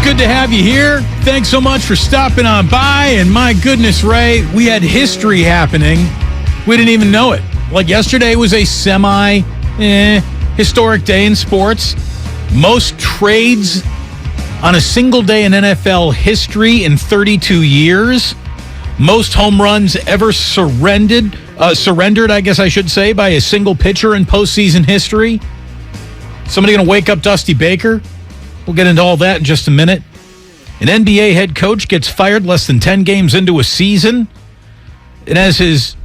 good to have you here. Thanks so much for stopping on by. And my goodness, Ray, we had history happening. We didn't even know it. Like yesterday was a historic day in sports. Most trades on a single day in NFL history in 32 years. Most home runs ever surrendered, I guess I should say, by a single pitcher in postseason history. Somebody going to wake up Dusty Baker? We'll get into all that in just a minute. An NBA head coach gets fired less than 10 games into a season. And as his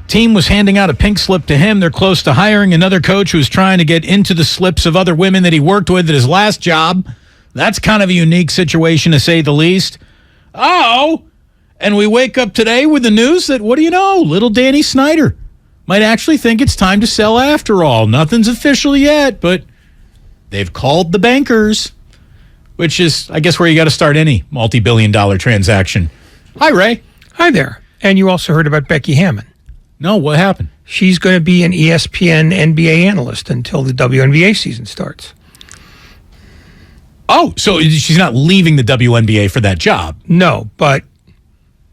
team was handing out a pink slip to him, they're close to hiring another coach who's trying to get into the slips of other women that he worked with at his last job. That's kind of a unique situation, to say the least. Oh, and we wake up today with the news that, what do you know, little Danny Snyder might actually think it's time to sell after all. Nothing's official yet, but they've called the bankers, which is, I guess, where you got to start any multi-billion-dollar transaction. Hi, Ray. Hi there. And you also heard about Becky Hammon. No, what happened? She's going to be an ESPN NBA analyst until the WNBA season starts. Oh, so she's not leaving the WNBA for that job? No, but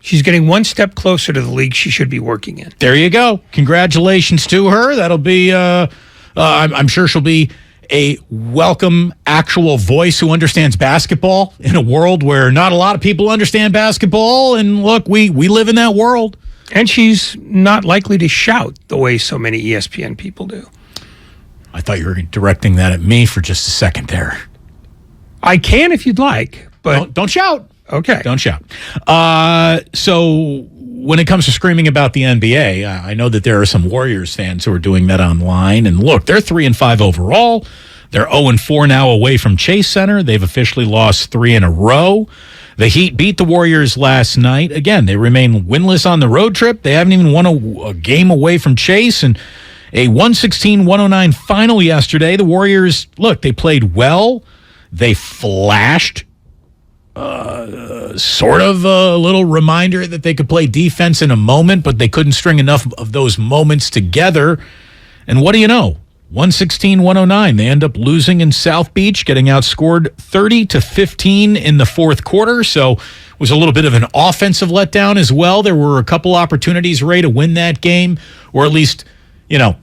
she's getting one step closer to the league she should be working in. There you go. Congratulations to her. That'll be, I'm sure she'll be a welcome actual voice who understands basketball in a world where not a lot of people understand basketball. And look, we live in that world. And she's not likely to shout the way so many ESPN people do. I thought you were directing that at me for just a second there. I can if you'd like, but don't shout. Okay. Don't shout. So when it comes to screaming about the NBA, I know that there are some Warriors fans who are doing that online. And look, they're 3-5 overall. They're 0-4 now away from Chase Center. They've officially lost 3 in a row. The Heat beat the Warriors last night. Again, they remain winless on the road trip. They haven't even won a game away from Chase. And a 116-109 final yesterday. The Warriors, look, they played well. They flashed. Sort of a little reminder that they could play defense in a moment, but they couldn't string enough of those moments together. And what do you know? 116-109. They end up losing in South Beach, getting outscored 30-15 in the fourth quarter. So it was a little bit of an offensive letdown as well. There were a couple opportunities, Ray, to win that game, or at least,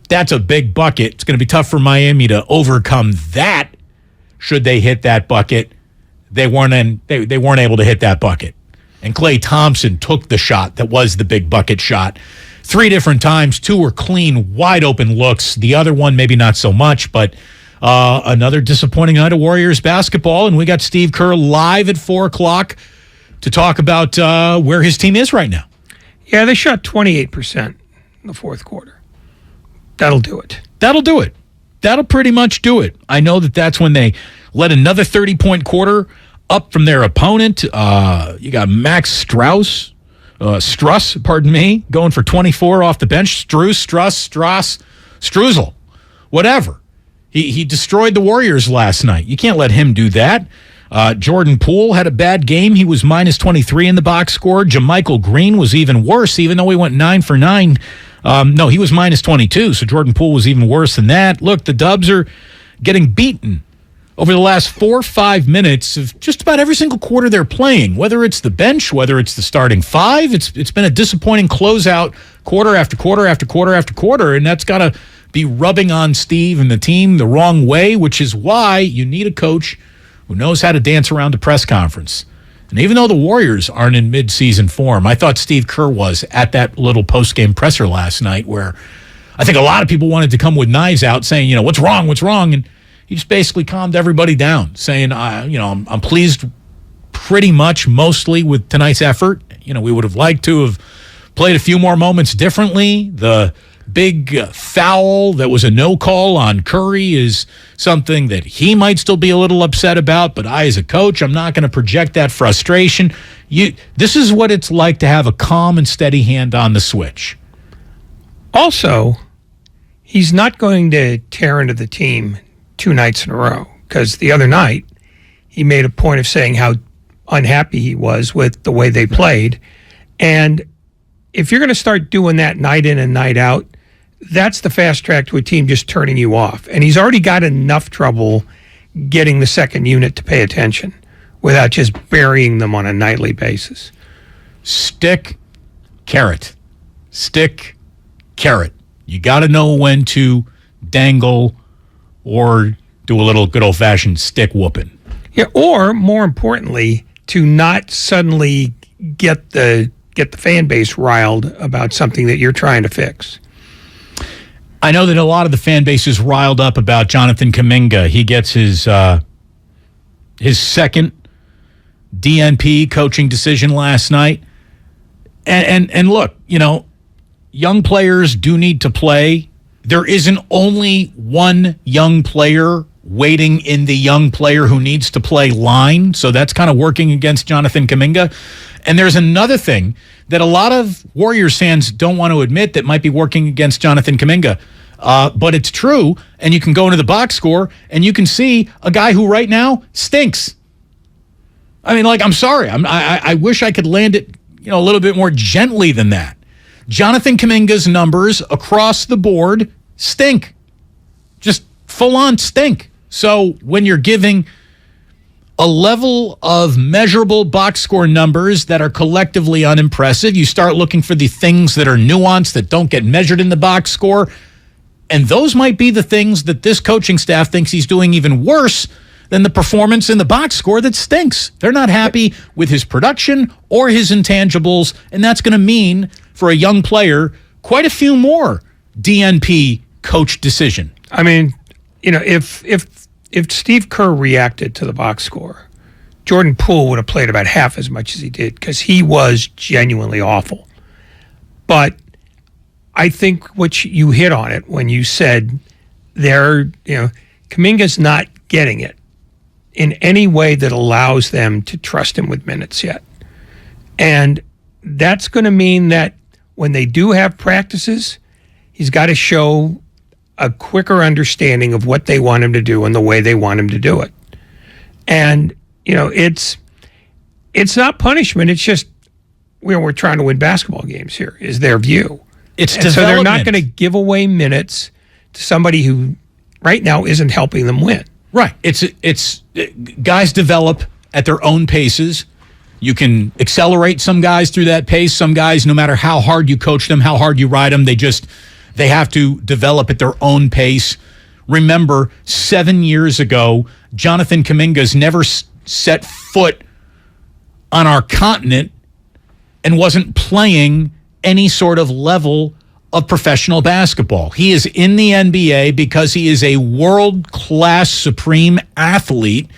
that's a big bucket. It's going to be tough for Miami to overcome that should they hit that bucket. They weren't able to hit that bucket. And Klay Thompson took the shot that was the big bucket shot 3 different times. 2 were clean, wide open looks. The other one, maybe not so much, but another disappointing night of Warriors basketball. And we got Steve Kerr live at 4 o'clock to talk about where his team is right now. Yeah, they shot 28% in the fourth quarter. That'll do it. That'll do it. That'll pretty much do it. I know that's when they led another 30-point quarter up from their opponent. You got Max Struss, going for 24 off the bench. Struzel, whatever. He destroyed the Warriors last night. You can't let him do that. Jordan Poole had a bad game. He was minus 23 in the box score. JaMychal Green was even worse, even though he went 9 for 9. No, he was minus 22, so Jordan Poole was even worse than that. Look, the Dubs are getting beaten over the last 4 or 5 minutes of just about every single quarter they're playing, whether it's the bench, whether it's the starting 5. It's been a disappointing closeout quarter after quarter after quarter after quarter, and that's got to be rubbing on Steve and the team the wrong way, which is why you need a coach who knows how to dance around a press conference. And even though the Warriors aren't in mid-season form, I thought Steve Kerr was at that little post-game presser last night where I think a lot of people wanted to come with knives out saying, what's wrong? And he just basically calmed everybody down, saying, I'm pleased pretty much mostly with tonight's effort. We would have liked to have played a few more moments differently. The big foul that was a no call on Curry is something that he might still be a little upset about, but I, as a coach, I'm not going to project that frustration. This is what it's like to have a calm and steady hand on the switch. Also, he's not going to tear into the team 2 nights in a row, because the other night he made a point of saying how unhappy he was with the way they played. And if you're going to start doing that night in and night out, that's the fast track to a team just turning you off. And he's already got enough trouble getting the second unit to pay attention without just burying them on a nightly basis. Stick, carrot. Stick, carrot. You got to know when to dangle or do a little good old-fashioned stick whooping. Yeah, or more importantly, to not suddenly get the fan base riled about something that you're trying to fix. I know that a lot of the fan base is riled up about Jonathan Kuminga. He gets his second DNP coaching decision last night. And look, young players do need to play. There isn't only one young player waiting in the young player who needs to play line, so that's kind of working against Jonathan Kuminga. And there's another thing that a lot of Warriors fans don't want to admit that might be working against Jonathan Kuminga, but it's true, and you can go into the box score, and you can see a guy who right now stinks. I mean, I'm sorry. I wish I could land it a little bit more gently than that. Jonathan Kuminga's numbers across the board stink. Just full-on stink. So when you're giving a level of measurable box score numbers that are collectively unimpressive, you start looking for the things that are nuanced that don't get measured in the box score, and those might be the things that this coaching staff thinks he's doing even worse than the performance in the box score that stinks. They're not happy with his production or his intangibles, and that's going to mean, for a young player, quite a few more DNP coach decision. I mean, if Steve Kerr reacted to the box score, Jordan Poole would have played about half as much as he did because he was genuinely awful. But I think what you hit on it when you said Kuminga's not getting it in any way that allows them to trust him with minutes yet. And that's going to mean that when they do have practices, he's got to show a quicker understanding of what they want him to do and the way they want him to do it. And, it's not punishment. It's just, we're trying to win basketball games here, is their view. So they're not going to give away minutes to somebody who right now isn't helping them win. Right. It's guys develop at their own paces. You can accelerate some guys through that pace. Some guys, no matter how hard you coach them, how hard you ride them, they have to develop at their own pace. Remember, 7 years ago, Jonathan Kuminga's never set foot on our continent and wasn't playing any sort of level of professional basketball. He is in the NBA because he is a world-class supreme athlete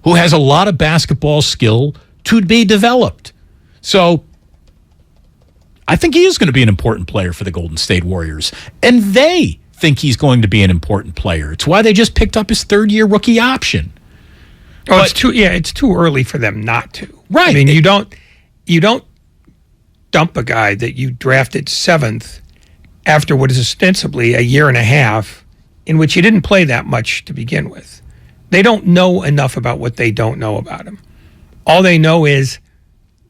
who has a lot of basketball skill to be developed. So I think he is going to be an important player for the Golden State Warriors. And they think he's going to be an important player. It's why they just picked up his third-year rookie option. Oh, it's too early for them not to. Right. I mean, you don't dump a guy that you drafted 7th after what is ostensibly a year and a half in which he didn't play that much to begin with. They don't know enough about what they don't know about him. All they know is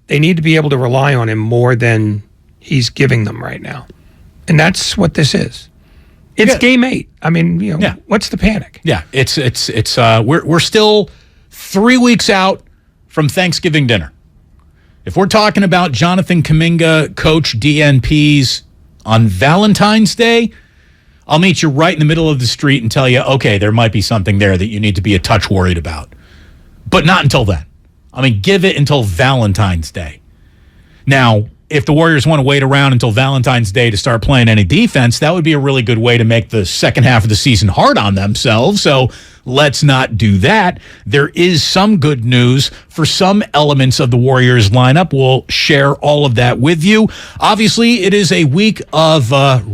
they need to be able to rely on him more than he's giving them right now. And that's what this is. It's game 8. I mean, what's the panic? Yeah, we're still 3 weeks out from Thanksgiving dinner. If we're talking about Jonathan Kuminga, coach DNPs on Valentine's Day, I'll meet you right in the middle of the street and tell you, okay, there might be something there that you need to be a touch worried about. But not until then. I mean, give it until Valentine's Day. Now, if the Warriors want to wait around until Valentine's Day to start playing any defense, that would be a really good way to make the second half of the season hard on themselves. So let's not do that. There is some good news for some elements of the Warriors lineup. We'll share all of that with you. Obviously, it is a week of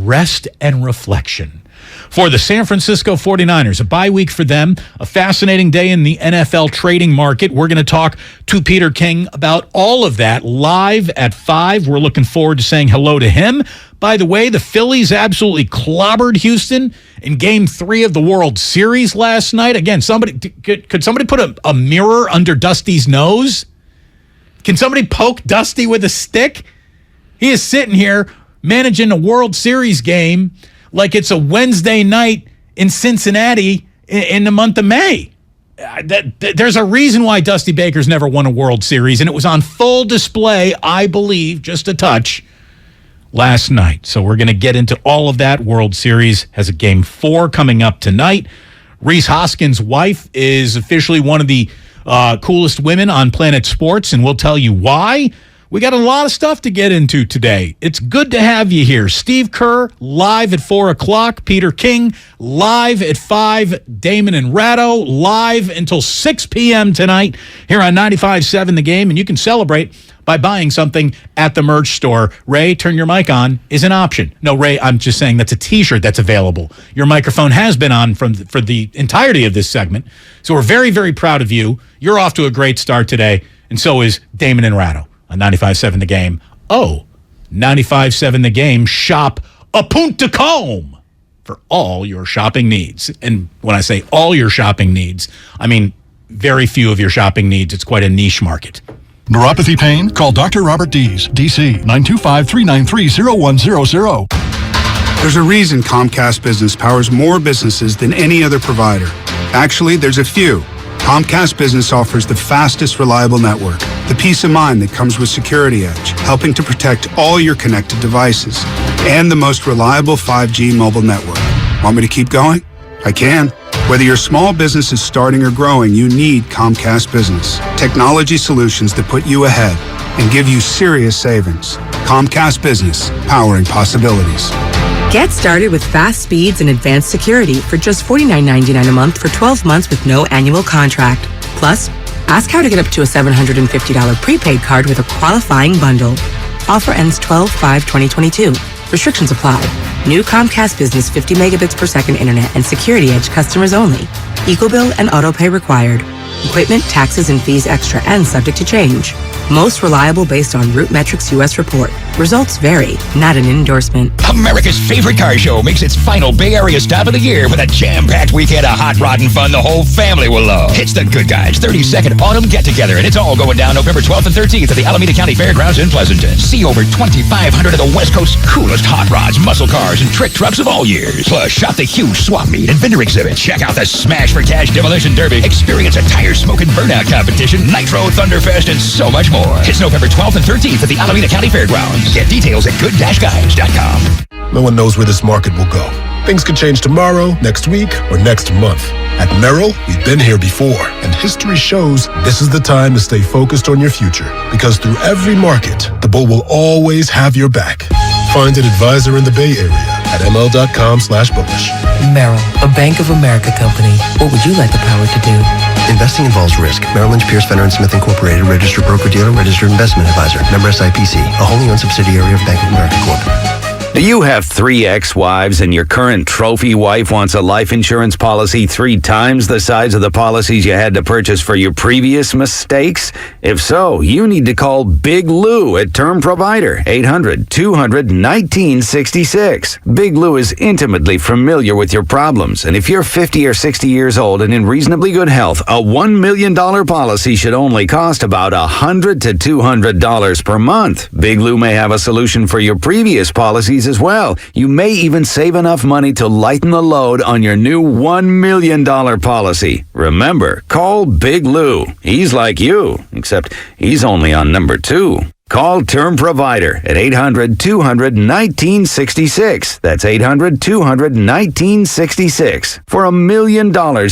rest and reflection for the San Francisco 49ers, a bye week for them, a fascinating day in the NFL trading market. We're going to talk to Peter King about all of that live at 5. We're looking forward to saying hello to him. By the way, the Phillies absolutely clobbered Houston in Game 3 of the World Series last night. Again, could somebody put a mirror under Dusty's nose? Can somebody poke Dusty with a stick? He is sitting here managing a World Series game like it's a Wednesday night in Cincinnati in the month of May. There's a reason why Dusty Baker's never won a World Series, and it was on full display, I believe, just a touch, last night. So we're going to get into all of that. World Series has a Game 4 coming up tonight. Reese Hoskins' wife is officially one of the coolest women on Planet Sports, and we'll tell you why. We got a lot of stuff to get into today. It's good to have you here. Steve Kerr, live at 4 o'clock. Peter King, live at 5. Damon and Ratto, live until 6 p.m. tonight here on 95.7 The Game. And you can celebrate by buying something at the merch store. Ray, turn your mic on is an option. No, Ray, I'm just saying that's a T-shirt that's available. Your microphone has been on for the entirety of this segment. So we're very, very proud of you. You're off to a great start today, and so is Damon and Ratto on 95.7 The Game. 95.7 The Game, shop a punta comb for all your shopping needs. And when I say all your shopping needs, I mean very few of your shopping needs. It's quite a niche market. Neuropathy pain? Call Dr. Robert Dees, DC, 925-393-0100. There's a reason Comcast Business powers more businesses than any other provider. Actually, there's a few. Comcast Business offers the fastest, reliable network, the peace of mind that comes with Security Edge, helping to protect all your connected devices, and the most reliable 5G mobile network. Want me to keep going? I can. Whether your small business is starting or growing, you need Comcast Business. Technology solutions that put you ahead and give you serious savings. Comcast Business, powering possibilities. Get started with fast speeds and advanced security for just $49.99 a month for 12 months with no annual contract. Plus, ask how to get up to a $750 prepaid card with a qualifying bundle. Offer ends 12/5/2022. Restrictions apply. New Comcast Business 50 megabits per second internet and Security Edge customers only. EcoBill and autopay required. Equipment, taxes, and fees extra and subject to change. Most reliable based on Root Metrics US report. Results vary, not an endorsement. America's favorite car show makes its final Bay Area stop of the year with a jam-packed weekend of hot rod and fun the whole family will love. It's the Good Guys 32nd Autumn Get-Together, and it's all going down November 12th and 13th at the Alameda County Fairgrounds in Pleasanton. See over 2,500 of the West Coast's coolest hot rods, muscle cars, and trick trucks of all years. Plus, shop the huge swap meet and vendor exhibit. Check out the Smash for Cash Demolition Derby. Experience a tire smoking burnout competition, Nitro Thunderfest, and so much more. It's November 12th and 13th at the Alameda County Fairgrounds. Get details at good-guides.com. No one knows where this market will go. Things could change tomorrow, next week, or next month. At Merrill, we've been here before, and history shows this is the time to stay focused on your future. Because through every market, the bull will always have your back. Find an advisor in the Bay Area at ml.com/bullish. Merrill, a Bank of America company. What would you like the power to do? Investing involves risk. Merrill Lynch, Pierce, Fenner & Smith Incorporated, registered broker-dealer, registered investment advisor. Member SIPC, a wholly owned subsidiary of Bank of America Corp. Do you have 3 ex-wives and your current trophy wife wants a life insurance policy 3 times the size of the policies you had to purchase for your previous mistakes? If so, you need to call Big Lou at Term Provider, 800-200-1966. Big Lou is intimately familiar with your problems, and if you're 50 or 60 years old and in reasonably good health, a $1 million policy should only cost about $100 to $200 per month. Big Lou may have a solution for your previous policies as well. You may even save enough money to lighten the load on your new $1 million policy. Remember, call Big Lou. He's like you, except he's only on number 2. Call Term Provider at 800-200-1966. That's 800-200-1966 for $1 million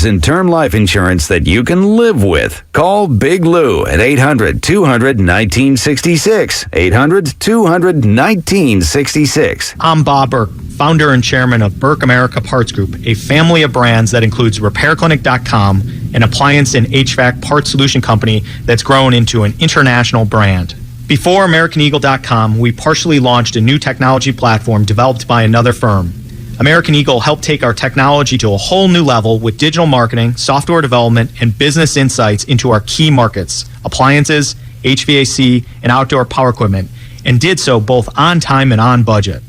in term life insurance that you can live with. Call Big Lou at 800-200-1966. 800-200-1966. I'm Bob Burke, founder and chairman of Burke America Parts Group, a family of brands that includes RepairClinic.com, an appliance and HVAC parts solution company that's grown into an international brand. Before AmericanEagle.com, we partially launched a new technology platform developed by another firm. American Eagle helped take our technology to a whole new level with digital marketing, software development, and business insights into our key markets, appliances, HVAC, and outdoor power equipment, and did so both on time and on budget.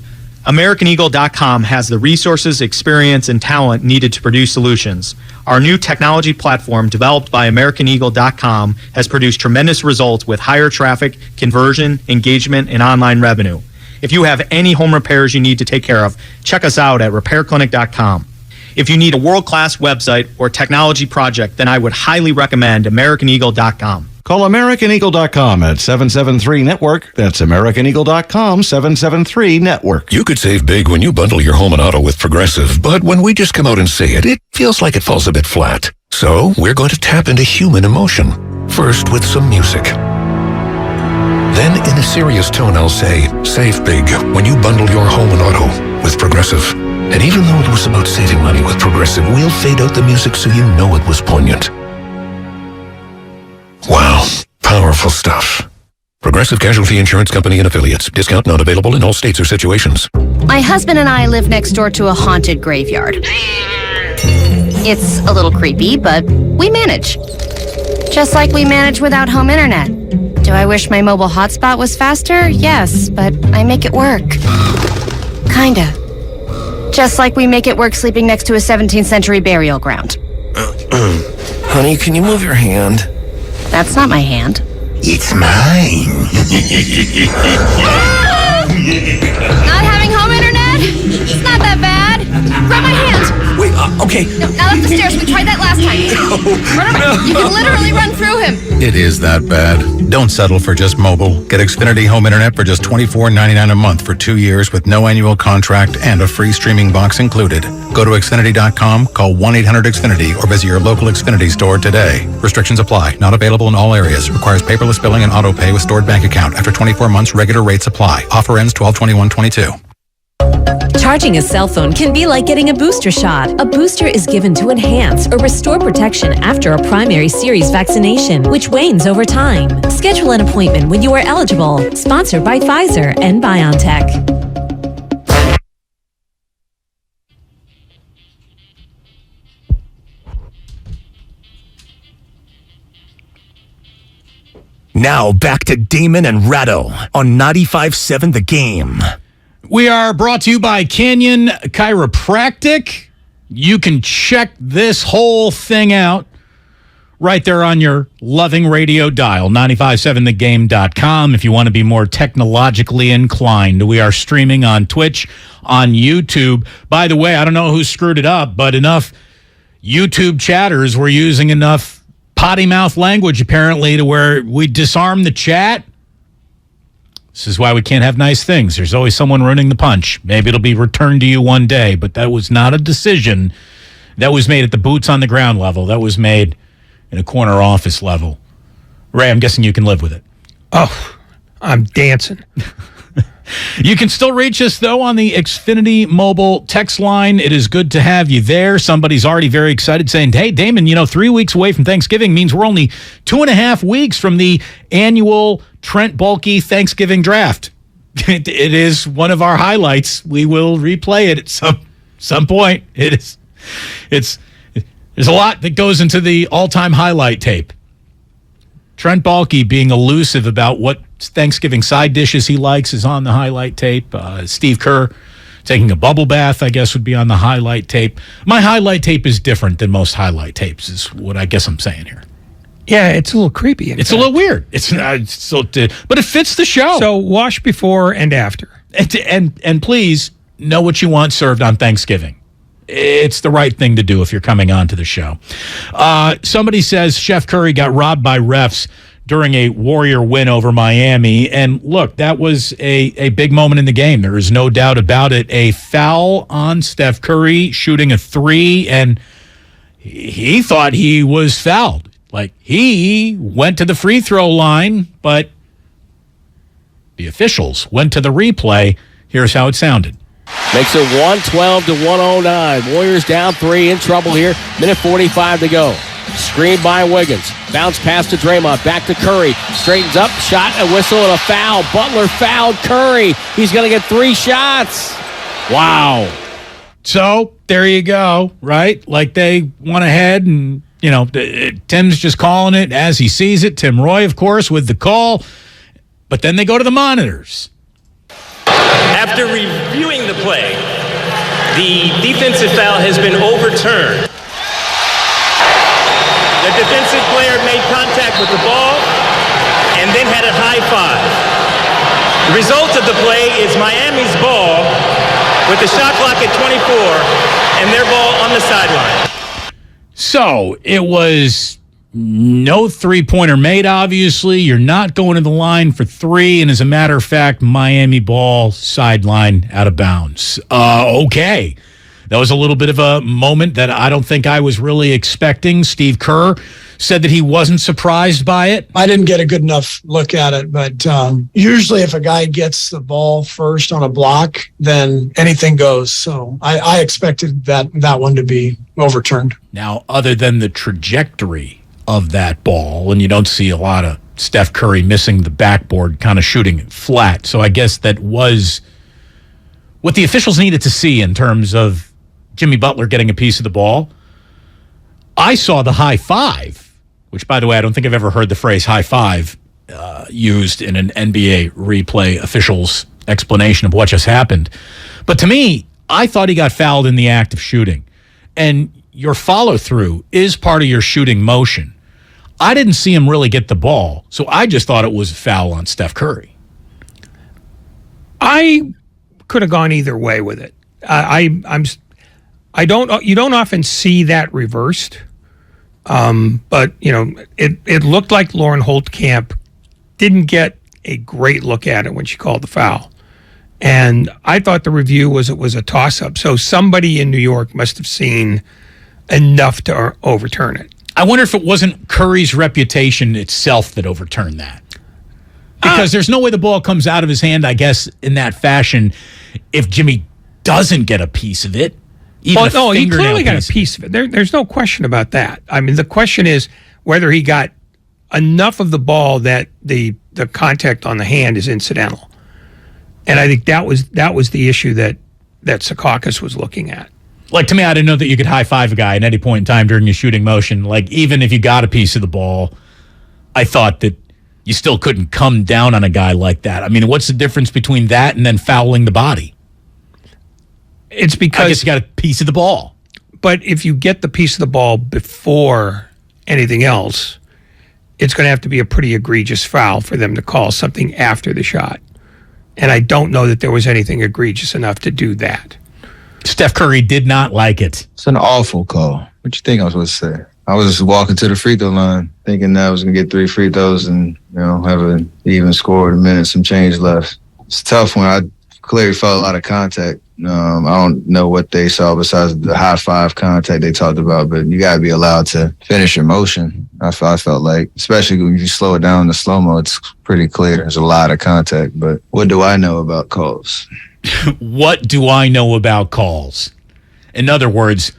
AmericanEagle.com has the resources, experience, and talent needed to produce solutions. Our new technology platform, developed by AmericanEagle.com, has produced tremendous results with higher traffic, conversion, engagement, and online revenue. If you have any home repairs you need to take care of, check us out at RepairClinic.com. If you need a world-class website or technology project, then I would highly recommend AmericanEagle.com. Call AmericanEagle.com at 773-NETWORK. That's AmericanEagle.com, 773-NETWORK. You could save big when you bundle your home and auto with Progressive, but when we just come out and say it, it feels like it falls a bit flat. So we're going to tap into human emotion. First with some music. Then in a serious tone, I'll say, save big when you bundle your home and auto with Progressive. And even though it was about saving money with Progressive, we'll fade out the music so you know it was poignant. Wow, powerful stuff. Progressive Casualty Insurance Company and Affiliates. Discount not available in all states or situations. My husband and I live next door to a haunted graveyard. It's a little creepy, but we manage. Just like we manage without home internet. Do I wish my mobile hotspot was faster? Yes, but I make it work. Kinda. Just like we make it work sleeping next to a 17th century burial ground. Honey, can you move your hand? That's not my hand. It's mine. Not having home internet? It's not that bad. Grab my hand. Wait, okay. No, not up the stairs. We tried that last time. You can literally run through him. It is that bad. Don't settle for just mobile. Get Xfinity Home Internet for just $24.99 a month for 2 years with no annual contract and a free streaming box included. Go to Xfinity.com, call 1-800-XFINITY, or visit your local Xfinity store today. Restrictions apply. Not available in all areas. Requires paperless billing and auto pay with stored bank account. After 24 months, regular rates apply. Offer ends 12/21/22. Charging a cell phone can be like getting a booster shot. A booster is given to enhance or restore protection after a primary series vaccination, which wanes over time. Schedule an appointment when you are eligible. Sponsored by Pfizer and BioNTech. Now back to Damon and Ratto on 95.7 The Game. We are brought to you by Canyon Chiropractic. You can check this whole thing out right there on your loving radio dial, 957thegame.com, if you want to be more technologically inclined. We are streaming on Twitch, on YouTube. By the way, I don't know who screwed it up, but enough YouTube chatters were using enough potty mouth language, apparently, to where we disarm the chat. This is why we can't have nice things. There's always someone ruining the punch. Maybe it'll be returned to you one day, but that was not a decision that was made at the boots on the ground level. That was made in a corner office level. Ray, I'm guessing you can live with it. Oh, I'm dancing. You can still reach us, though, on the Xfinity mobile text line. It is good to have you there. Somebody's already very excited saying, hey, Damon, 3 weeks away from Thanksgiving means we're only 2.5 weeks from the annual Trent Baalke Thanksgiving draft. It is one of our highlights. We will replay it at some point. There's a lot that goes into the all-time highlight tape. Trent Baalke being elusive about what Thanksgiving side dishes he likes is on the highlight tape. Steve Kerr taking a bubble bath, I guess, would be on the highlight tape. My highlight tape is different than most highlight tapes, is what I guess I'm saying here. Yeah, it's a little creepy. It's a little weird. But it fits the show. So wash before and after. And please know what you want served on Thanksgiving. It's the right thing to do if you're coming on to the show. Somebody says Chef Curry got robbed by refs during a Warrior win over Miami. And look, that was a big moment in the game. There is no doubt about it. A foul on Steph Curry shooting a three, and he thought he was fouled. Like, he went to the free throw line, but the officials went to the replay. Here's how it sounded. Makes it 112-109. Warriors down 3, in trouble here. Minute 45 to go. Screen by Wiggins. Bounce pass to Draymond. Back to Curry. Straightens up. Shot, a whistle, and a foul. Butler fouled Curry. He's going to get 3 shots. Wow. So, there you go, right? Like, they went ahead and, Tim's just calling it as he sees it. Tim Roy, of course, with the call. But then they go to the monitors. After reviewing the play, the defensive foul has been overturned. The defensive player made contact with the ball and then had a high five. The result of the play is Miami's ball with the shot clock at 24 and their ball on the sideline. So it was no three-pointer made, obviously. You're not going to the line for three, and as a matter of fact, Miami ball sideline out of bounds. Okay. That was a little bit of a moment that I don't think I was really expecting. Steve Kerr said that he wasn't surprised by it. I didn't get a good enough look at it, but usually if a guy gets the ball first on a block, then anything goes. So I expected that one to be overturned. Now, other than the trajectory of that ball, and you don't see a lot of Steph Curry missing the backboard, kind of shooting it flat. So I guess that was what the officials needed to see in terms of Jimmy Butler getting a piece of the ball. I saw the high five, which, by the way, I don't think I've ever heard the phrase high five used in an NBA replay official's explanation of what just happened. But to me, I thought he got fouled in the act of shooting. And your follow-through is part of your shooting motion. I didn't see him really get the ball, so I just thought it was a foul on Steph Curry. I could have gone either way with it. You don't often see that reversed, but it looked like Lauren Holtkamp didn't get a great look at it when she called the foul, and I thought the review was it was a toss-up. So somebody in New York must have seen enough to overturn it. I wonder if it wasn't Curry's reputation itself that overturned that, because there's no way the ball comes out of his hand, I guess, in that fashion if Jimmy doesn't get a piece of it. He clearly got a piece of it. There's no question about that. I mean, the question is whether he got enough of the ball that the contact on the hand is incidental. And I think that was the issue that Secaucus was looking at. Like, to me, I didn't know that you could high-five a guy at any point in time during your shooting motion. Like, even if you got a piece of the ball, I thought that you still couldn't come down on a guy like that. I mean, what's the difference between that and then fouling the body? It's because I guess you got a piece of the ball. But if you get the piece of the ball before anything else, it's going to have to be a pretty egregious foul for them to call something after the shot. And I don't know that there was anything egregious enough to do that. Steph Curry did not like it. It's an awful call. What you think I was supposed to say? I was just walking to the free throw line thinking that I was going to get 3 free throws and have an even score with a minute, some change left. It's tough when I clearly felt a lot of contact. I don't know what they saw besides the high five contact they talked about, but you got to be allowed to finish your motion. I felt like, especially when you slow it down in the slow-mo, it's pretty clear. There's a lot of contact, but what do I know about calls? What do I know about calls? In other words,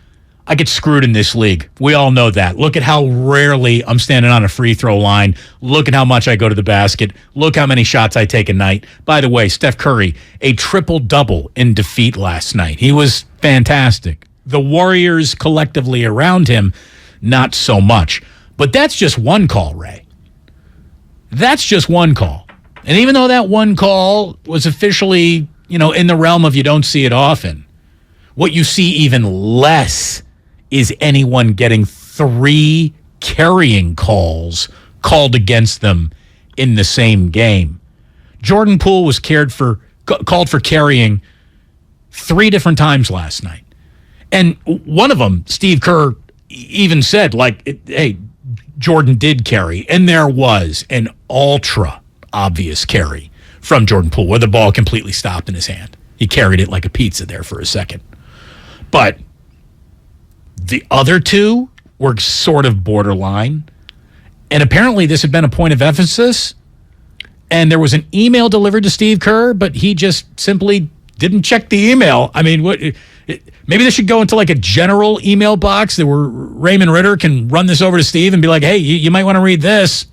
I get screwed in this league. We all know that. Look at how rarely I'm standing on a free throw line. Look at how much I go to the basket. Look how many shots I take a night. By the way, Steph Curry, a triple-double in defeat last night. He was fantastic. The Warriors collectively around him, not so much. But that's just one call, Ray. That's just one call. And even though that one call was officially, in the realm of you don't see it often, what you see even less is anyone getting 3 carrying calls called against them in the same game. Jordan Poole was called for carrying 3 different times last night. And one of them, Steve Kerr even said, hey, Jordan did carry. And there was an ultra obvious carry from Jordan Poole where the ball completely stopped in his hand. He carried it like a pizza there for a second. But the other 2 were sort of borderline. And apparently this had been a point of emphasis. And there was an email delivered to Steve Kerr, but he just simply didn't check the email. I mean, maybe this should go into like a general email box that where Raymond Ritter can run this over to Steve and be like, hey, you might want to read this.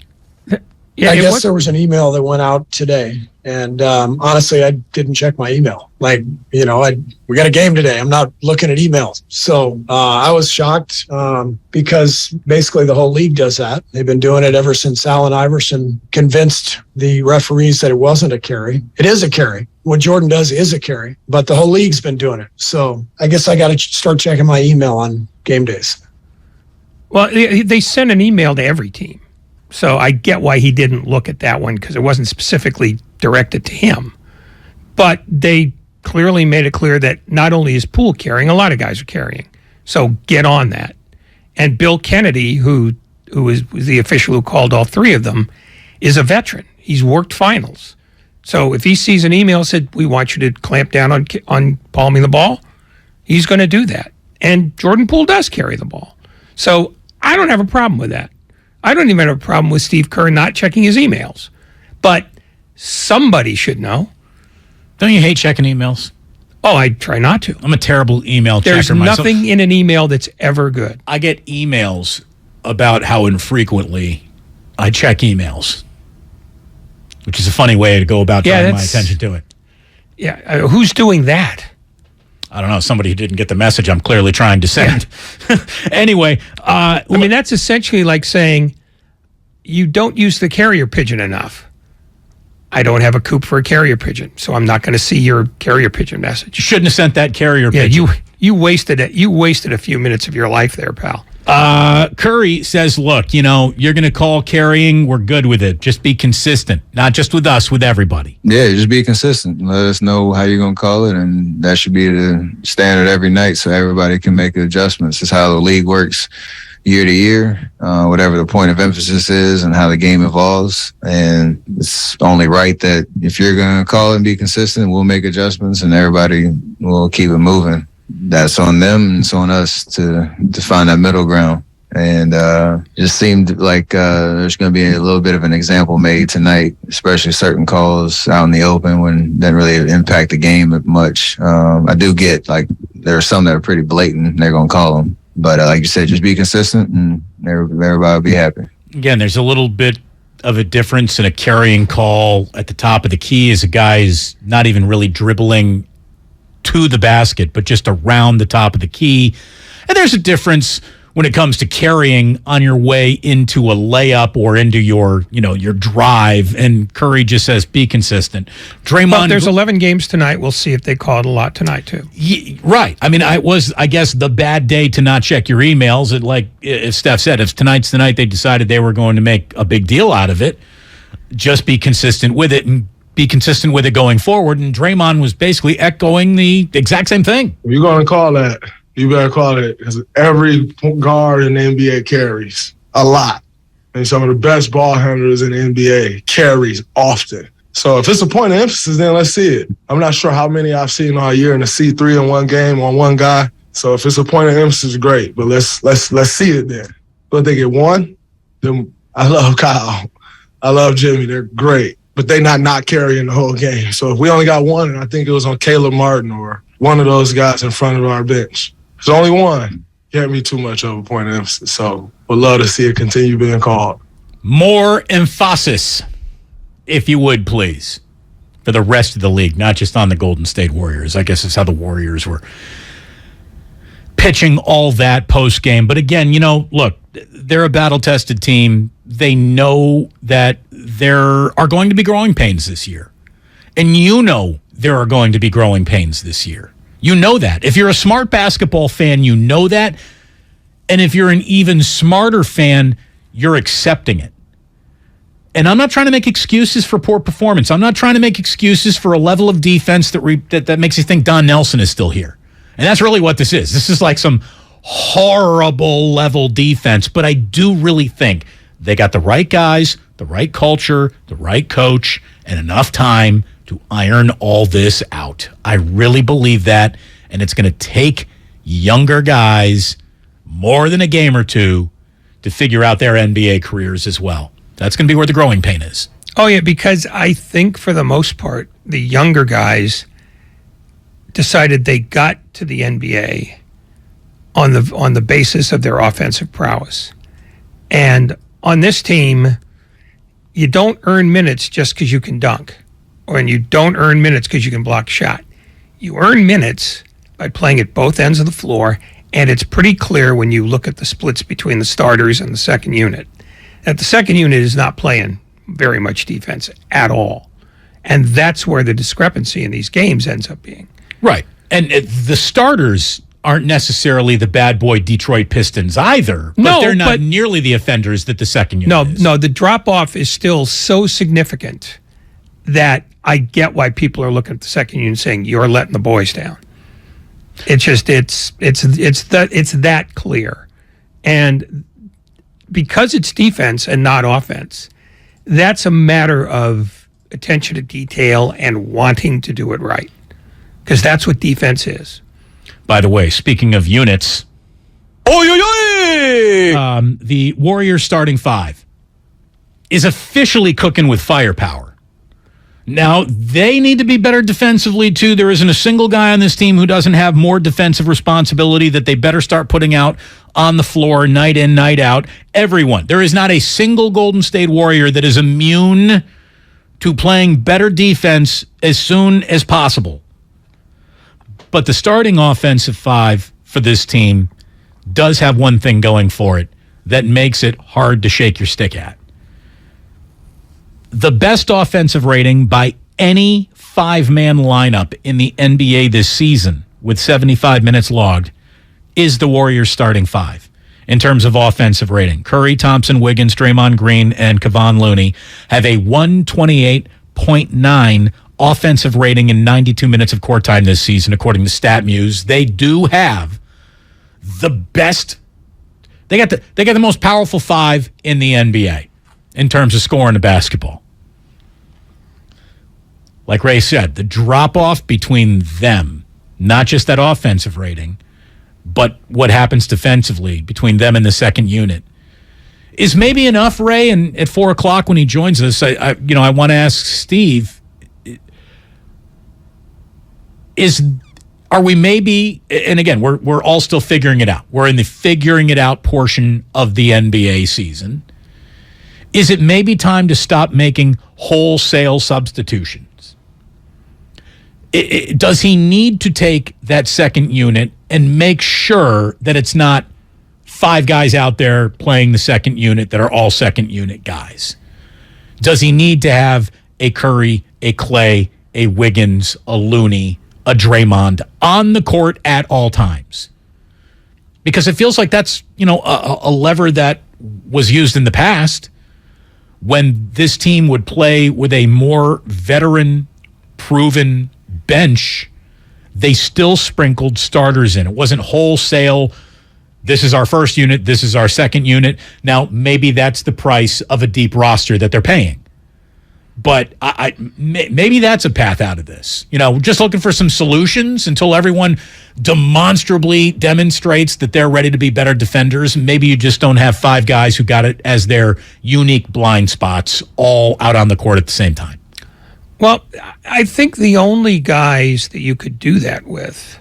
Yeah, I guess there was an email that went out today. And honestly, I didn't check my email. We got a game today. I'm not looking at emails. So I was shocked because basically the whole league does that. They've been doing it ever since Allen Iverson convinced the referees that it wasn't a carry. It is a carry. What Jordan does is a carry, but the whole league's been doing it. So I guess I got to start checking my email on game days. Well, they send an email to every team. So I get why he didn't look at that one because it wasn't specifically directed to him. But they clearly made it clear that not only is Poole carrying, a lot of guys are carrying. So get on that. And Bill Kennedy, who was the official who called all three of them, is a veteran. He's worked finals. So if he sees an email that said, we want you to clamp down on palming the ball, he's going to do that. And Jordan Poole does carry the ball. So I don't have a problem with that. I don't even have a problem with Steve Kerr not checking his emails. But somebody should know. Don't you hate checking emails? Oh, I try not to. I'm a terrible email checker myself. There's nothing in an email that's ever good. I get emails about how infrequently I check emails, which is a funny way to go about drawing my attention to it. Yeah, who's doing that? I don't know. Somebody who didn't get the message I'm clearly trying to send. Yeah. Anyway. I mean, that's essentially like saying you don't use the carrier pigeon enough. I don't have a coop for a carrier pigeon, so I'm not going to see your carrier pigeon message. You shouldn't have sent that carrier pigeon. Yeah, you wasted it. You wasted a few minutes of your life there, pal. Curry says, look, you're going to call carrying. We're good with it. Just be consistent. Not just with us, with everybody. Yeah, just be consistent. Let us know how you're going to call it, and that should be the standard every night so everybody can make adjustments. It's how the league works year to year, whatever the point of emphasis is and how the game evolves. And it's only right that if you're going to call it and be consistent, we'll make adjustments and everybody will keep it moving. That's on them and it's on us to find that middle ground. And just seemed like there's going to be a little bit of an example made tonight, especially certain calls out in the open when it doesn't really impact the game much. I do get, like, there are some that are pretty blatant and they're going to call them. But like you said, just be consistent and everybody will be happy. Again, there's a little bit of a difference in a carrying call at the top of the key as a guy is not even really dribbling to the basket, but just around the top of the key. And there's a difference when it comes to carrying on your way into a layup or into your drive. And Curry just says, be consistent. Draymond. But there's 11 games tonight. We'll see if they call it a lot tonight, too. Right. I mean, I guess, the bad day to not check your emails. Like if Steph said, if tonight's the night they decided they were going to make a big deal out of it, just be consistent with it and be consistent with it going forward. And Draymond was basically echoing the exact same thing. If you're going to call that, you better call it, because every guard in the NBA carries a lot. And some of the best ball handlers in the NBA carries often. So if it's a point of emphasis, then let's see it. I'm not sure how many I've seen all year in the C3 in one game on one guy. So if it's a point of emphasis, great. But let's see it then. But if they get one, then I love Kyle. I love Jimmy. They're great. But they not carrying the whole game. So if we only got one, and I think it was on Caleb Martin or one of those guys in front of our bench. There's only one. Can't be too much of a point of emphasis. So would love to see it continue being called. More emphasis, if you would, please, for the rest of the league, not just on the Golden State Warriors. I guess it's how the Warriors were pitching all that post-game. But again, look, they're a battle-tested team. They know that there are going to be growing pains this year. And there are going to be growing pains this year. You know that. If you're a smart basketball fan, you know that. And if you're an even smarter fan, you're accepting it. And I'm not trying to make excuses for poor performance. I'm not trying to make excuses for a level of defense that makes you think Don Nelson is still here. And that's really what this is. This is like some horrible level defense. But I do really think they got the right guys, the right culture, the right coach, and enough time to iron all this out. I really believe that, and it's going to take younger guys more than a game or two to figure out their NBA careers as well. That's going to be where the growing pain is. Oh, yeah, because I think for the most part, the younger guys decided they got to the NBA on the basis of their offensive prowess. And on this team, you don't earn minutes just because you can dunk. And you don't earn minutes because you can block a shot. You earn minutes by playing at both ends of the floor, and it's pretty clear when you look at the splits between the starters and the second unit that the second unit is not playing very much defense at all. And that's where the discrepancy in these games ends up being. Right. And the starters aren't necessarily the bad boy Detroit Pistons either, but they're not nearly the offenders that the second unit is. No, the drop-off is still so significant that I get why people are looking at the second unit saying you're letting the boys down. It's just it's that clear, and because it's defense and not offense, that's a matter of attention to detail and wanting to do it right, because that's what defense is. By the way, speaking of units, the Warriors starting five is officially cooking with firepower. Now, they need to be better defensively, too. There isn't a single guy on this team who doesn't have more defensive responsibility that they better start putting out on the floor night in, night out. Everyone. There is not a single Golden State Warrior that is immune to playing better defense as soon as possible. But the starting offensive five for this team does have one thing going for it that makes it hard to shake your stick at. The best offensive rating by any five-man lineup in the NBA this season with 75 minutes logged is the Warriors starting five in terms of offensive rating. Curry, Thompson, Wiggins, Draymond Green, and Kevon Looney have a 128.9 offensive rating in 92 minutes of court time this season, according to StatMuse. They do have the best. They got the most powerful five in the NBA in terms of scoring the basketball. Like Ray said, the drop-off between them, not just that offensive rating, but what happens defensively between them and the second unit, is maybe enough, Ray. And at 4 o'clock when he joins us, I want to ask Steve, are we maybe, and again, we're all still figuring it out. We're in the figuring it out portion of the NBA season. Is it maybe time to stop making wholesale substitutions? Does he need to take that second unit and make sure that it's not five guys out there playing the second unit that are all second unit guys? Does he need to have a Curry, a Clay, a Wiggins, a Looney, a Draymond on the court at all times? Because it feels like that's, a lever that was used in the past when this team would play with a more veteran, proven bench. They still sprinkled starters in. It wasn't wholesale. This is our first unit. This is our second unit. Now, maybe that's the price of a deep roster that they're paying. But maybe that's a path out of this. Just looking for some solutions until everyone demonstrably demonstrates that they're ready to be better defenders. Maybe you just don't have five guys who got it as their unique blind spots all out on the court at the same time. Well, I think the only guys that you could do that with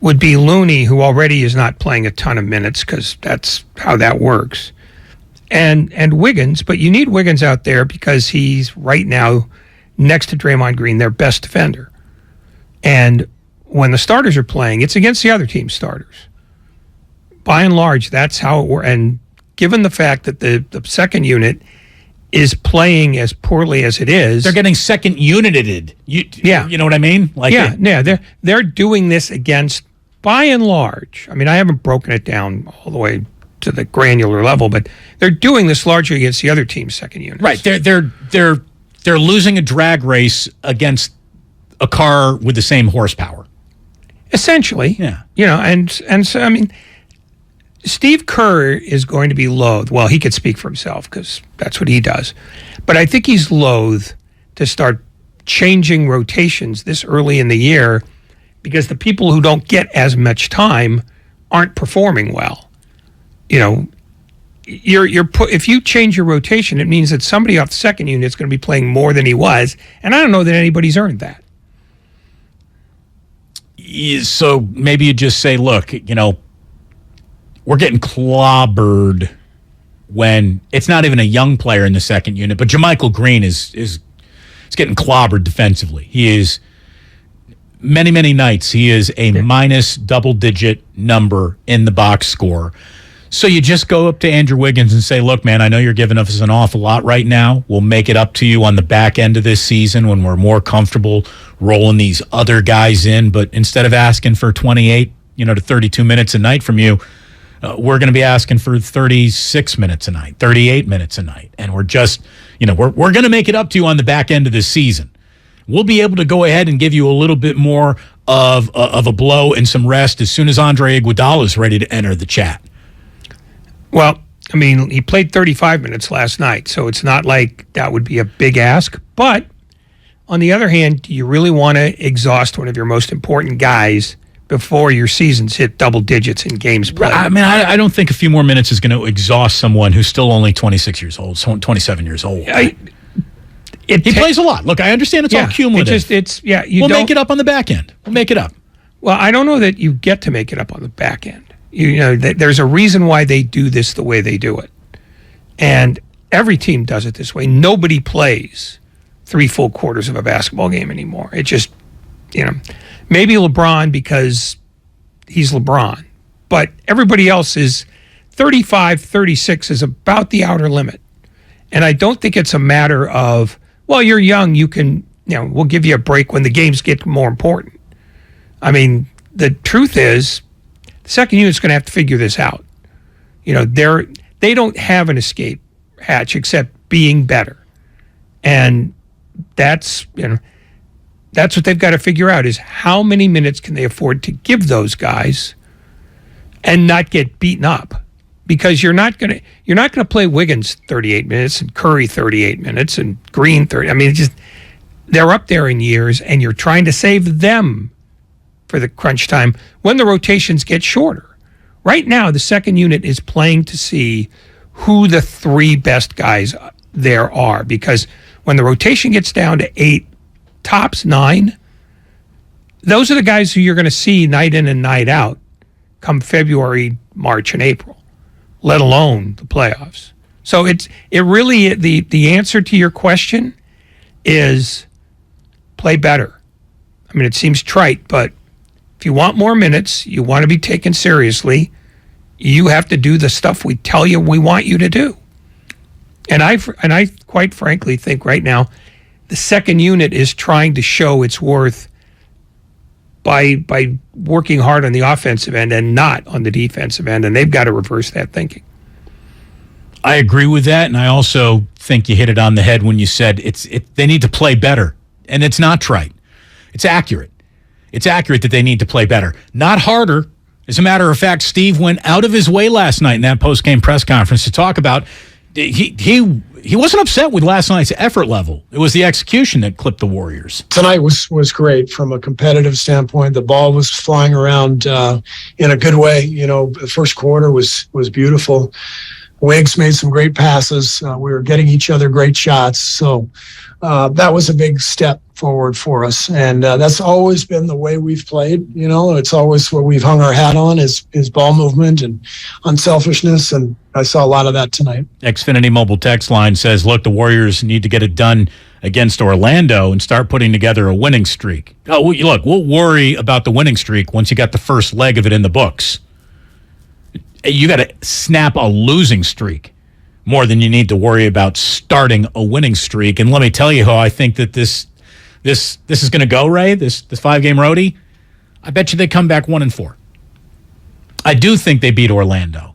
would be Looney, who already is not playing a ton of minutes because that's how that works, and Wiggins. But you need Wiggins out there because he's right now next to Draymond Green, their best defender. And when the starters are playing, it's against the other team's starters. By and large, that's how it works. And given the fact that the second unit is playing as poorly as it is, they're getting second united. You know what I mean? They're doing this against, by and large. I mean, I haven't broken it down all the way to the granular level, but they're doing this largely against the other team's second unit. Right. They're losing a drag race against a car with the same horsepower. Essentially. Yeah. And so I mean, Steve Kerr is going to be loath. Well, he could speak for himself because that's what he does. But I think he's loath to start changing rotations this early in the year because the people who don't get as much time aren't performing well. If you change your rotation, it means that somebody off the second unit is going to be playing more than he was, and I don't know that anybody's earned that. So maybe you just say, look, we're getting clobbered when it's not even a young player in the second unit, but JaMychal Green is getting clobbered defensively. He is many, many nights. He is a minus double-digit number in the box score. So you just go up to Andrew Wiggins and say, look, man, I know you're giving us an awful lot right now. We'll make it up to you on the back end of this season when we're more comfortable rolling these other guys in. But instead of asking for 28, to 32 minutes a night from you, we're going to be asking for 36 minutes a night, 38 minutes a night. And we're just, we're going to make it up to you on the back end of this season. We'll be able to go ahead and give you a little bit more of a blow and some rest as soon as Andre Iguodala is ready to enter the chat. Well, I mean, he played 35 minutes last night, so it's not like that would be a big ask. But on the other hand, do you really want to exhaust one of your most important guys before your seasons hit double digits in games played? I mean, I don't think a few more minutes is going to exhaust someone who's still only 26 years old, 27 years old. He plays a lot. Look, I understand it's all cumulative. We'll make it up on the back end. We'll make it up. Well, I don't know that you get to make it up on the back end. There's a reason why they do this the way they do it. And every team does it this way. Nobody plays 3 full quarters of a basketball game anymore. It just, maybe LeBron because he's LeBron. But everybody else is 35, 36 is about the outer limit. And I don't think it's a matter of, well, you're young, you can, we'll give you a break when the games get more important. I mean, the truth is, the second unit's going to have to figure this out. They don't have an escape hatch except being better. And that's what they've got to figure out is how many minutes can they afford to give those guys and not get beaten up. Because you're not going to play Wiggins 38 minutes and Curry 38 minutes and Green 30. I mean, they're up there in years, and you're trying to save them for the crunch time when the rotations get shorter. Right now, the second unit is playing to see who the 3 best guys there are. Because when the rotation gets down to 8, tops 9, those are the guys who you're going to see night in and night out come February, March, and April, let alone the playoffs. So it really, the answer to your question is play better. I mean, it seems trite, but if you want more minutes, you want to be taken seriously, you have to do the stuff we tell you we want you to do. And I quite frankly think right now the second unit is trying to show its worth by working hard on the offensive end and not on the defensive end, and they've got to reverse that thinking. I agree with that, and I also think you hit it on the head when you said they need to play better, and it's not trite. It's accurate. It's accurate that they need to play better, not harder. As a matter of fact, Steve went out of his way last night in that post-game press conference to talk about he wasn't upset with last night's effort level. It was the execution that clipped the Warriors. Tonight was great from a competitive standpoint. The ball was flying around in a good way. The first quarter was beautiful. Wiggs made some great passes. We were getting each other great shots. So that was a big step forward for us. And that's always been the way we've played. It's always what we've hung our hat on is ball movement and unselfishness. And I saw a lot of that tonight. Xfinity Mobile text line says, look, the Warriors need to get it done against Orlando and start putting together a winning streak. Oh, look, we'll worry about the winning streak once you got the first leg of it in the books. You got to snap a losing streak more than you need to worry about starting a winning streak. And let me tell you how I think that this is going to go, Ray, this 5-game roadie. I bet you they come back 1-4. I do think they beat Orlando.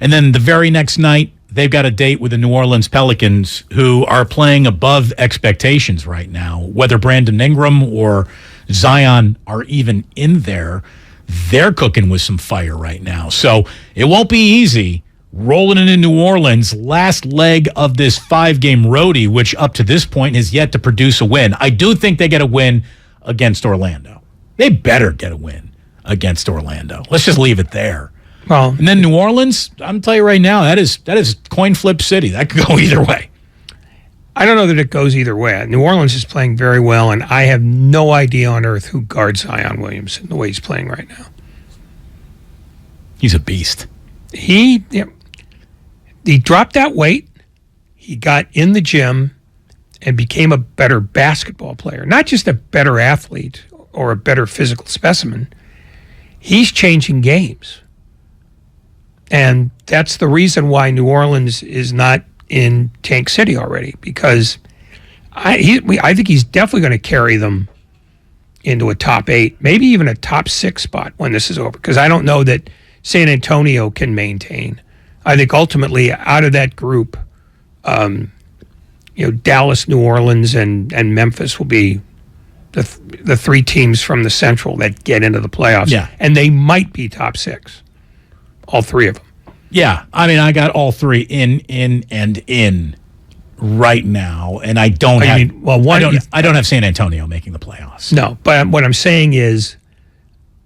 And then the very next night, they've got a date with the New Orleans Pelicans, who are playing above expectations right now. Whether Brandon Ingram or Zion are even in there, they're cooking with some fire right now. So it won't be easy rolling into New Orleans, last leg of this 5-game roadie, which up to this point has yet to produce a win. I do think they get a win against Orlando. They better get a win against Orlando. Let's just leave it there. Well, and then New Orleans, I'm going to tell you right now, that is coin flip city. That could go either way. I don't know that it goes either way. New Orleans is playing very well, and I have no idea on earth who guards Zion Williamson the way he's playing right now. He's a beast. He dropped that weight. He got in the gym and became a better basketball player, not just a better athlete or a better physical specimen. He's changing games. And that's the reason why New Orleans is not in Tank City already, because I think he's definitely going to carry them into a top 8, maybe even a top 6 spot when this is over, because I don't know that San Antonio can maintain. I think ultimately out of that group, Dallas, New Orleans, and Memphis will be the three teams from the Central that get into the playoffs. Yeah. And they might be top six. All three of them. Yeah. I mean, I got all three in right now, and I don't I don't have San Antonio making the playoffs. No, but what I'm saying is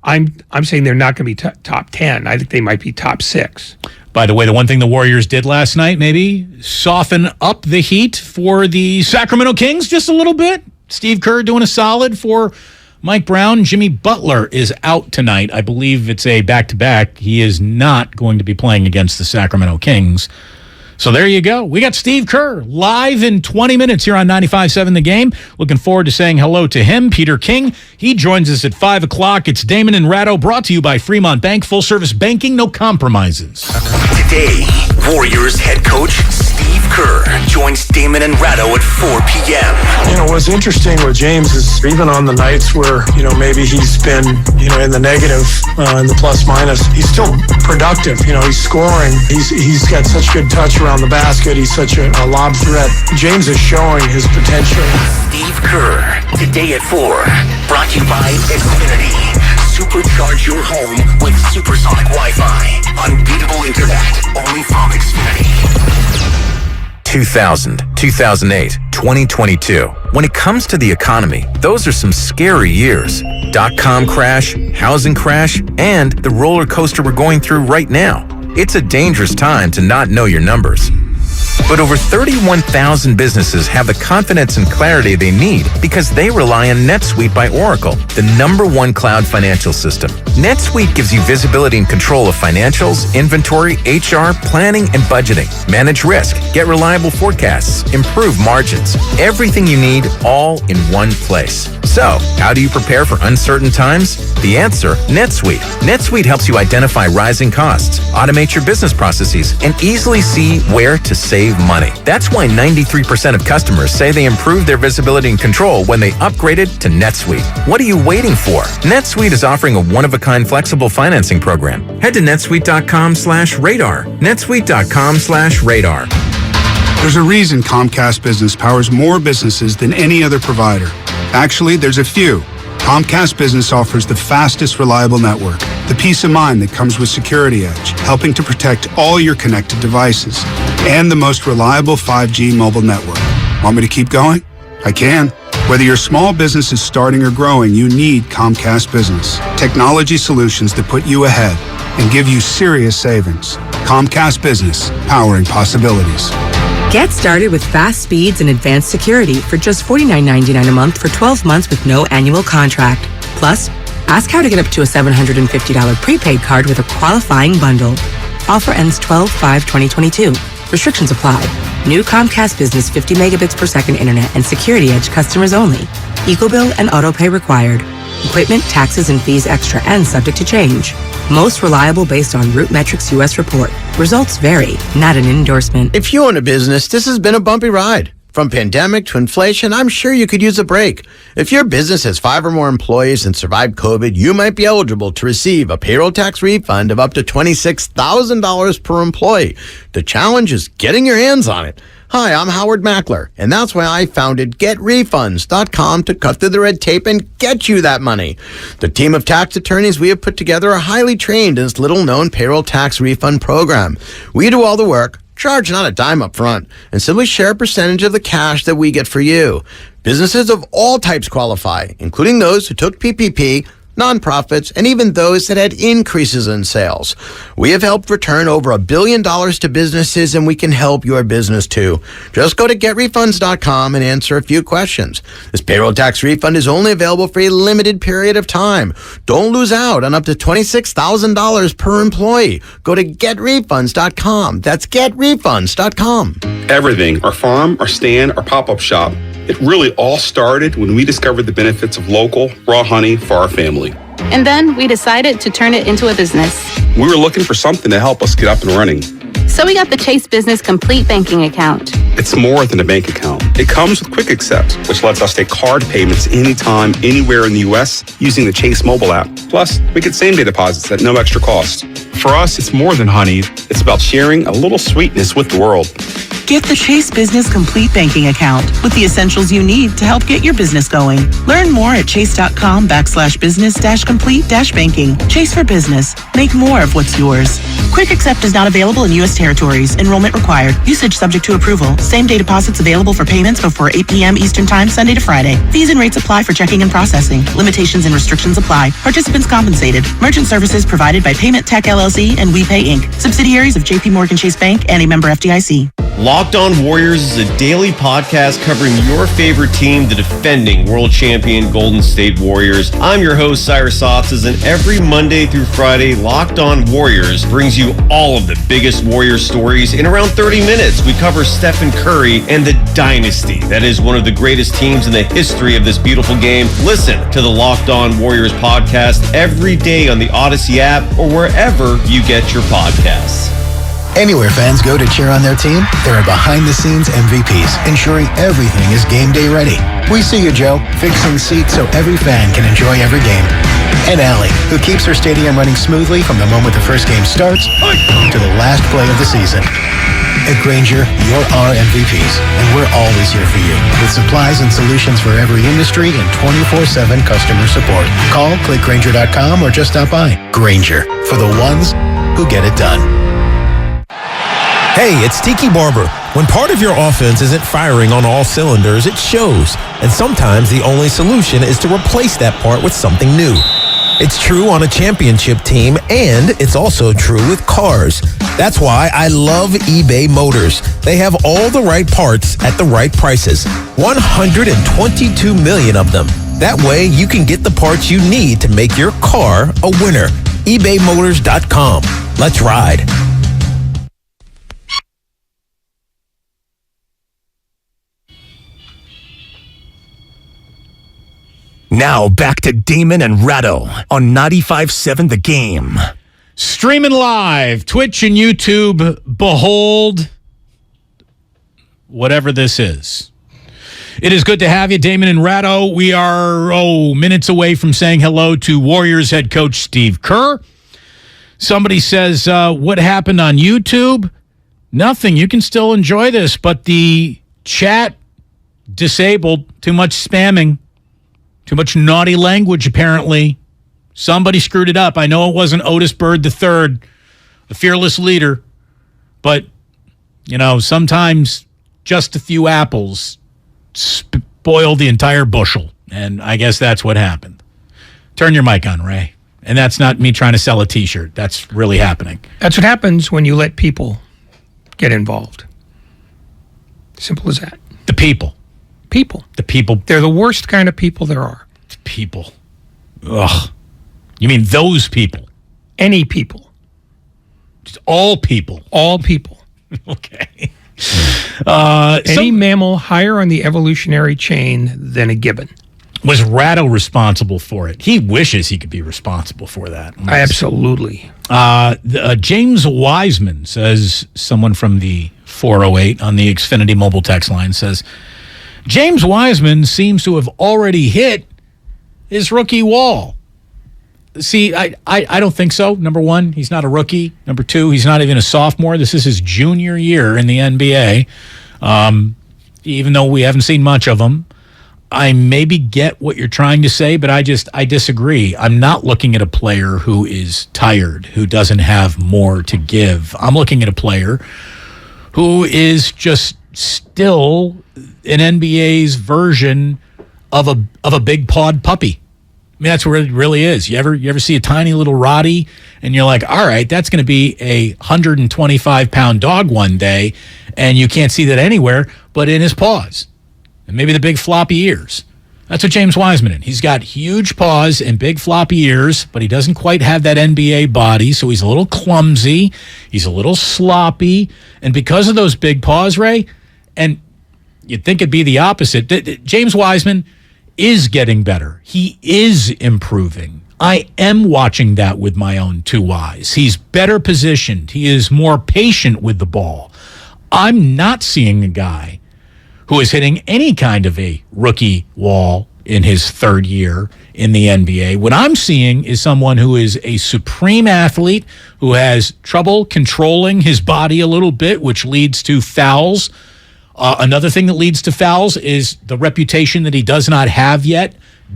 I'm saying they're not going to be top 10. I think they might be top 6. By the way, the one thing the Warriors did last night, maybe soften up the heat for the Sacramento Kings just a little bit. Steve Kerr doing a solid for Mike Brown. Jimmy Butler is out tonight. I believe it's a back-to-back. He is not going to be playing against the Sacramento Kings. So there you go. We got Steve Kerr live in 20 minutes here on 95.7 The Game. Looking forward to saying hello to him. Peter King, he joins us at 5 o'clock. It's Damon and Ratto, brought to you by Fremont Bank. Full-service banking, no compromises. Today, Warriors head coach Steve Kerr joins Damon and Ratto at 4 p.m. What's interesting with James is even on the nights where, maybe he's been, in the negative, in the plus minus, he's still productive. He's scoring. He's got such good touch around the basket. He's such a lob threat. James is showing his potential. Steve Kerr, today at 4. Brought to you by Xfinity. Supercharge your home with supersonic Wi-Fi. Unbeatable internet, only from Xfinity. 2000, 2008, 2022. When it comes to the economy, those are some scary years. Dot-com crash, housing crash, and the roller coaster we're going through right now. It's a dangerous time to not know your numbers. But over 31,000 businesses have the confidence and clarity they need because they rely on NetSuite by Oracle, the #1 cloud financial system. NetSuite gives you visibility and control of financials, inventory, HR, planning, and budgeting. Manage risk, get reliable forecasts, improve margins. Everything you need all in one place. So, how do you prepare for uncertain times? The answer, NetSuite. NetSuite helps you identify rising costs, automate your business processes, and easily see where to save money. That's why 93% of customers say they improved their visibility and control when they upgraded to NetSuite. What are you waiting for? NetSuite is offering a one-of-a-kind flexible financing program. Head to netsuite.com/radar. netsuite.com/radar. There's a reason Comcast Business powers more businesses than any other provider. Actually, there's a few. Comcast Business offers the fastest, reliable network, the peace of mind that comes with Security Edge, helping to protect all your connected devices, and the most reliable 5G mobile network. Want me to keep going? I can. Whether your small business is starting or growing, you need Comcast Business. Technology solutions that put you ahead and give you serious savings. Comcast Business, powering possibilities. Get started with fast speeds and advanced security for just $49.99 a month for 12 months with no annual contract. Plus, ask how to get up to a $750 prepaid card with a qualifying bundle. Offer ends 12/5/2022. Restrictions apply. New Comcast Business 50 megabits per second internet and Security Edge customers only. EcoBill and autopay required. Equipment, taxes, and fees extra and subject to change. Most reliable based on Root Metrics US report. Results vary, not an endorsement. If you own a business, this has been a bumpy ride. From pandemic to inflation, I'm sure you could use a break. If your business has 5 or more employees and survived COVID, you might be eligible to receive a payroll tax refund of up to $26,000 per employee. The challenge is getting your hands on it. Hi, I'm Howard Mackler, and that's why I founded GetRefunds.com to cut through the red tape and get you that money. The team of tax attorneys we have put together are highly trained in this little-known payroll tax refund program. We do all the work, charge not a dime up front, and simply share a percentage of the cash that we get for you. Businesses of all types qualify, including those who took PPP, nonprofits, and even those that had increases in sales. We have helped return over $1 billion to businesses, and we can help your business too. Just go to GetRefunds.com and answer a few questions. This payroll tax refund is only available for a limited period of time. Don't lose out on up to $26,000 per employee. Go to GetRefunds.com. That's GetRefunds.com. Everything, our farm, our stand, our pop-up shop, it really all started when we discovered the benefits of local, raw honey for our family. And then we decided to turn it into a business. We were looking for something to help us get up and running. So we got the Chase Business Complete Banking Account. It's more than a bank account. It comes with Quick Accept, which lets us take card payments anytime, anywhere in the U.S. using the Chase mobile app. Plus, we get same-day deposits at no extra cost. For us, it's more than honey. It's about sharing a little sweetness with the world. Get the Chase Business Complete Banking Account with the essentials you need to help get your business going. Learn more at chase.com/business-complete-banking. Chase for business. Make more of what's yours. Quick Accept is not available in U.S. territories. Enrollment required. Usage subject to approval. Same-day deposits available for payments before 8 p.m. Eastern Time, Sunday to Friday. Fees and rates apply for checking and processing. Limitations and restrictions apply. Participants compensated. Merchant services provided by Payment Tech LLC and WePay Inc. Subsidiaries of J.P. Morgan Chase Bank and a member FDIC. Locked On Warriors is a daily podcast covering your favorite team, the defending world champion Golden State Warriors. I'm your host, Cyrus Saatsaz, and every Monday through Friday, Locked On Warriors brings you all of the biggest Warriors stories in around 30 minutes. We cover Stephen Curry and the dynasty that is one of the greatest teams in the history of this beautiful game. Listen to the Locked On Warriors podcast every day on the Odyssey app or wherever you get your podcasts. Anywhere fans go to cheer on their team, there are behind-the-scenes MVPs, ensuring everything is game day ready. We see you, Joe, fixing seats so every fan can enjoy every game. And Allie, who keeps her stadium running smoothly from the moment the first game starts to the last play of the season. At Grainger, you're our MVPs, and we're always here for you, with supplies and solutions for every industry and 24/7 customer support. Call, click Grainger.com, or just stop by. Grainger, for the ones who get it done. Hey, it's Tiki Barber. When part of your offense isn't firing on all cylinders, it shows. And sometimes the only solution is to replace that part with something new. It's true on a championship team, and it's also true with cars. That's why I love eBay Motors. They have all the right parts at the right prices. 122 million of them. That way you can get the parts you need to make your car a winner. ebaymotors.com. Let's ride. Now back to Damon and Ratto on 95.7 The Game. Streaming live, Twitch and YouTube. Behold, whatever this is. It is good to have you, Damon and Ratto. We are, minutes away from saying hello to Warriors head coach Steve Kerr. Somebody says, what happened on YouTube? Nothing. You can still enjoy this, but the chat disabled. Too much spamming. Too much naughty language, apparently. Somebody screwed it up. I know it wasn't Otis Bird III, a fearless leader. But, sometimes just a few apples spoil the entire bushel. And I guess that's what happened. Turn your mic on, Ray. And that's not me trying to sell a T-shirt. That's really happening. That's what happens when you let people get involved. Simple as that. The people. The people. They're the worst kind of people there are. People. Ugh. You mean those people? Any people. Just all people. All people. Okay. Any mammal higher on the evolutionary chain than a gibbon. Was Ratto responsible for it? He wishes he could be responsible for that. Absolutely. James Wiseman says, someone from the 408 on the Xfinity mobile text line says, James Wiseman seems to have already hit his rookie wall. See, I don't think so. Number one, he's not a rookie. Number two, he's not even a sophomore. This is his junior year in the NBA. Even though we haven't seen much of him. I maybe get what you're trying to say, but I disagree. I'm not looking at a player who is tired, who doesn't have more to give. I'm looking at a player who is just still an NBA's version of a big pawed puppy. I mean, that's what it really is. You ever see a tiny little Roddy and you're like, all right, that's going to be a 125-pound dog one day, and you can't see that anywhere but in his paws. And maybe the big floppy ears. That's what James Wiseman is. He's got huge paws and big floppy ears, but he doesn't quite have that NBA body, so he's a little clumsy. He's a little sloppy. And because of those big paws, Ray, and you'd think it'd be the opposite, James Wiseman is getting better. He is improving. I am watching that with my own two eyes. He's better positioned. He is more patient with the ball. I'm not seeing a guy who is hitting any kind of a rookie wall in his third year in the NBA. What I'm seeing is someone who is a supreme athlete who has trouble controlling his body a little bit, which leads to fouls. Another thing that leads to fouls is the reputation that he does not have yet.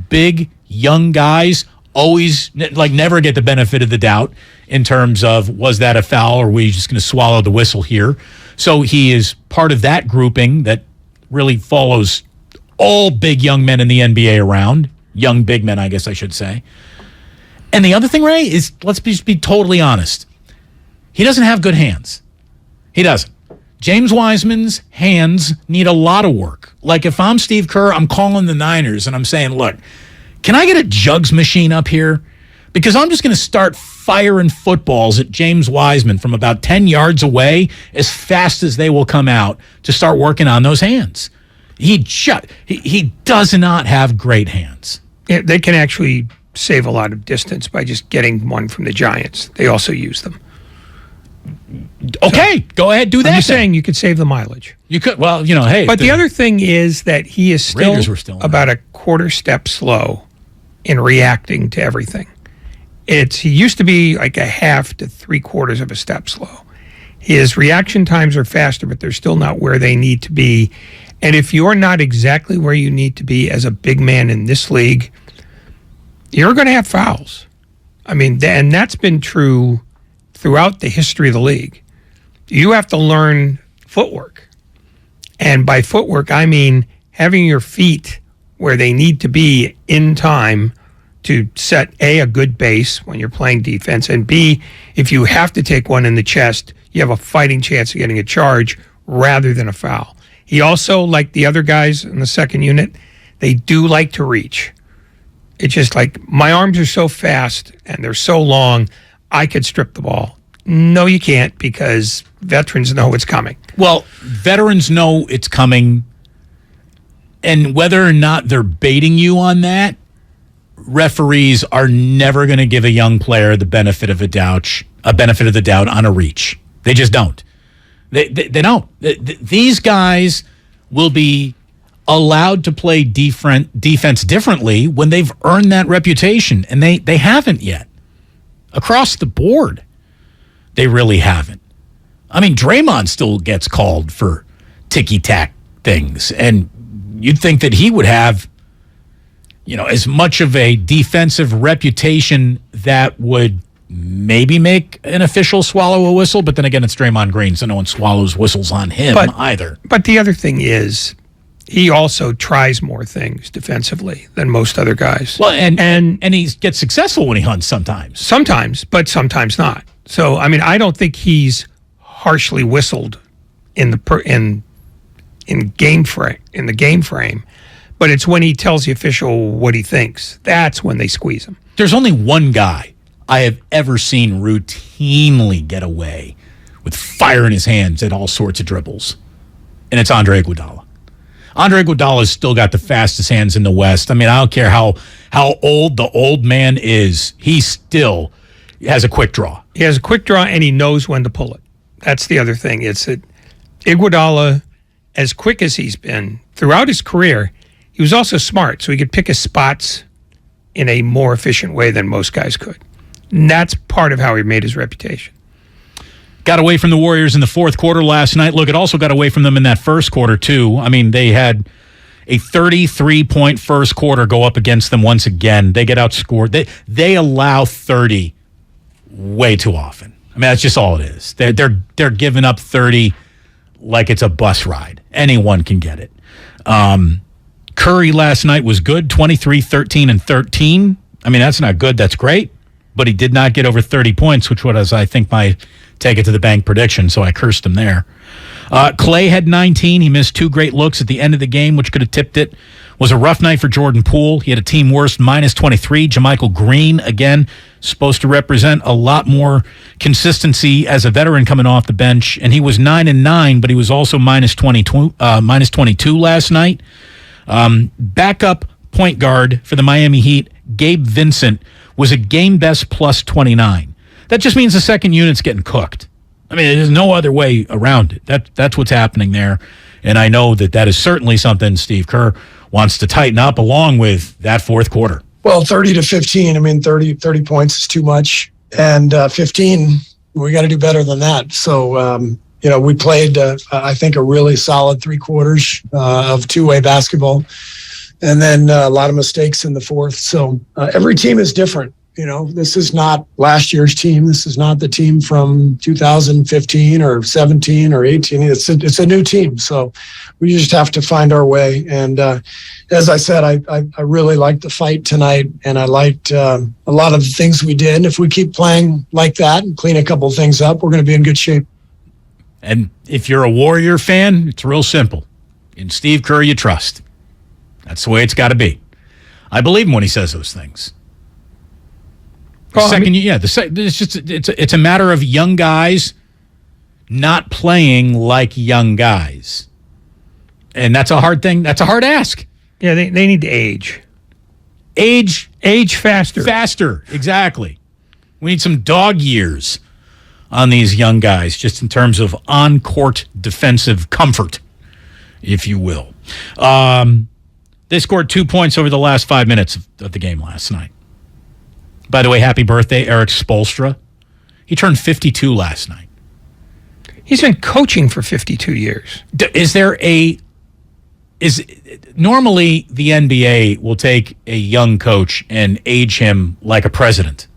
Big, young guys always never get the benefit of the doubt in terms of, was that a foul, or were we just going to swallow the whistle here? So he is part of that grouping that really follows all big young men in the NBA around. Young big men, I guess I should say. And the other thing, Ray, is let's just be totally honest. He doesn't have good hands. He doesn't. James Wiseman's hands need a lot of work. Like if I'm Steve Kerr, I'm calling the Niners and I'm saying, look, can I get a jugs machine up here? Because I'm just going to start firing footballs at James Wiseman from about 10 yards away as fast as they will come out to start working on those hands. He does not have great hands. Yeah, they can actually save a lot of distance by just getting one from the Giants. They also use them. Okay, go ahead, do that. I'm just saying you could save the mileage. You could, well, hey. But the other thing is that he is still about a quarter step slow in reacting to everything. He used to be like a half to 3/4 of a step slow. His reaction times are faster, but they're still not where they need to be. And if you're not exactly where you need to be as a big man in this league, you're going to have fouls. I mean, and that's been true throughout the history of the league. You have to learn footwork. And by footwork, I mean having your feet where they need to be in time to set A, a good base when you're playing defense, and B, if you have to take one in the chest, you have a fighting chance of getting a charge rather than a foul. He also, like the other guys in the second unit, they do like to reach. It's just like, my arms are so fast and they're so long, I could strip the ball. No, you can't, because veterans know it's coming. Well, veterans know it's coming, and whether or not they're baiting you on that, referees are never going to give a young player the benefit of the doubt on a reach. They just don't. They don't. These guys will be allowed to play defense differently when they've earned that reputation, and they haven't yet. Across the board, they really haven't. I mean, Draymond still gets called for ticky-tack things, and you'd think that he would have, as much of a defensive reputation that would maybe make an official swallow a whistle, but then again, it's Draymond Green, so no one swallows whistles on him either. But the other thing is, he also tries more things defensively than most other guys. Well, and he gets successful when he hunts sometimes. Sometimes, but sometimes not. So, I mean, I don't think he's harshly whistled in the game frame, but it's when he tells the official what he thinks. That's when they squeeze him. There's only one guy I have ever seen routinely get away with fire in his hands at all sorts of dribbles, and it's Andre Iguodala. Andre Iguodala's still got the fastest hands in the West. I mean, I don't care how old the old man is, he still has a quick draw. He has a quick draw, and he knows when to pull it. That's the other thing. It's that Iguodala, as quick as he's been throughout his career, he was also smart, so he could pick his spots in a more efficient way than most guys could. And that's part of how he made his reputation. Got away from the Warriors in the fourth quarter last night. Look, it also got away from them in that first quarter, too. I mean, they had a 33-point first quarter go up against them once again. They get outscored. They allow 30 way too often. I mean, that's just all it is. They're giving up 30 like it's a bus ride. Anyone can get it. Curry last night was good, 23, 13, and 13. I mean, that's not good. That's great. But he did not get over 30 points, which was, I think, my take it to the bank prediction, so I cursed him there. Clay had 19. He missed 2 great looks at the end of the game, which could have tipped it. Was a rough night for Jordan Poole. He had a team worst, minus 23. JaMychal Green, again, supposed to represent a lot more consistency as a veteran coming off the bench, and he was 9-9, but he was also minus 22 last night. Backup point guard for the Miami Heat, Gabe Vincent, was a game best plus 29. That just means the second unit's getting cooked. I mean, there's no other way around it. That's what's happening there. And I know that is certainly something Steve Kerr wants to tighten up along with that fourth quarter. Well, 30 to 15. I mean, 30 points is too much. And 15, we got to do better than that. So, we played, I think, a really solid 3 quarters of two-way basketball. And then a lot of mistakes in the fourth. So every team is different. This is not last year's team. This is not the team from 2015 or 17 or 18. It's a new team. So we just have to find our way. And as I said, I really liked the fight tonight, and I liked a lot of the things we did. If we keep playing like that and clean a couple things up, we're going to be in good shape. And if you're a Warrior fan, it's real simple. In Steve Kerr, you trust. That's the way it's got to be. I believe him when he says those things. It's a matter of young guys not playing like young guys. And that's a hard thing. That's a hard ask. Yeah, they need to age. Age faster. Faster, exactly. We need some dog years on these young guys, just in terms of on-court defensive comfort, if you will. They scored 2 points over the last 5 minutes of the game last night. By the way, happy birthday, Eric Spoelstra. He turned 52 last night. He's been coaching for 52 years. Normally the NBA will take a young coach and age him like a president.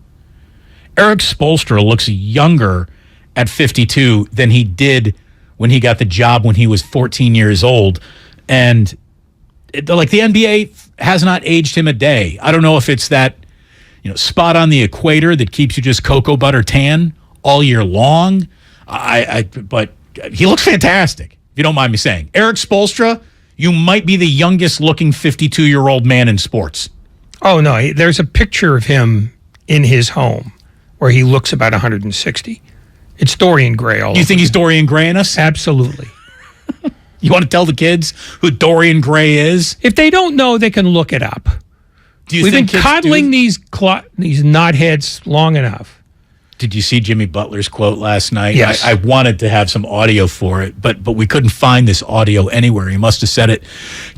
Eric Spoelstra looks younger at 52 than he did when he got the job when he was 14 years old. And the NBA has not aged him a day. I don't know if it's that spot on the equator that keeps you just cocoa butter tan all year long. But he looks fantastic, if you don't mind me saying. Eric Spoelstra, you might be the youngest looking 52-year-old man in sports. Oh, no. There's a picture of him in his home where he looks about 160. It's Dorian Gray. You think he's Dorian Gray in us? Absolutely. You want to tell the kids who Dorian Gray is? If they don't know, they can look it up. We've been coddling these knotheads long enough. Did you see Jimmy Butler's quote last night? Yes. I wanted to have some audio for it, but we couldn't find this audio anywhere. He must have said it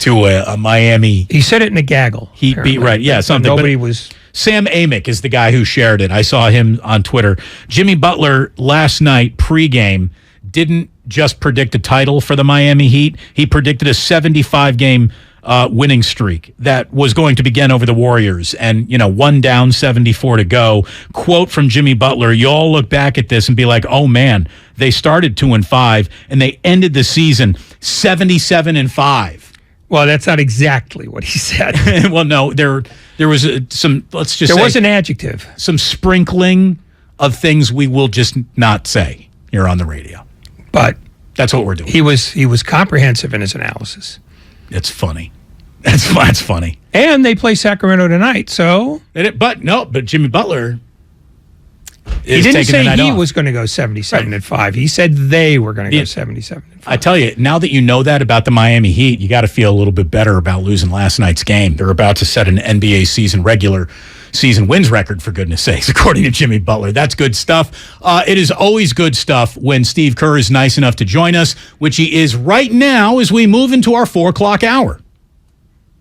to a Miami. He said it in a gaggle. Nobody was. Sam Amick is the guy who shared it. I saw him on Twitter. Jimmy Butler last night pregame didn't just predict a title for the Miami Heat. He predicted a 75-game winning streak that was going to begin over the Warriors, and 1 down, 74 to go. Quote from Jimmy Butler: "You all look back at this and be like, oh man, they started 2-5 and they ended the season 77-5." Well, that's not exactly what he said. Well, no, there was some. Let's just there was an adjective, some sprinkling of things we will just not say here on the radio. But that's what we're doing. He was comprehensive in his analysis. It's funny. That's funny. And they play Sacramento tonight, so. But Jimmy Butler He didn't say he was going to go 77-5. He said they were going to go 77-5. I tell you, now that you know that about the Miami Heat, you got to feel a little bit better about losing last night's game. They're about to set an NBA regular season wins record, for goodness sakes, according to Jimmy Butler. That's good stuff. It is always good stuff when Steve Kerr is nice enough to join us, which he is right now as we move into our 4 o'clock hour.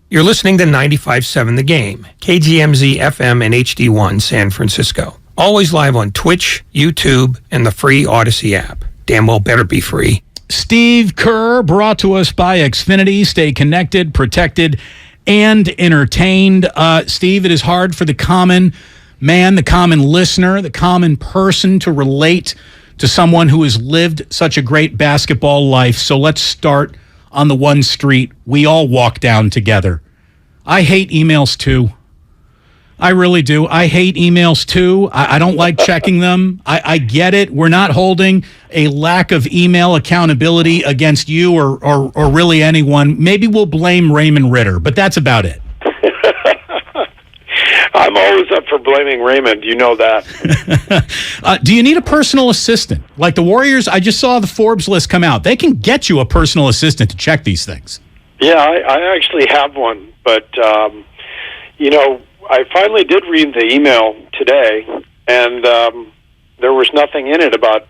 You're listening to 95.7 The Game, KGMZ FM and HD1 San Francisco. Always live on Twitch, YouTube, and the free Odyssey app. Damn well better be free. Steve Kerr, brought to us by Xfinity. Stay connected, protected, and entertained. Steve, it is hard for the common man, the common listener, the common person to relate to someone who has lived such a great basketball life. So let's start on the one street we all walk down together. I hate emails too. I really do. I hate emails too. I don't like checking them. I get it. We're not holding a lack of email accountability against you or really anyone. Maybe we'll blame Raymond Ritter, but that's about it. I'm always up for blaming Raymond. You know that. Do you need a personal assistant? Like the Warriors, I just saw the Forbes list come out. They can get you a personal assistant to check these things. Yeah, I actually have one, but, I finally did read the email today, and there was nothing in it about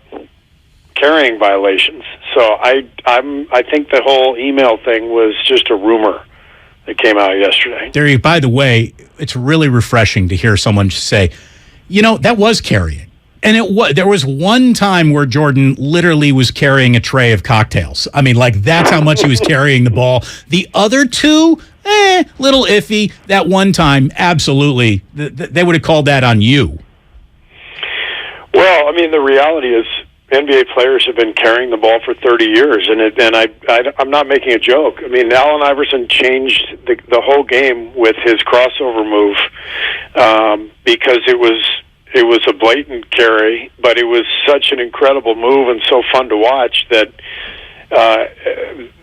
carrying violations. So I think the whole email thing was just a rumor that came out yesterday. There, by the way, it's really refreshing to hear someone just say, that was carrying. And there was one time where Jordan literally was carrying a tray of cocktails. I mean, that's how much he was carrying the ball. The other two, little iffy. That one time, absolutely, they would have called that on you. Well, I mean, the reality is NBA players have been carrying the ball for 30 years, and I'm not making a joke. I mean, Allen Iverson changed the whole game with his crossover move because it was a blatant carry, but it was such an incredible move and so fun to watch that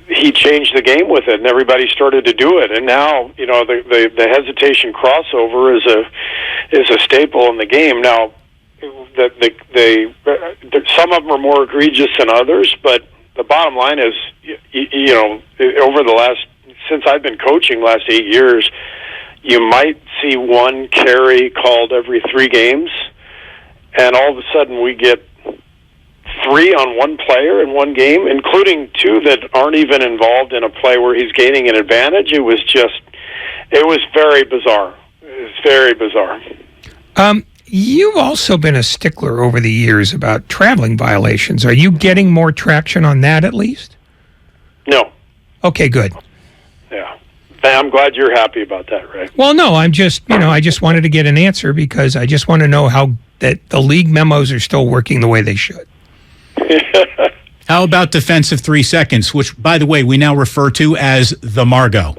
he changed the game with it, and everybody started to do it. And now, the hesitation crossover is a staple in the game. Now, some of them are more egregious than others, but the bottom line is, since I've been coaching last 8 years, you might see one carry called every 3 games, and all of a sudden we get 3 on one player in one game, including 2 that aren't even involved in a play where he's gaining an advantage. It was very bizarre. It was very bizarre. You've also been a stickler over the years about traveling violations. Are you getting more traction on that at least? No. Okay, good. Yeah. I'm glad you're happy about that, Ray. Well, no, I'm just, I just wanted to get an answer because I just want to know how that the league memos are still working the way they should. How about defensive 3 seconds, which, by the way, we now refer to as the Margot?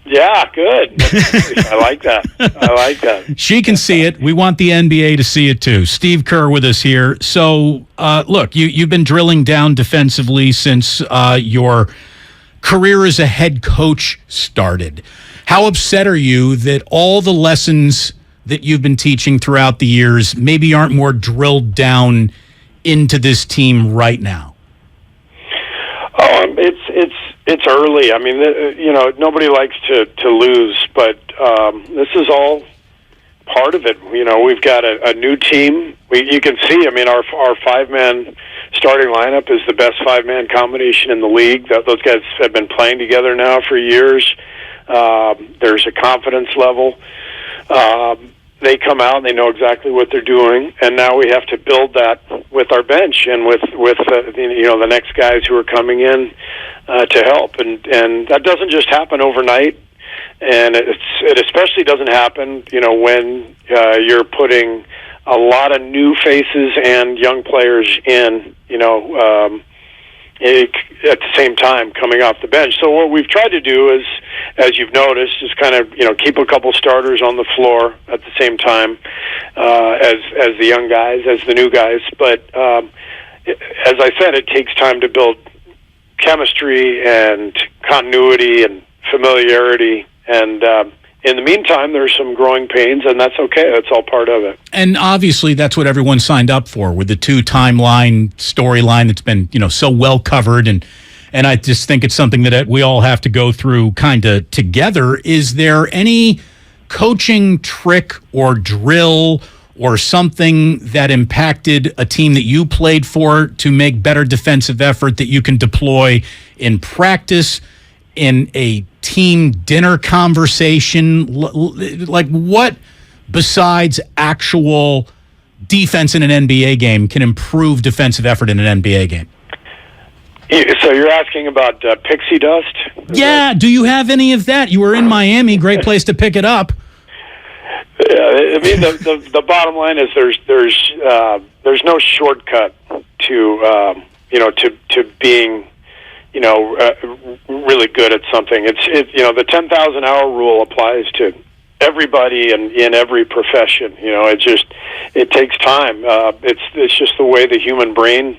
Yeah, good. I like that. She can see it. We want the NBA to see it too. Steve Kerr with us here. So, look, you've been drilling down defensively since your career as a head coach started. How upset are you that all the lessons that you've been teaching throughout the years maybe aren't more drilled down into this team right now? It's early. I mean, nobody likes to lose, but this is all part of it. We've got a new team. You can see, I mean, our 5-man starting lineup is the best 5-man combination in the league. Those guys have been playing together now for years. There's a confidence level. They come out and they know exactly what they're doing, and now we have to build that with our bench and with the next guys who are coming in to help, and that doesn't just happen overnight, and it especially doesn't happen when you're putting a lot of new faces and young players in at the same time coming off the bench. So what we've tried to do is, as you've noticed, is kind of keep a couple starters on the floor at the same time as the young guys, as the new guys. But as I said, it takes time to build chemistry and continuity and familiarity, and in the meantime, there's some growing pains, and that's okay. That's all part of it. And obviously, that's what everyone signed up for, with the 2 timeline storyline that's been, so well covered. And I just think it's something that we all have to go through kind of together. Is there any coaching trick or drill or something that impacted a team that you played for to make better defensive effort that you can deploy in practice, in a team dinner conversation? Like, what besides actual defense in an NBA game can improve defensive effort in an NBA game? So you're asking about pixie dust? Yeah, do you have any of that? You were in Miami, great place to pick it up. Yeah, I mean, the bottom line is there's no shortcut to being really good at something. The 10,000 hour rule applies to everybody and in every profession. It takes time. It's just the way the human brain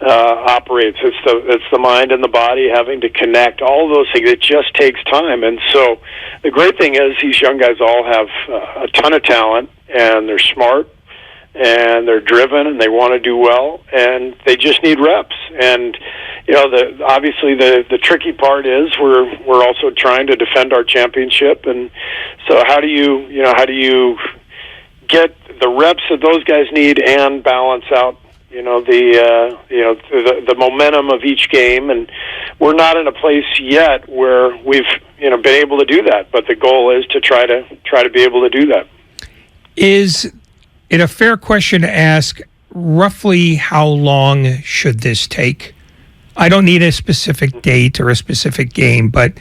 operates. It's the mind and the body having to connect. All of those things. It just takes time. And so the great thing is these young guys all have a ton of talent, and they're smart, and they're driven, and they want to do well, and they just need reps. And obviously the tricky part is we're also trying to defend our championship, and so how do you get the reps that those guys need and balance out the momentum of each game, and we're not in a place yet where we've been able to do that. But the goal is to try to be able to do that. Is it a fair question to ask? Roughly, how long should this take? I don't need a specific date or a specific game, but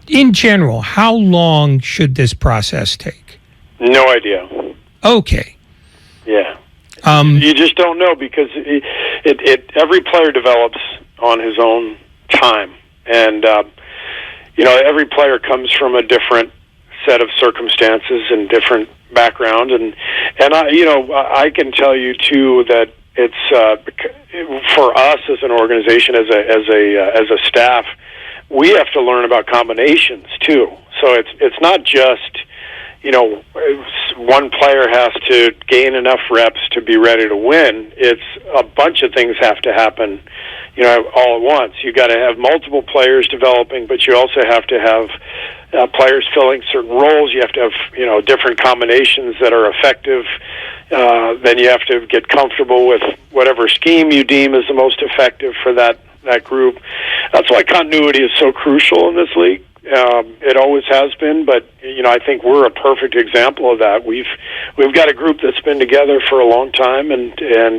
in general, how long should this process take? No idea. Okay. Yeah. You just don't know, because every player develops on his own time, and every player comes from a different set of circumstances and different background, and I can tell you too that it's for us as an organization, as a staff, we have to learn about combinations too. So it's not just one player has to gain enough reps to be ready to win. It's a bunch of things have to happen, all at once. You got to have multiple players developing, but you also have to have players filling certain roles. You have to have, different combinations that are effective. Then you have to get comfortable with whatever scheme you deem is the most effective for that group. That's why continuity is so crucial in this league. It always has been, but I think we're a perfect example of that. We've got a group that's been together for a long time, and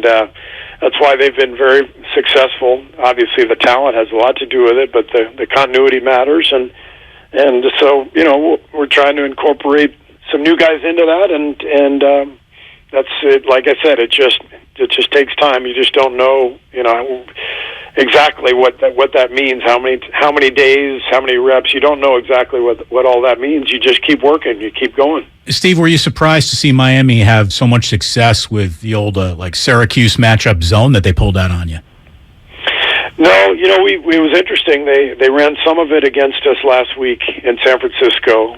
that's why they've been very successful. Obviously, the talent has a lot to do with it, but the continuity matters, and so we're trying to incorporate some new guys into that, and that's it. Like I said, it just takes time. You just don't know, exactly what that means. How many days, how many reps? You don't know exactly what all that means. You just keep working. You keep going. Steve, were you surprised to see Miami have so much success with the old Syracuse matchup zone that they pulled out on you? No, it was interesting. They ran some of it against us last week in San Francisco.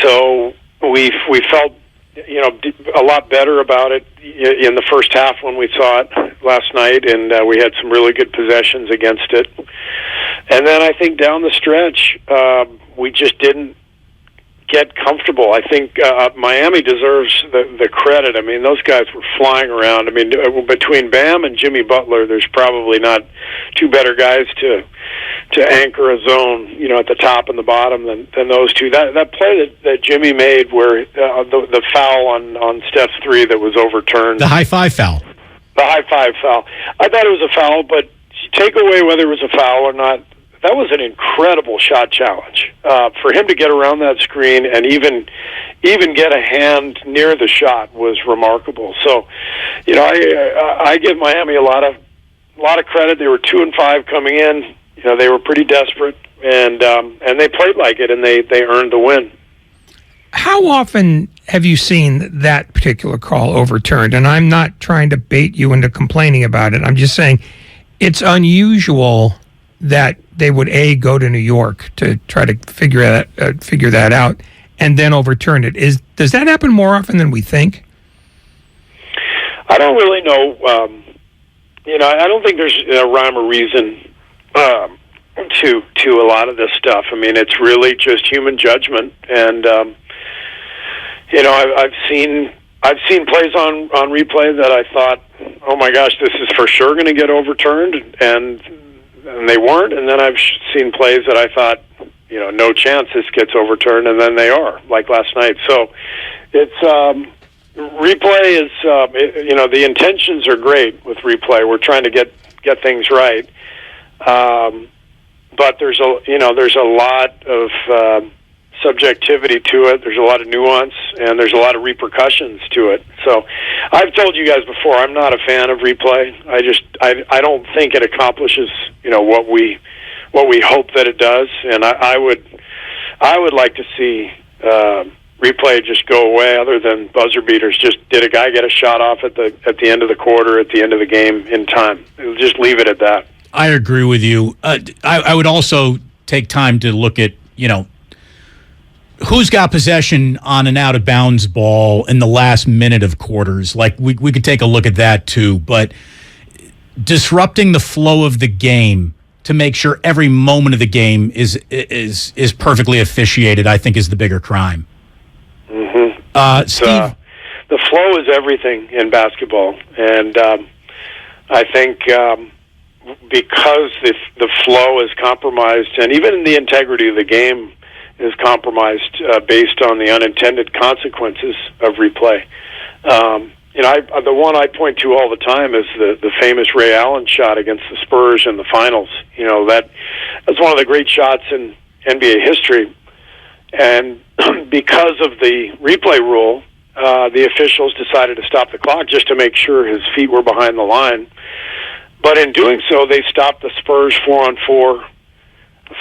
So we felt a lot better about it in the first half when we saw it last night, and we had some really good possessions against it. And then I think down the stretch, we just didn't get comfortable. I think Miami deserves the credit. I mean, those guys were flying around. I mean, between Bam and Jimmy Butler, there's probably not two better guys to anchor a zone, at the top and the bottom than those two. That play that Jimmy made, where the foul on Steph's three that was overturned, the high five foul. The high five foul. I thought it was a foul, but take away whether it was a foul or not, that was an incredible shot challenge. For him to get around that screen and even get a hand near the shot was remarkable. So, I give Miami a lot of credit. They were 2-5 coming in. They were pretty desperate, and they played like it, and they earned the win. How often have you seen that particular call overturned? And I'm not trying to bait you into complaining about it. I'm just saying it's unusual that they would go to New York to try to figure that out and then overturn it. Does that happen more often than we think? I don't really know. I don't think there's a rhyme or reason to a lot of this stuff. I mean, it's really just human judgment, and I've seen plays on replay that I thought, oh my gosh, this is for sure going to get overturned, and they weren't. And then I've seen plays that I thought, no chance this gets overturned, and then they are, like last night. So it's replay is the intentions are great with replay. We're trying to get things right, but there's a lot of subjectivity to it. There's a lot of nuance, and there's a lot of repercussions to it. So I've told you guys before, I'm not a fan of replay. I don't think it accomplishes what we hope that it does, and I would like to see replay just go away, other than buzzer beaters. Just did a guy get a shot off at the end of the quarter, at the end of the game in time? Just leave it at that. I agree with you. I would also take time to look at who's got possession on an out-of-bounds ball in the last minute of quarters. Like, we could take a look at that too. But disrupting the flow of the game to make sure every moment of the game is perfectly officiated, I think, is the bigger crime. Mm-hmm. Steve? the flow is everything in basketball, and I think because the flow is compromised, and even the integrity of the game is compromised based on the unintended consequences of replay. The one I point to all the time is the famous Ray Allen shot against the Spurs in the finals. That's one of the great shots in NBA history. And because of the replay rule, the officials decided to stop the clock just to make sure his feet were behind the line. But in doing so, they stopped the Spurs 4-on-4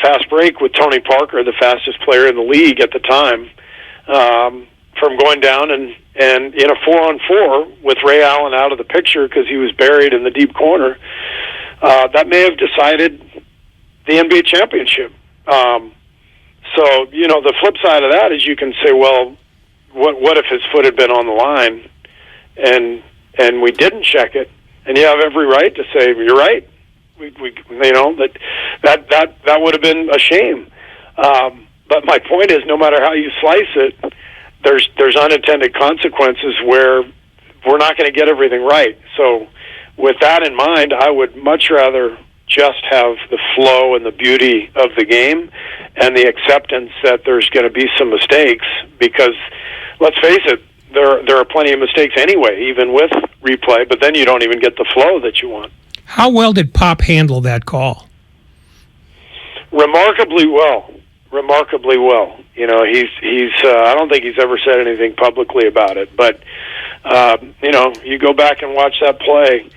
fast break with Tony Parker, the fastest player in the league at the time, from going down and in a 4-on-4 with Ray Allen out of the picture because he was buried in the deep corner. That may have decided the NBA championship. So, the flip side of that is you can say, well, what if his foot had been on the line and we didn't check it? And you have every right to say, you're right. That would have been a shame. But my point is, no matter how you slice it, there's unintended consequences where we're not going to get everything right. So with that in mind, I would much rather just have the flow and the beauty of the game and the acceptance that there's going to be some mistakes, because let's face it, there are plenty of mistakes anyway, even with replay, but then you don't even get the flow that you want. How well did Pop handle that call? Remarkably well. He's I don't think he's ever said anything publicly about it, but you go back and watch that play,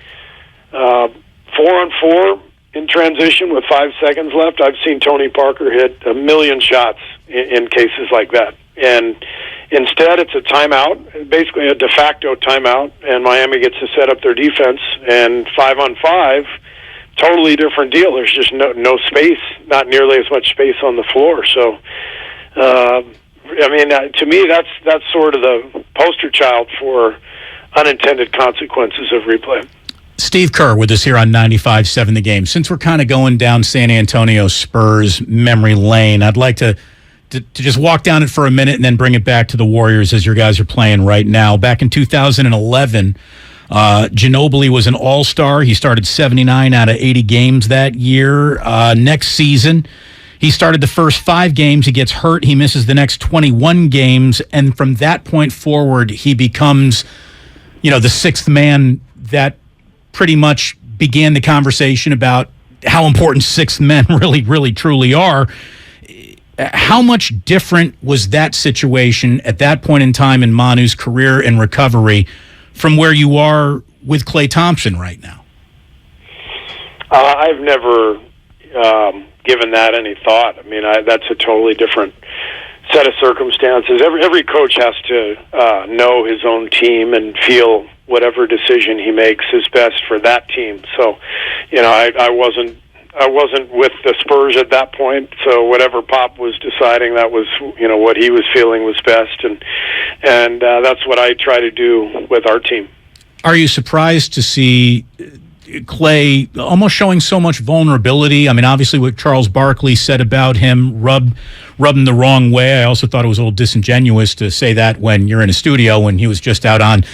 4-on-4 in transition with 5 seconds left. I've seen Tony Parker hit a million shots in cases like that, and instead it's a timeout, basically a de facto timeout, and Miami gets to set up their defense, and 5-on-5, totally different deal. There's just no space, not nearly as much space on the floor. So, to me, that's sort of the poster child for unintended consequences of replay. Steve Kerr with us here on 95.7 The Game. Since we're kind of going down San Antonio Spurs memory lane, I'd like to just walk down it for a minute and then bring it back to the Warriors as your guys are playing right now. Back in 2011, Ginobili was an all-star. He started 79 out of 80 games that year. Next season, he started the first 5 games. He gets hurt. He misses the next 21 games. And from that point forward, he becomes, the sixth man that pretty much began the conversation about how important sixth men really, really, truly are. How much different was that situation at that point in time in Manu's career and recovery from where you are with Klay Thompson right now? I've never given that any thought. That's a totally different set of circumstances. Every coach has to know his own team and feel whatever decision he makes is best for that team. So, I wasn't with the Spurs at that point, so whatever Pop was deciding, that was what he was feeling was best, and that's what I try to do with our team. Are you surprised to see Klay almost showing so much vulnerability? Obviously what Charles Barkley said about him rubbed him the wrong way. I also thought it was a little disingenuous to say that when you're in a studio, when he was just out on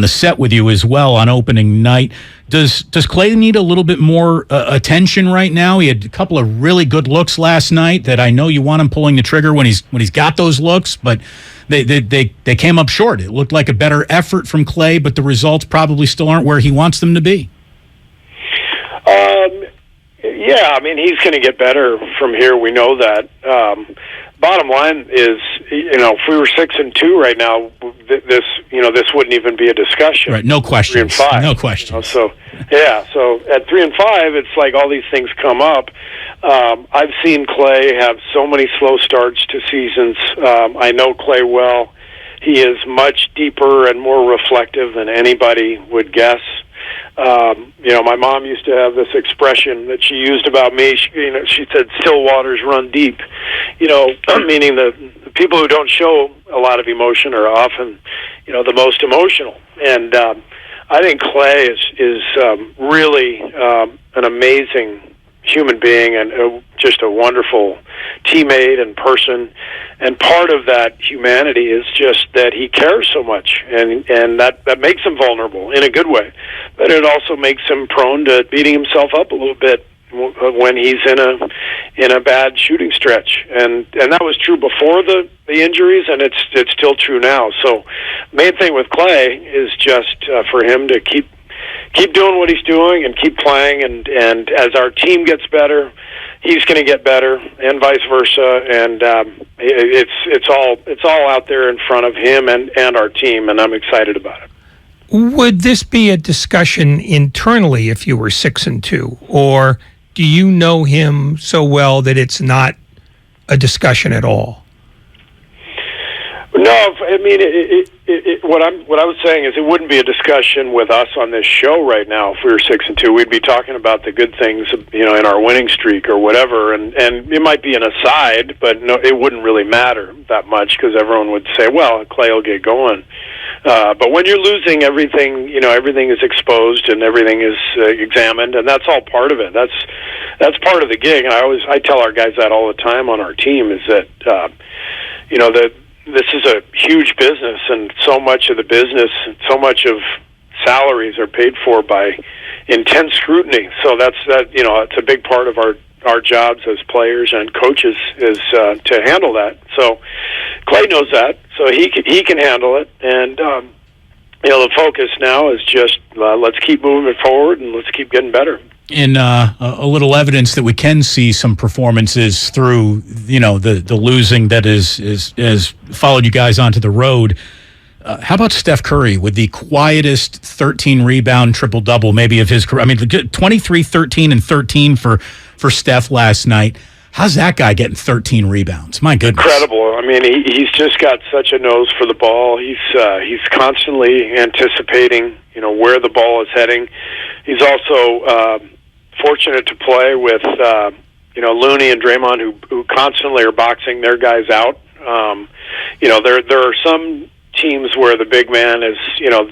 the set with you as well on opening night. Does Klay need a little bit more attention right now? He had a couple of really good looks last night that I know you want him pulling the trigger when he's got those looks, but they came up short. It looked like a better effort from Klay, but the results probably still aren't where he wants them to be. Yeah, he's going to get better from here. We know that. Bottom line is, if we were 6-2 right now, this wouldn't even be a discussion. Right, no questions. 3-5. No questions. So at 3-5, it's like all these things come up. I've seen Klay have so many slow starts to seasons. I know Klay well. He is much deeper and more reflective than anybody would guess. My mom used to have this expression that she used about me. She said, "Still waters run deep." Meaning the people who don't show a lot of emotion are often, the most emotional. And I think Klay is really an amazing human being and just a wonderful teammate and person. And part of that humanity is just that he cares so much, and that makes him vulnerable in a good way. But it also makes him prone to beating himself up a little bit when he's in a bad shooting stretch, and that was true before the injuries, and it's still true now. So, main thing with Clay is just for him to keep doing what he's doing and keep playing, and as our team gets better, he's going to get better, and vice versa. And it's all out there in front of him and our team, and I'm excited about it. Would this be a discussion internally if you were 6-2, or do you know him so well that it's not a discussion at all? No, I mean, what I was saying is it wouldn't be a discussion with us on this show right now if we were 6-2. We'd be talking about the good things, in our winning streak or whatever, and it might be an aside, but no, it wouldn't really matter that much because everyone would say, well, Clay will get going. But when you're losing everything, everything is exposed and everything is examined, and that's all part of it. That's part of the gig. And I tell our guys that all the time on our team is that that this is a huge business, and so much of the business, so much of salaries are paid for by intense scrutiny. So it's a big part of our jobs as players and coaches is to handle that. So Clay knows that, so he can handle it, and the focus now is just let's keep moving it forward and let's keep getting better. In a little evidence that we can see some performances through, the losing that is followed you guys onto the road. How about Steph Curry with the quietest 13-rebound triple-double maybe of his career? I mean, 23, 13, and 13 for Steph last night. How's that guy getting 13 rebounds? My goodness. Incredible. I mean, he's just got such a nose for the ball. He's constantly anticipating, where the ball is heading. He's also fortunate to play with, Looney and Draymond who constantly are boxing their guys out. There are some teams where the big man is,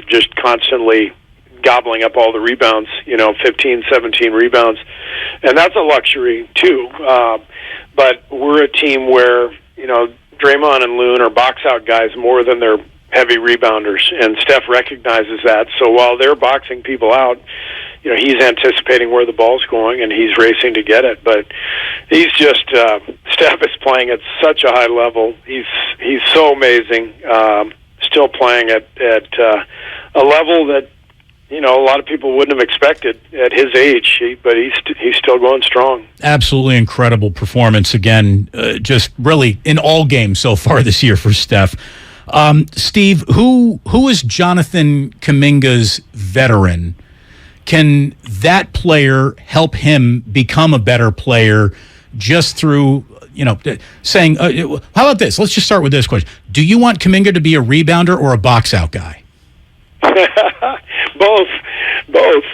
just constantly gobbling up all the rebounds, 15, 17 rebounds. And that's a luxury, too. But we're a team where, Draymond and Loon are box-out guys more than they're heavy rebounders. And Steph recognizes that. So while they're boxing people out, he's anticipating where the ball's going, and he's racing to get it. But he's just Steph is playing at such a high level. He's so amazing. Still playing at a level that a lot of people wouldn't have expected at his age. But he's still going strong. Absolutely incredible performance again. Just really in all games so far this year for Steph. Steve, who is Jonathan Kuminga's veteran? Can that player help him become a better player just through, saying, how about this? Let's just start with this question. Do you want Kuminga to be a rebounder or a box-out guy? Both.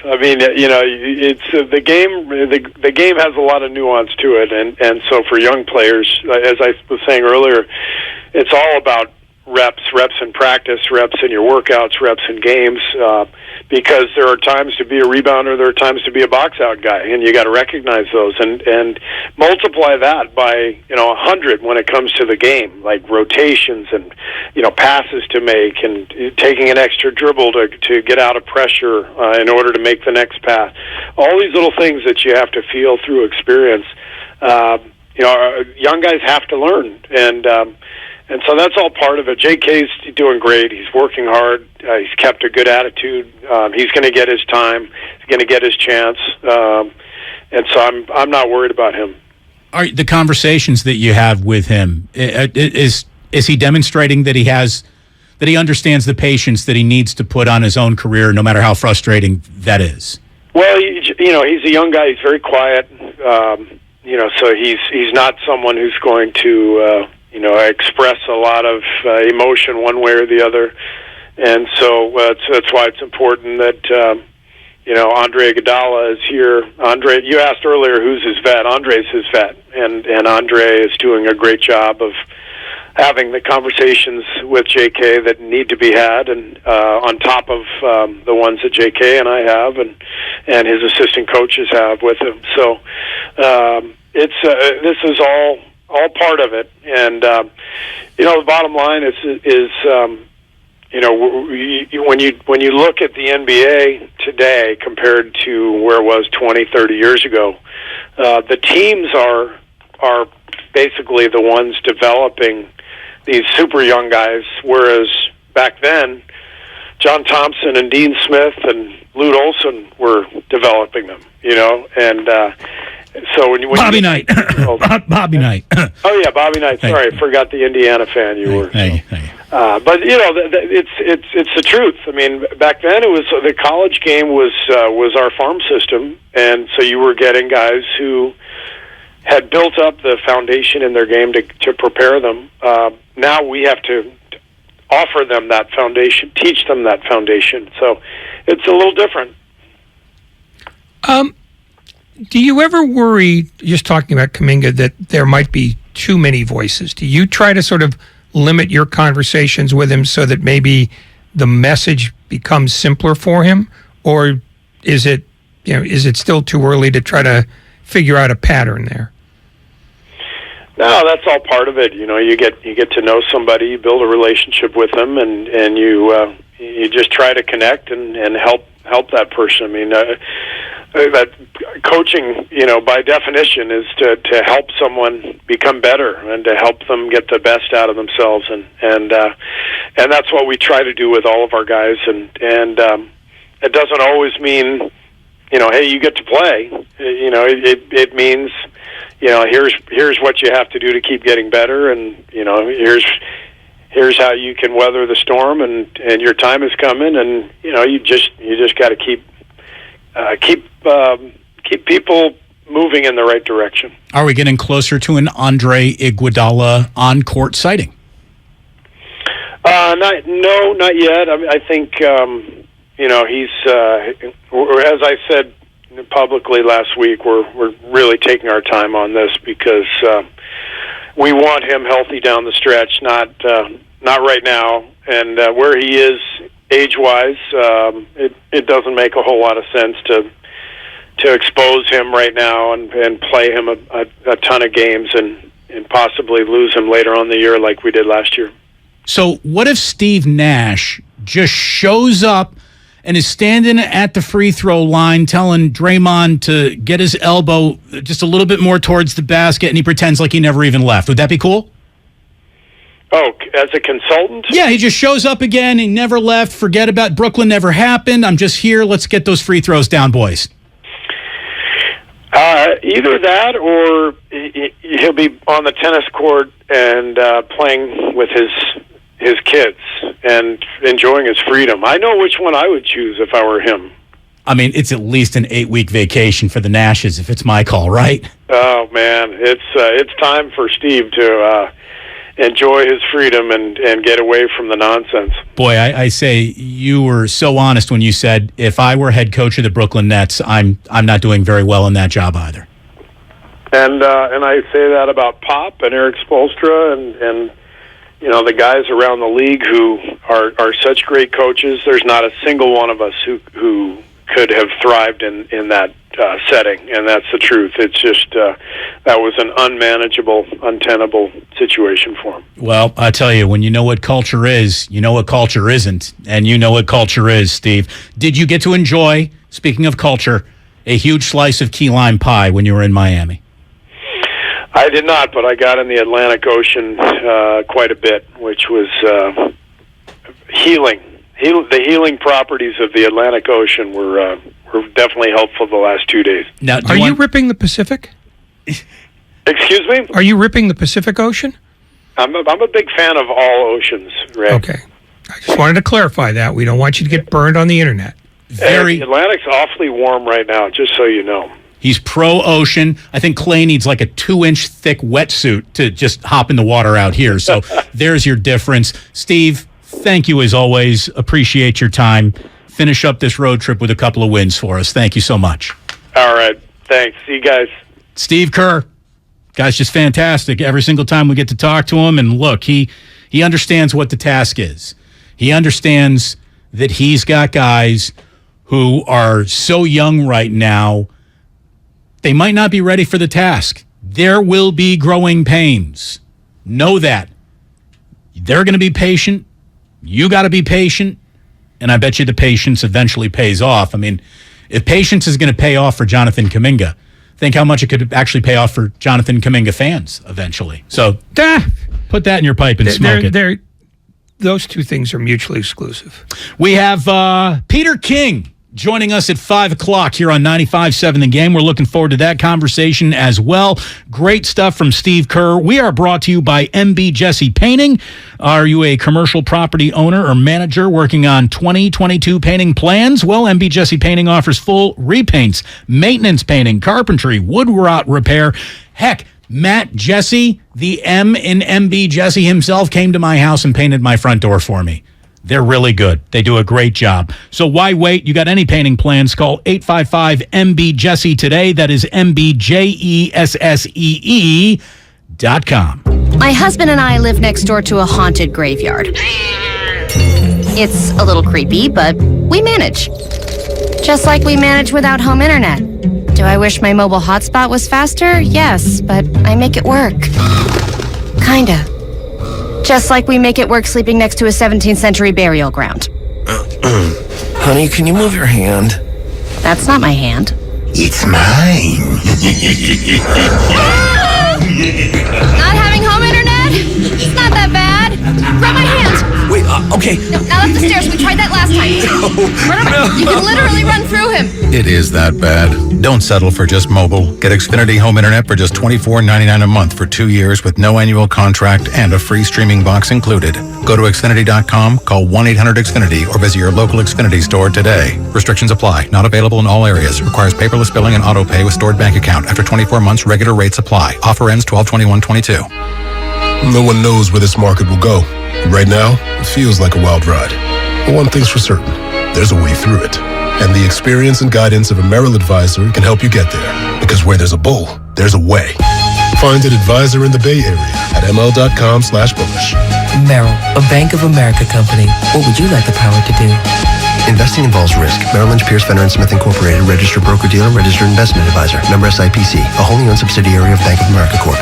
I mean, it's the game. The game has a lot of nuance to it, and so for young players, as I was saying earlier, it's all about reps in practice, reps in your workouts, reps in games, because there are times to be a rebounder, there are times to be a box-out guy, and you got to recognize those and multiply that by 100 when it comes to the game, like rotations and passes to make and taking an extra dribble to get out of pressure in order to make the next pass. All these little things that you have to feel through experience. Young guys have to learn, and so that's all part of it. JK's doing great. He's working hard. He's kept a good attitude. He's going to get his time. He's going to get his chance. And so I'm not worried about him. Are the conversations that you have with him, is he demonstrating that he understands the patience that he needs to put on his own career, no matter how frustrating that is? Well, he's a young guy. He's very quiet. So he's not someone who's going to express a lot of emotion one way or the other, and so that's why it's important that Andre Iguodala is here. Andre, you asked earlier who's his vet. Andre's his vet, and Andre is doing a great job of having the conversations with JK that need to be had, and on top of the ones that JK and I have, and his assistant coaches have with him. So this is all part of it. And the bottom line is when you look at the NBA today compared to where it was 20, 30 years ago, the teams are basically the ones developing these super young guys, whereas back then, John Thompson and Dean Smith and Lute Olson were developing them, and so when Bobby Knight. Bobby Knight. Oh yeah, Bobby Knight. Sorry, I forgot the Indiana fan you were. Hey. But it's the truth. I mean, back then it was the college game was our farm system, and so you were getting guys who had built up the foundation in their game to prepare them. Now we have to offer them that foundation, teach them that foundation. So it's a little different. Do you ever worry, just talking about Kuminga, that there might be too many voices? Do you try to sort of limit your conversations with him so that maybe the message becomes simpler for him? Or is it still too early to try to figure out a pattern there? No, that's all part of it. You get to know somebody, you build a relationship with them, and you just try to connect and help that person. I mean, that coaching, by definition, is to help someone become better and to help them get the best out of themselves, and that's what we try to do with all of our guys. And it doesn't always mean, hey, you get to play. It means, here's what you have to do to keep getting better, and here's how you can weather the storm, and your time is coming, and you just got to keep people moving in the right direction. Are we getting closer to an Andre Iguodala on-court sighting? Not yet. I think he's as I said publicly last week, we're really taking our time on this because we want him healthy down the stretch, not right now. And where he is age-wise, it doesn't make a whole lot of sense to expose him right now and play him a ton of games and possibly lose him later on in the year like we did last year. So what if Steve Nash just shows up and is standing at the free throw line telling Draymond to get his elbow just a little bit more towards the basket, and he pretends like he never even left? Would that be cool? Oh, as a consultant? Yeah, he just shows up again. He never left. Forget about Brooklyn never happened. I'm just here. Let's get those free throws down, boys. Either that or he'll be on the tennis court and playing with his kids and enjoying his freedom. I know which one I would choose if I were him. I mean, it's at least an 8-week vacation for the Nashes if it's my call, right? Oh, man. It's time for Steve to enjoy his freedom and get away from the nonsense. Boy, I say you were so honest when you said, if I were head coach of the Brooklyn Nets, I'm not doing very well in that job either. And I say that about Pop and Eric Spoelstra and the guys around the league who are such great coaches. There's not a single one of us who could have thrived in that setting, and that's the truth. It's just that was an unmanageable, untenable situation for him. Well, I tell you, when you know what culture is, you know what culture isn't, and you know what culture is, Steve. Did you get to enjoy, speaking of culture, a huge slice of key lime pie when you were in Miami? I did not, but I got in the Atlantic Ocean quite a bit, which was healing. The healing properties of the Atlantic Ocean were definitely helpful the last 2 days. Now, are you ripping the Pacific? Excuse me? Are you ripping the Pacific Ocean? I'm a big fan of all oceans, Ray. Okay. I just wanted to clarify that. We don't want you to get burned on the internet. The Atlantic's awfully warm right now, just so you know. He's pro-ocean. I think Clay needs like a 2-inch thick wetsuit to just hop in the water out here. So there's your difference. Steve, thank you as always. Appreciate your time. Finish up this road trip with a couple of wins for us. Thank you so much. All right. Thanks. See you guys. Steve Kerr, Guy's just fantastic every single time we get to talk to him. And look, he understands what the task is. He understands that he's got guys who are so young right now, they might not be ready for the task. There will be growing pains. Know that. They're going to be patient. You got to be patient. And I bet you the patience eventually pays off. I mean, if patience is going to pay off for Jonathan Kuminga, think how much it could actually pay off for Jonathan Kuminga fans eventually. So put that in your pipe and smoke it. Those two things are mutually exclusive. We have Peter King joining us at 5 o'clock here on 95.7 The Game. We're looking forward to that conversation as well. Great stuff from Steve Kerr. We are brought to you by MB Jesse Painting. Are you a commercial property owner or manager working on 2022 painting plans? Well, MB Jesse Painting offers full repaints, maintenance painting, carpentry, wood rot repair. Heck, Matt Jesse, the M in MB Jesse himself, came to my house and painted my front door for me. They're really good. They do a great job. So why wait? You got any painting plans? Call 855-MB-JESSE today. That is MBJESSEE.com. My husband and I live next door to a haunted graveyard. It's a little creepy, but we manage. Just like we manage without home internet. Do I wish my mobile hotspot was faster? Yes, but I make it work. Kinda. Just like we make it work sleeping next to a 17th century burial ground. Honey, can you move your hand? That's not my hand. It's mine. Not having home internet? It's not that bad. Grab my hand. Wait, okay. No, now up the stairs. We tried that last time. You can literally run through him. It is that bad. Don't settle for just mobile. Get Xfinity Home Internet for just $24.99 a month for 2 years with no annual contract and a free streaming box included. Go to Xfinity.com, call 1-800-XFINITY, or visit your local Xfinity store today. Restrictions apply. Not available in all areas. Requires paperless billing and auto pay with stored bank account. After 24 months, regular rates apply. Offer ends 12/21/22. No one knows where this market will go. Right now, it feels like a wild ride. But one thing's for certain, there's a way through it. And the experience and guidance of a Merrill advisor can help you get there. Because where there's a bull, there's a way. Find an advisor in the Bay Area at ml.com/bullish. Merrill, a Bank of America company. What would you like the power to do? Investing involves risk. Merrill Lynch, Pierce, Fenner & Smith Incorporated, registered broker-dealer, registered investment advisor. Member SIPC, a wholly owned subsidiary of Bank of America Corp.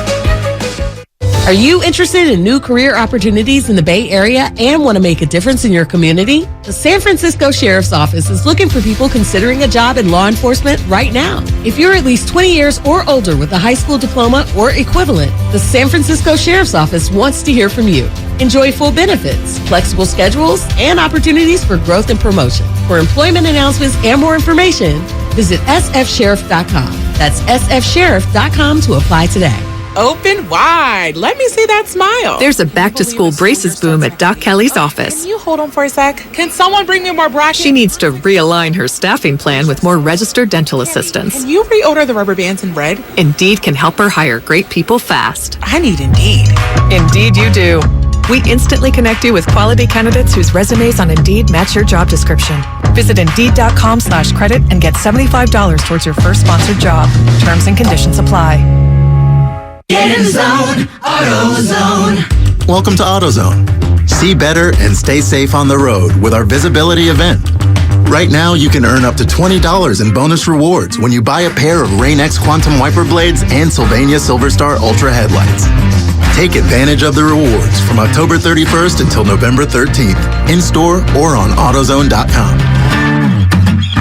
Are you interested in new career opportunities in the Bay Area and want to make a difference in your community? The San Francisco Sheriff's Office is looking for people considering a job in law enforcement right now. If you're at least 20 years or older with a high school diploma or equivalent, the San Francisco Sheriff's Office wants to hear from you. Enjoy full benefits, flexible schedules, and opportunities for growth and promotion. For employment announcements and more information, visit sfsheriff.com. That's sfsheriff.com to apply today. Open wide. Let me see that smile. There's a back-to-school braces boom at Doc Kelly's office. Can you hold on for a sec? Can someone bring me more brackets? She needs to realign her staffing plan with more registered dental assistants. Can you reorder the rubber bands in red? Indeed can help her hire great people fast. I need Indeed. Indeed you do. We instantly connect you with quality candidates whose resumes on Indeed match your job description. Visit Indeed.com/credit and get $75 towards your first sponsored job. Terms and conditions apply. Get in the zone, AutoZone. Welcome to AutoZone. See better and stay safe on the road with our visibility event. Right now, you can earn up to $20 in bonus rewards when you buy a pair of Rain-X Quantum Wiper Blades and Sylvania Silverstar Ultra headlights. Take advantage of the rewards from October 31st until November 13th, in-store or on AutoZone.com.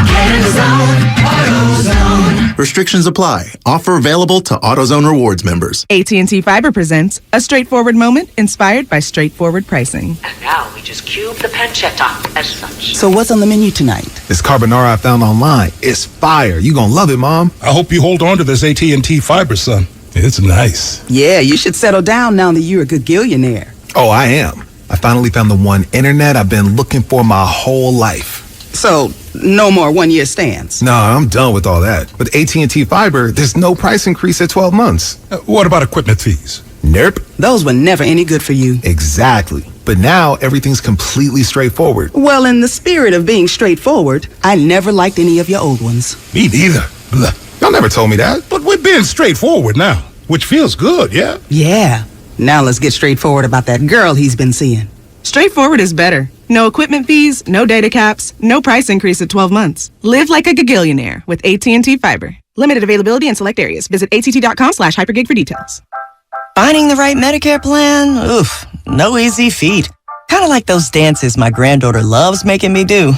Get in the zone, AutoZone. Restrictions apply. Offer available to AutoZone Rewards members. AT&T Fiber presents a straightforward moment inspired by straightforward pricing. And now we just cube the pancetta as such. So what's on the menu tonight? This carbonara I found online. It's fire. You gonna love it, Mom. I hope you hold on to this AT&T Fiber, son. It's nice. Yeah, you should settle down now that you're a good gillionaire. Oh, I am. I finally found the one internet I've been looking for my whole life. So, no more one-year stands? No, I'm done with all that. With AT&T Fiber, there's no price increase at 12 months. What about equipment fees? Nope. Those were never any good for you. Exactly. But now, everything's completely straightforward. Well, in the spirit of being straightforward, I never liked any of your old ones. Me neither. Blah. Y'all never told me that. But we're being straightforward now. which feels good, yeah? Yeah. Now let's get straightforward about that girl he's been seeing. Straightforward is better. No equipment fees, no data caps, no price increase at 12 months. Live like a gagillionaire with AT&T Fiber. Limited availability in select areas. Visit att.com/hypergig for details. Finding the right Medicare plan? Oof, no easy feat. Kind of like those dances my granddaughter loves making me do.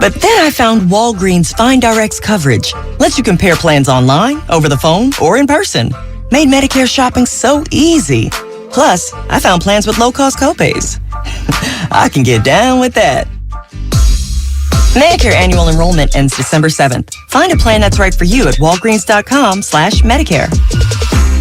But then I found Walgreens FindRx coverage. Lets you compare plans online, over the phone, or in person. Made Medicare shopping so easy. Plus, I found plans with low-cost copays. I can get down with that. Medicare annual enrollment ends December 7th. Find a plan that's right for you at walgreens.com/Medicare.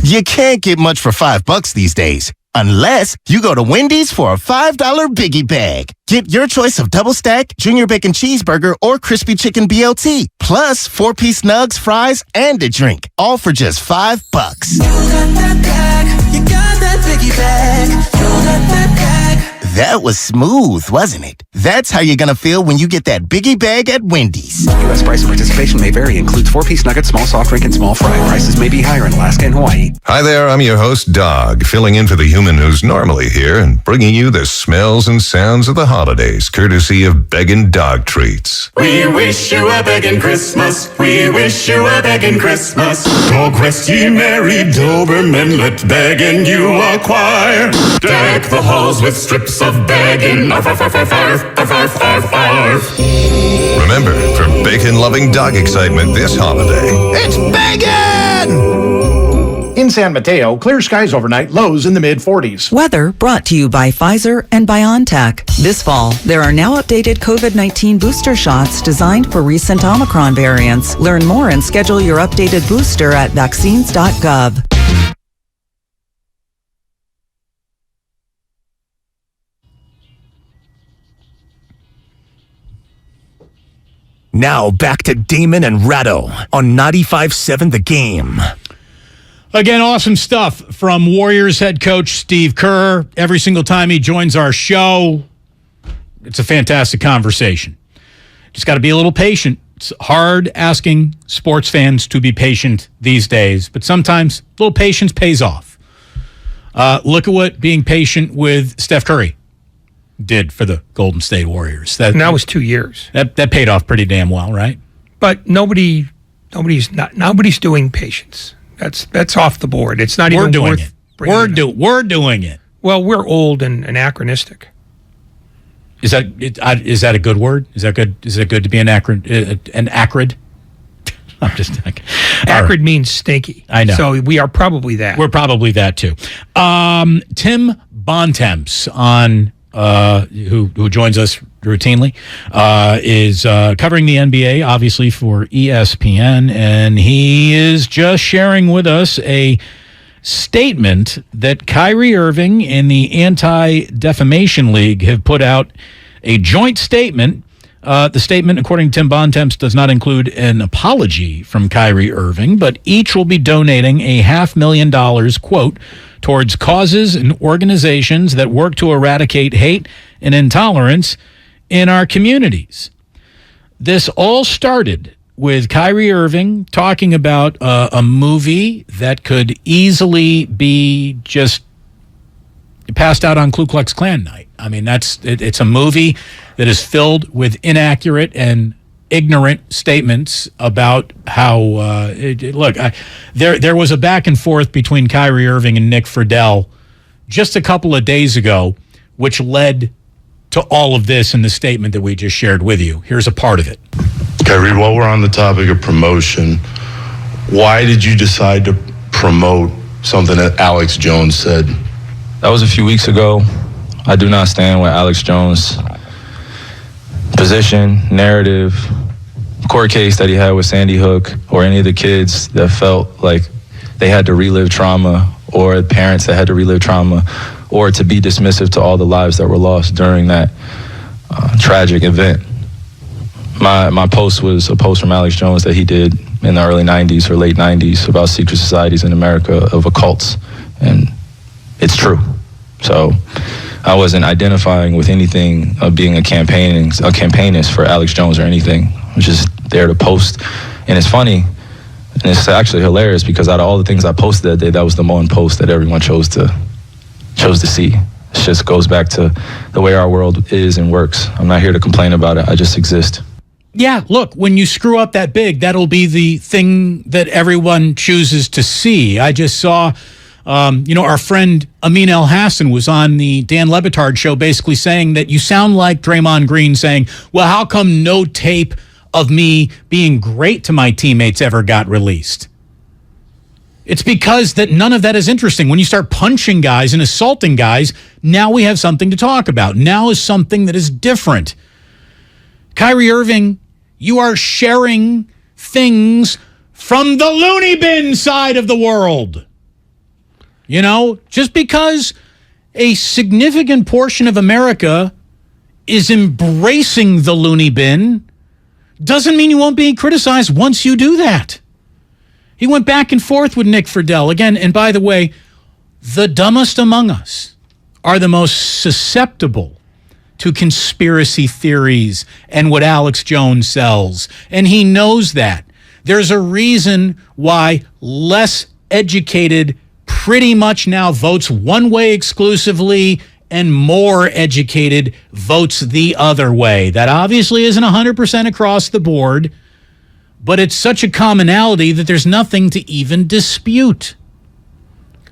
You can't get much for $5 these days, unless you go to Wendy's for a $5 Biggie Bag. Get your choice of double stack, junior bacon cheeseburger, or crispy chicken BLT, plus 4-piece nugs, fries, and a drink, all for just $5. You got that bag, you got that Biggie Bag, you got that bag. That was smooth, wasn't it? That's how you're gonna feel when you get that Biggie Bag at Wendy's. U.S. price and participation may vary. Includes 4-piece nuggets, small soft drink, and small fry. Prices may be higher in Alaska and Hawaii. Hi there, I'm your host, Dog, filling in for the human who's normally here and bringing you the smells and sounds of the holidays, courtesy of Beggin' Dog Treats. We wish you a begging Christmas. We wish you a begging Christmas. Dog rest ye merry Doberman, let begging you acquire. Deck the halls with strips of begging. Arf, arf, arf, arf, arf, arf, arf, arf, arf. Remember, for bacon-loving dog excitement this holiday, it's begging! In San Mateo, clear skies overnight, lows in the mid-40s. Weather brought to you by Pfizer and BioNTech. This fall, there are now updated COVID-19 booster shots designed for recent Omicron variants. Learn more and schedule your updated booster at vaccines.gov. Now back to Damon and Ratto on 95.7 The Game. Again, awesome stuff from Warriors head coach Steve Kerr. Every single time he joins our show, it's a fantastic conversation. Just got to be a little patient. It's hard asking sports fans to be patient these days, but sometimes a little patience pays off. Look at what being patient with Steph Curry did for the Golden State Warriors. And that was 2 years. That paid off pretty damn well, right? But nobody's doing patience. That's off the board. It's not even doing worth it. bringing We're doing it. Well, we're old and anachronistic. Is that a good word? Is that good? Is it good to be an acrid? I'm just acrid means stinky. I know. So we are probably that. We're probably that too. Tim Bontemps on who joins us routinely is covering the NBA, obviously, for ESPN, and he is just sharing with us a statement that Kyrie Irving and the Anti-Defamation League have put out, a joint statement. The statement, according to Tim Bontemps, does not include an apology from Kyrie Irving, but each will be donating a $500,000, quote, towards causes and organizations that work to eradicate hate and intolerance in our communities. This all started with Kyrie Irving talking about a movie that could easily be just passed out on Ku Klux Klan night. I mean, it's a movie that is filled with inaccurate and ignorant statements about how there was a back and forth between Kyrie Irving and Nick Friedel just a couple of days ago, which led to all of this in the statement that we just shared with you. Here's a part of it. Kyrie, while we're on the topic of promotion, why did you decide to promote something that Alex Jones said? That was a few weeks ago. I do not stand with Alex Jones' position, narrative, court case that he had with Sandy Hook, or any of the kids that felt like they had to relive trauma, or parents that had to relive trauma, or to be dismissive to all the lives that were lost during that tragic event. My post was a post from Alex Jones that he did in the early 90s or late 90s about secret societies in America of occults, and it's true. So I wasn't identifying with anything of being a campaignist for Alex Jones or anything. I was just there to post. And it's funny, And it's actually hilarious because out of all the things I posted that day, that was the one post that everyone chose to see. It just goes back to the way our world is and works. I'm not here to complain about it. I just exist. Yeah, look, when you screw up that big, that'll be the thing that everyone chooses to see. I just saw, our friend Amin El Hassan was on the Dan Le Batard show basically saying that you sound like Draymond Green saying, well, how come no tape of me being great to my teammates ever got released? It's because that none of that is interesting. When you start punching guys and assaulting guys, now we have something to talk about. Now is something that is different. Kyrie Irving, you are sharing things from the loony bin side of the world. Just because a significant portion of America is embracing the loony bin doesn't mean you won't be criticized once you do that. He went back and forth with Nick Friedel again. And by the way, the dumbest among us are the most susceptible to conspiracy theories and what Alex Jones sells. And he knows that. There's a reason why less educated pretty much now votes one way exclusively and more educated votes the other way. That obviously isn't 100% across the board, but it's such a commonality that there's nothing to even dispute.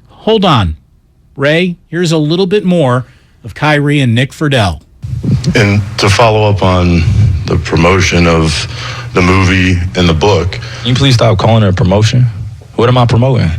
Hold on, Ray, here's a little bit more of Kyrie and Nick Friedel. And to follow up on the promotion of the movie and the book. Can you please stop calling it a promotion? What am I promoting?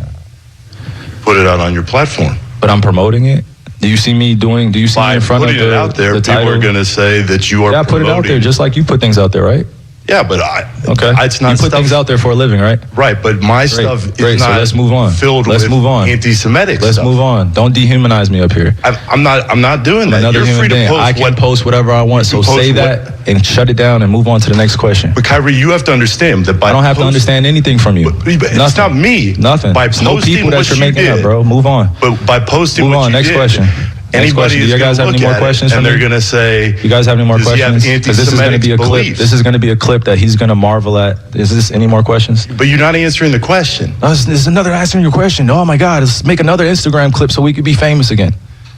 Put it out on your platform. But I'm promoting it? Do you see me in front of putting it out there, people are going to say that you are promoting. Yeah, I put it out there just like you put things out there, right? Yeah, but it's not. You put things out there for a living, right? Right, but my stuff is not. So let's move on. Filled let's with move on. Anti-Semitic. Let's stuff. move on. Don't dehumanize me up here. I'm not doing that. Another You're human free to being. post. I can post whatever I want. So say that and shut it down and move on to the next question. But Kyrie, you have to understand that I don't have to understand anything from you. It's not me. Nothing. By It's no posting people that what you're you making did, up, bro. Move on. But by posting move what on. you Next did, question. Anybody Do you guys have any more questions? And they're going to say, you guys have any more does he have questions? Because this is going to be a clip. beliefs? This is going to be a clip that he's going to marvel at. Is this any more questions? But you're not answering the question. This is another answering your question. Oh my God, let's make another Instagram clip so we could be famous again.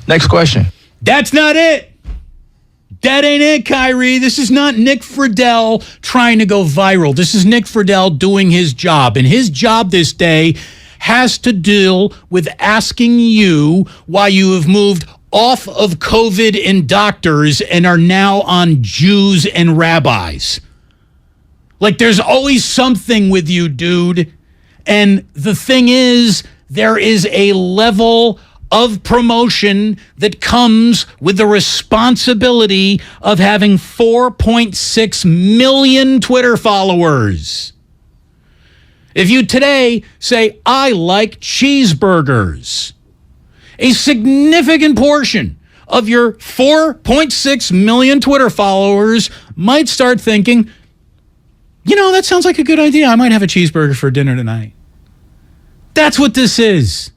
Next question. That's not it. That ain't it, Kyrie. This is not Nick Friedel trying to go viral. This is Nick Friedel doing his job. And his job this day has to deal with asking you why you have moved off of COVID and doctors and are now on Jews and rabbis. Like, there's always something with you, dude. And the thing is, there is a level of promotion that comes with the responsibility of having 4.6 million Twitter followers. If you today say, I like cheeseburgers, a significant portion of your 4.6 million Twitter followers might start thinking, that sounds like a good idea. I might have a cheeseburger for dinner tonight. That's what this is.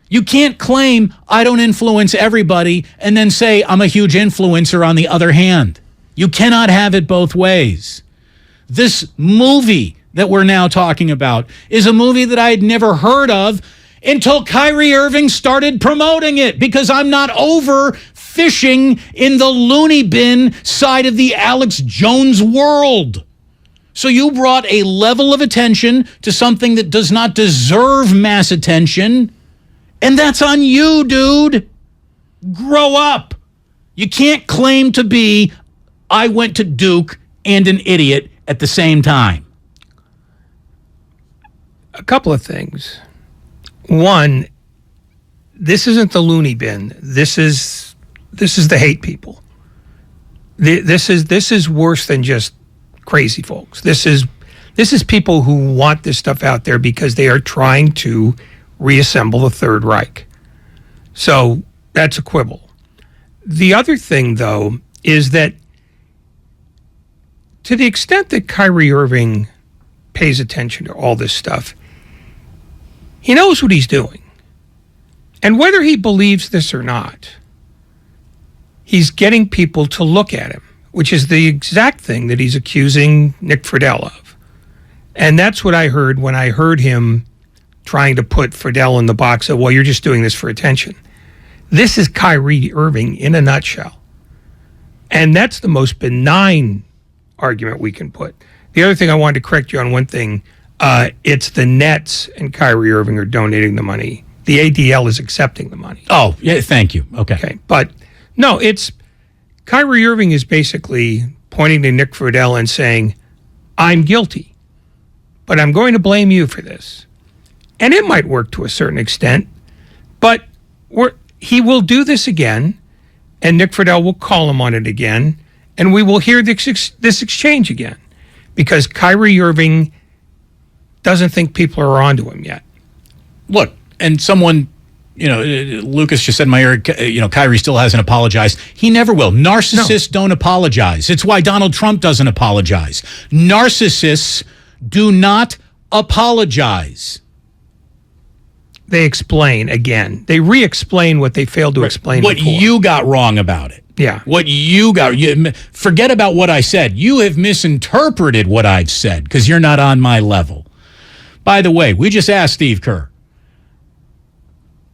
You can't claim I don't influence everybody and then say I'm a huge influencer on the other hand. You cannot have it both ways. This movie that we're now talking about is a movie that I had never heard of until Kyrie Irving started promoting it, because I'm not over fishing in the loony bin side of the Alex Jones world. So you brought a level of attention to something that does not deserve mass attention, and that's on you, dude. Grow up. You can't claim to be, I went to Duke and an idiot at the same time. A couple of things. One, this isn't the loony bin. This is the hate people. This is worse than just crazy folks. This is people who want this stuff out there because they are trying to reassemble the Third Reich. So that's a quibble. The other thing, though, is that to the extent that Kyrie Irving pays attention to all this stuff, he knows what he's doing. And whether he believes this or not, he's getting people to look at him, which is the exact thing that he's accusing Nick Friedel of. And that's what I heard when I heard him trying to put Friedel in the box of, well, you're just doing this for attention. This is Kyrie Irving in a nutshell. And that's the most benign argument we can put. The other thing I wanted to correct you on one thing, it's the Nets and Kyrie Irving are donating the money. The ADL is accepting the money. Oh, yeah, thank you. Okay. But no, it's Kyrie Irving is basically pointing to Nick Friedel and saying, I'm guilty, but I'm going to blame you for this. And it might work to a certain extent, but he will do this again, and Nick Friedel will call him on it again, and we will hear this exchange again, because Kyrie Irving doesn't think people are onto him yet. Look, and someone, Lucas just said in my ear, Kyrie still hasn't apologized. He never will. Narcissists don't apologize. It's why Donald Trump doesn't apologize. Narcissists do not apologize. They explain again. They re-explain what they failed to explain what before. You got wrong about it. Yeah. Forget about what I said. You have misinterpreted what I've said because you're not on my level. By the way, we just asked Steve Kerr.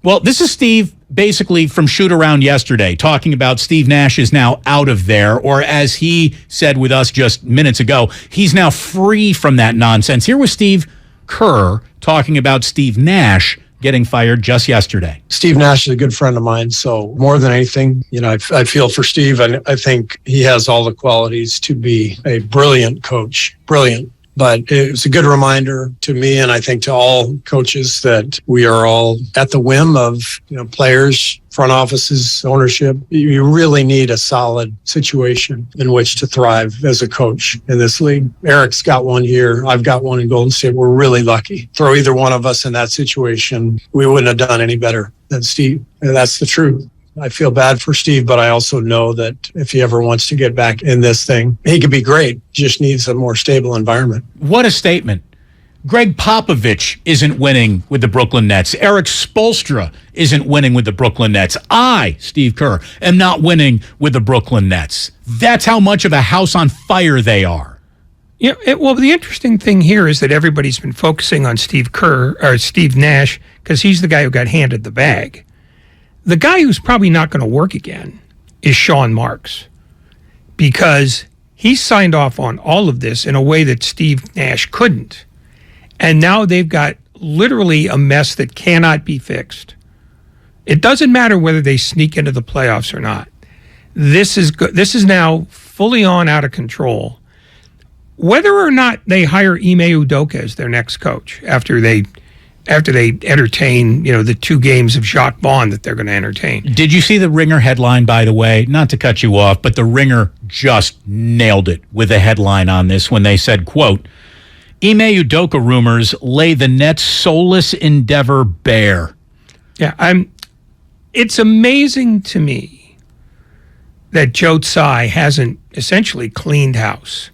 Well, this is Steve basically from Shoot Around yesterday talking about Steve Nash is now out of there, or as he said with us just minutes ago, he's now free from that nonsense. Here was Steve Kerr talking about Steve Nash getting fired just yesterday. Steve Nash is a good friend of mine, so more than anything, I feel for Steve, and I think he has all the qualities to be a brilliant coach. Brilliant. But it was a good reminder to me, and I think to all coaches, that we are all at the whim of players, front offices, ownership. You really need a solid situation in which to thrive as a coach in this league. Eric's got one here. I've got one in Golden State. We're really lucky. Throw either one of us in that situation, we wouldn't have done any better than Steve. And that's the truth. I feel bad for Steve, but I also know that if he ever wants to get back in this thing, he could be great. Just needs a more stable environment. What a statement. Greg Popovich isn't winning with the Brooklyn Nets. Eric Spoelstra isn't winning with the Brooklyn Nets. I, Steve Kerr, am not winning with the Brooklyn Nets. That's how much of a house on fire they are. Well, the interesting thing here is that everybody's been focusing on Steve Nash because he's the guy who got handed the bag. The guy who's probably not going to work again is Sean Marks, because he signed off on all of this in a way that Steve Nash couldn't. And now they've got literally a mess that cannot be fixed. It doesn't matter whether they sneak into the playoffs or not. This is now fully on out of control. Whether or not they hire Ime Udoka as their next coach after they entertain, the 2 games of Jacques Vaughn that they're going to entertain. Did you see the Ringer headline, by the way? Not to cut you off, but the Ringer just nailed it with a headline on this when they said, quote, Ime Udoka rumors lay the Nets' soulless endeavor bare. Yeah, it's amazing to me that Joe Tsai hasn't essentially cleaned house.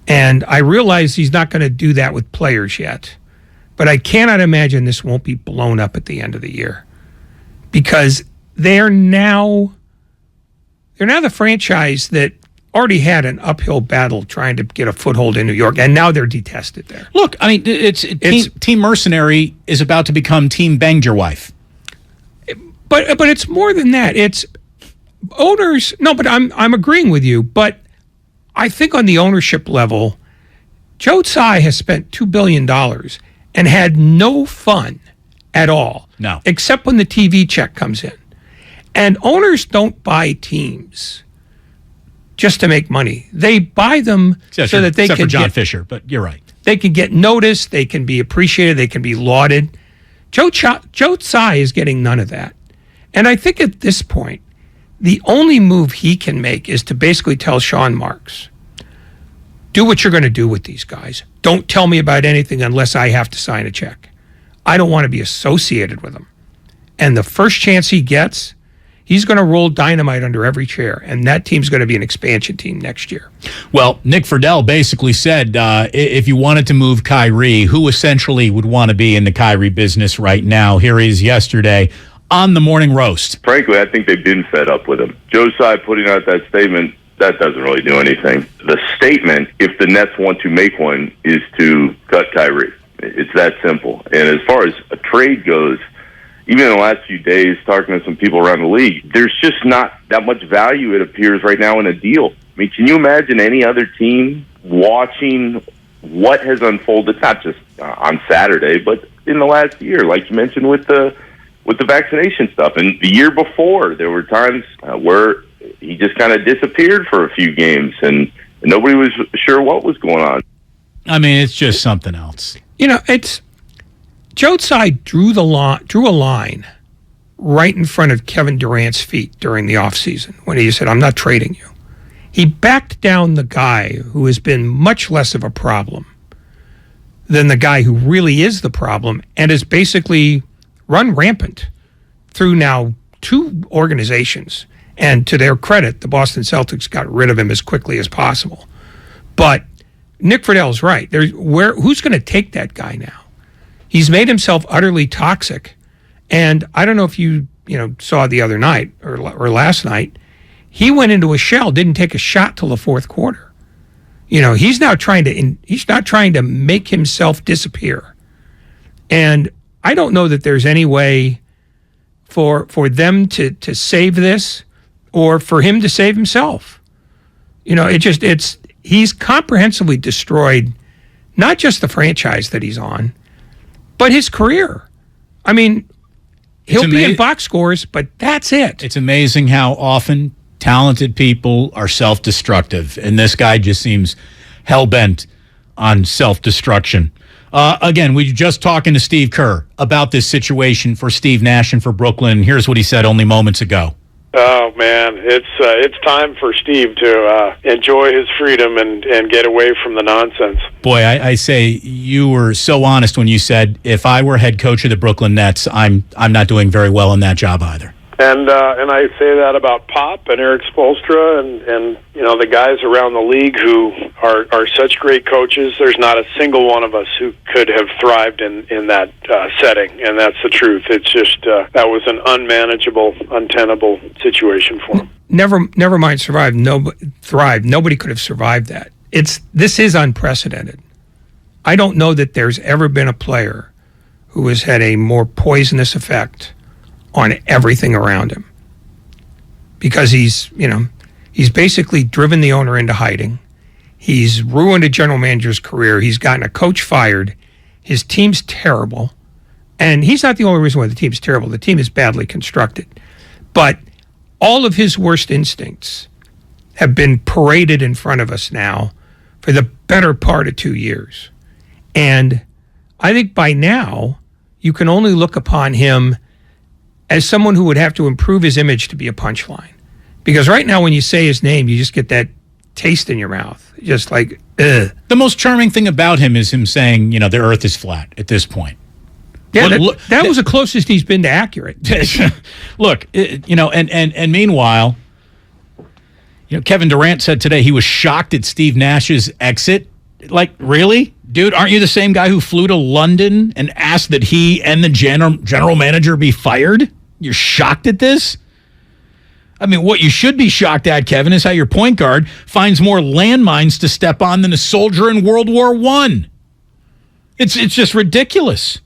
And I realize he's not going to do that with players yet. But I cannot imagine this won't be blown up at the end of the year, because they're now the franchise that already had an uphill battle trying to get a foothold in New York, and now they're detested there. Look, I mean, it's Team Mercenary is about to become Team Banged Your Wife. But it's more than that. It's owners. No, but I'm agreeing with you. But I think on the ownership level, Joe Tsai has spent $2 billion and had no fun at all. No. Except when the TV check comes in. And owners don't buy teams just to make money. They buy them so that they can for John Fisher, but you're right. They can get noticed, they can be appreciated, they can be lauded. Joe Tsai is getting none of that. And I think at this point, the only move he can make is to basically tell Sean Marks, do what you're going to do with these guys. Don't tell me about anything unless I have to sign a check. I don't want to be associated with them. And the first chance he gets, he's going to roll dynamite under every chair, and that team's going to be an expansion team next year. Well, Nick Friedel basically said if you wanted to move Kyrie, who essentially would want to be in the Kyrie business right now? Here he is yesterday on the Morning Roast. Frankly, I think they've been fed up with him. Joe Tsai putting out that statement that doesn't really do anything. The statement, if the Nets want to make one, is to cut Kyrie. It's that simple. And as far as a trade goes, even in the last few days, talking to some people around the league, there's just not that much value, it appears, right now in a deal. I mean, can you imagine any other team watching what has unfolded, not just on Saturday, but in the last year, like you mentioned with the vaccination stuff? And the year before, there were times where he just kind of disappeared for a few games, and nobody was sure what was going on. I mean, it's just something else. You know, it's Joe Tsai drew a line right in front of Kevin Durant's feet during the offseason when he said, I'm not trading you. He backed down the guy who has been much less of a problem than the guy who really is the problem and has basically run rampant through now 2 organizations. And to their credit, the Boston Celtics got rid of him as quickly as possible. But Nick Friedell's right. Who's going to take that guy now? He's made himself utterly toxic. And I don't know if you saw the other night or last night, he went into a shell, didn't take a shot till the fourth quarter. He's now trying to make himself disappear. And I don't know that there's any way for them to save this or for him to save himself. He's comprehensively destroyed not just the franchise that he's on, but his career. I mean, he'll be in box scores, but that's it. It's amazing how often talented people are self-destructive, and this guy just seems hell-bent on self-destruction. Again, we were just talking to Steve Kerr about this situation for Steve Nash and for Brooklyn. Here's what he said only moments ago. Oh, man, it's time for Steve to enjoy his freedom and get away from the nonsense. Boy, I say you were so honest when you said, if I were head coach of the Brooklyn Nets, I'm not doing very well in that job either. And I say that about Pop and Eric Spoelstra and the guys around the league who are such great coaches. There's not a single one of us who could have thrived in that setting, and that's the truth. It's just that was an unmanageable, untenable situation for him. Never mind thrive. Nobody could have survived that. This is unprecedented. I don't know that there's ever been a player who has had a more poisonous effect on everything around him, because he's basically driven the owner into hiding. He's ruined a general manager's career. He's gotten a coach fired. His team's terrible. And he's not the only reason why the team's terrible. The team is badly constructed. But all of his worst instincts have been paraded in front of us now for the better part of 2 years. And I think by now, you can only look upon him as someone who would have to improve his image to be a punchline. Because right now when you say his name, you just get that taste in your mouth. Just like, ugh. The most charming thing about him is him saying, the earth is flat at this point. Yeah, that was the closest he's been to accurate. Look, and meanwhile, Kevin Durant said today he was shocked at Steve Nash's exit. Like, really? Dude, aren't you the same guy who flew to London and asked that he and the general manager be fired? You're shocked at this? I mean, what you should be shocked at, Kevin, is how your point guard finds more landmines to step on than a soldier in World War I. It's just ridiculous.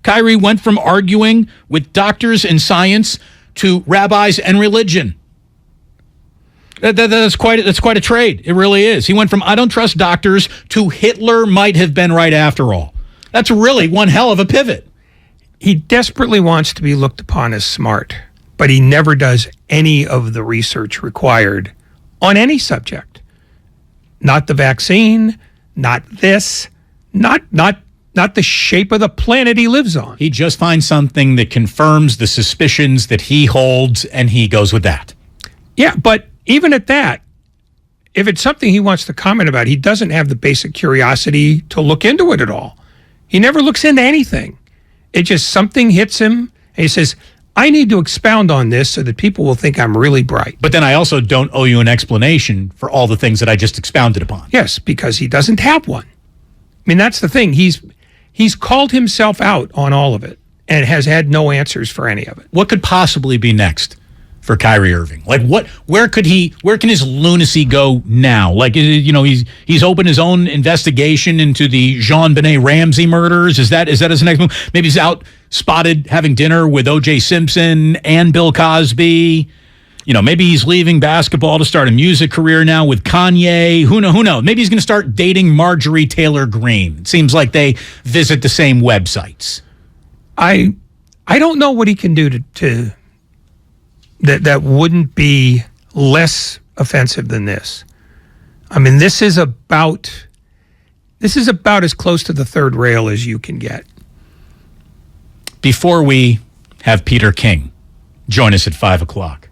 Kyrie went from arguing with doctors and science to rabbis and religion. That's quite a trade. It really is. He went from I don't trust doctors to Hitler might have been right after all. That's really one hell of a pivot. He desperately wants to be looked upon as smart, but he never does any of the research required on any subject. Not the vaccine, not this, not the shape of the planet he lives on. He just finds something that confirms the suspicions that he holds, and he goes with that. Yeah, but even at that, if it's something he wants to comment about, he doesn't have the basic curiosity to look into it at all. He never looks into anything. It just something hits him, and he says, I need to expound on this so that people will think I'm really bright. But then I also don't owe you an explanation for all the things that I just expounded upon. Yes, because he doesn't have one. I mean, that's the thing. He's called himself out on all of it and has had no answers for any of it. What could possibly be next for Kyrie Irving? Like, where can his lunacy go now? Like, he's opened his own investigation into the Jean-Benet Ramsey murders. Is that his next move? Maybe he's out spotted having dinner with O.J. Simpson and Bill Cosby. Maybe he's leaving basketball to start a music career now with Kanye. Who knows? Maybe he's going to start dating Marjorie Taylor Greene. It seems like they visit the same websites. I don't know what he can do to that wouldn't be less offensive than this. I mean, this is about as close to the third rail as you can get. Before we have Peter King join us at 5 o'clock,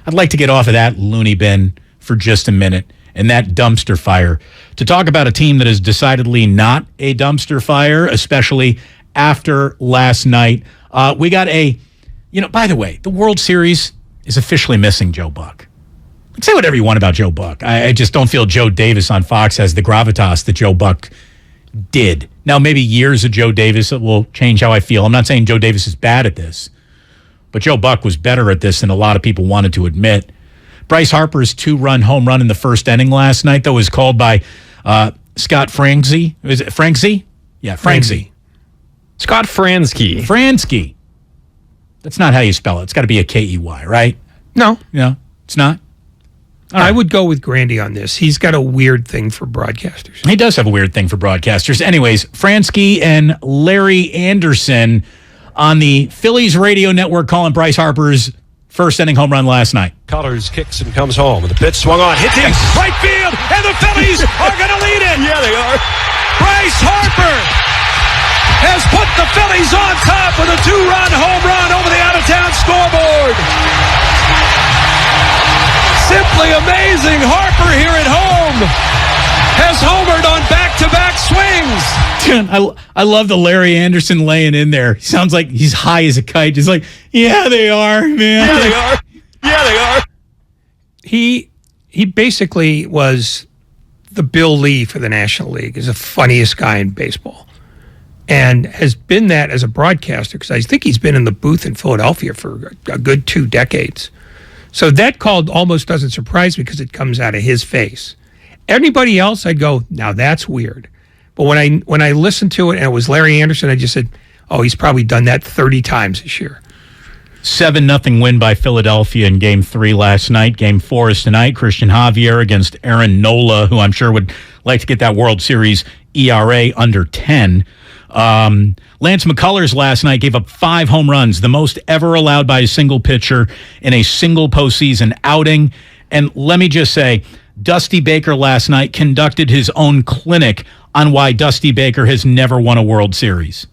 I'd like to get off of that loony bin for just a minute and that dumpster fire to talk about a team that is decidedly not a dumpster fire, especially after last night. We got by the way, the World Series is officially missing Joe Buck. Say whatever you want about Joe Buck. I just don't feel Joe Davis on Fox has the gravitas that Joe Buck did. Now, maybe years of Joe Davis will change how I feel. I'm not saying Joe Davis is bad at this, but Joe Buck was better at this than a lot of people wanted to admit. Bryce Harper's 2-run home run in the first inning last night, though, was called by Scott Franzke. Is it Franzke? Yeah, Franzke. Scott Franzke. Franzke. That's not how you spell it. It's got to be a K-E-Y, right? No. No, it's not? I would go with Grandy on this. He's got a weird thing for broadcasters. He does have a weird thing for broadcasters. Anyways, Franzke and Larry Anderson on the Phillies radio network calling Bryce Harper's first inning home run last night. Colors kicks and comes home. And the pitch swung on, hit deep, right field, and the Phillies are going to lead it. Yeah, they are. Bryce Harper has put the Phillies on top with a 2-run home run over the out-of-town scoreboard. Simply amazing. Harper here at home has homered on back-to-back swings. I love the Larry Anderson laying in there. He sounds like he's high as a kite. He's like, yeah, they are, man. Yeah, they are. Yeah, they are. He basically was the Bill Lee for the National League. He's the funniest guy in baseball. And has been that as a broadcaster, because I think he's been in the booth in Philadelphia for a good 2 decades. So that call almost doesn't surprise me because it comes out of his face. Anybody else, I'd go, now that's weird. But when I listened to it and it was Larry Anderson, I just said, oh, he's probably done that 30 times this year. 7-0 win by Philadelphia in Game 3 last night. Game 4 is tonight. Christian Javier against Aaron Nola, who I'm sure would like to get that World Series ERA under 10. Lance McCullers last night gave up 5 home runs, the most ever allowed by a single pitcher in a single postseason outing. And let me just say, Dusty Baker last night conducted his own clinic on why Dusty Baker has never won a World Series.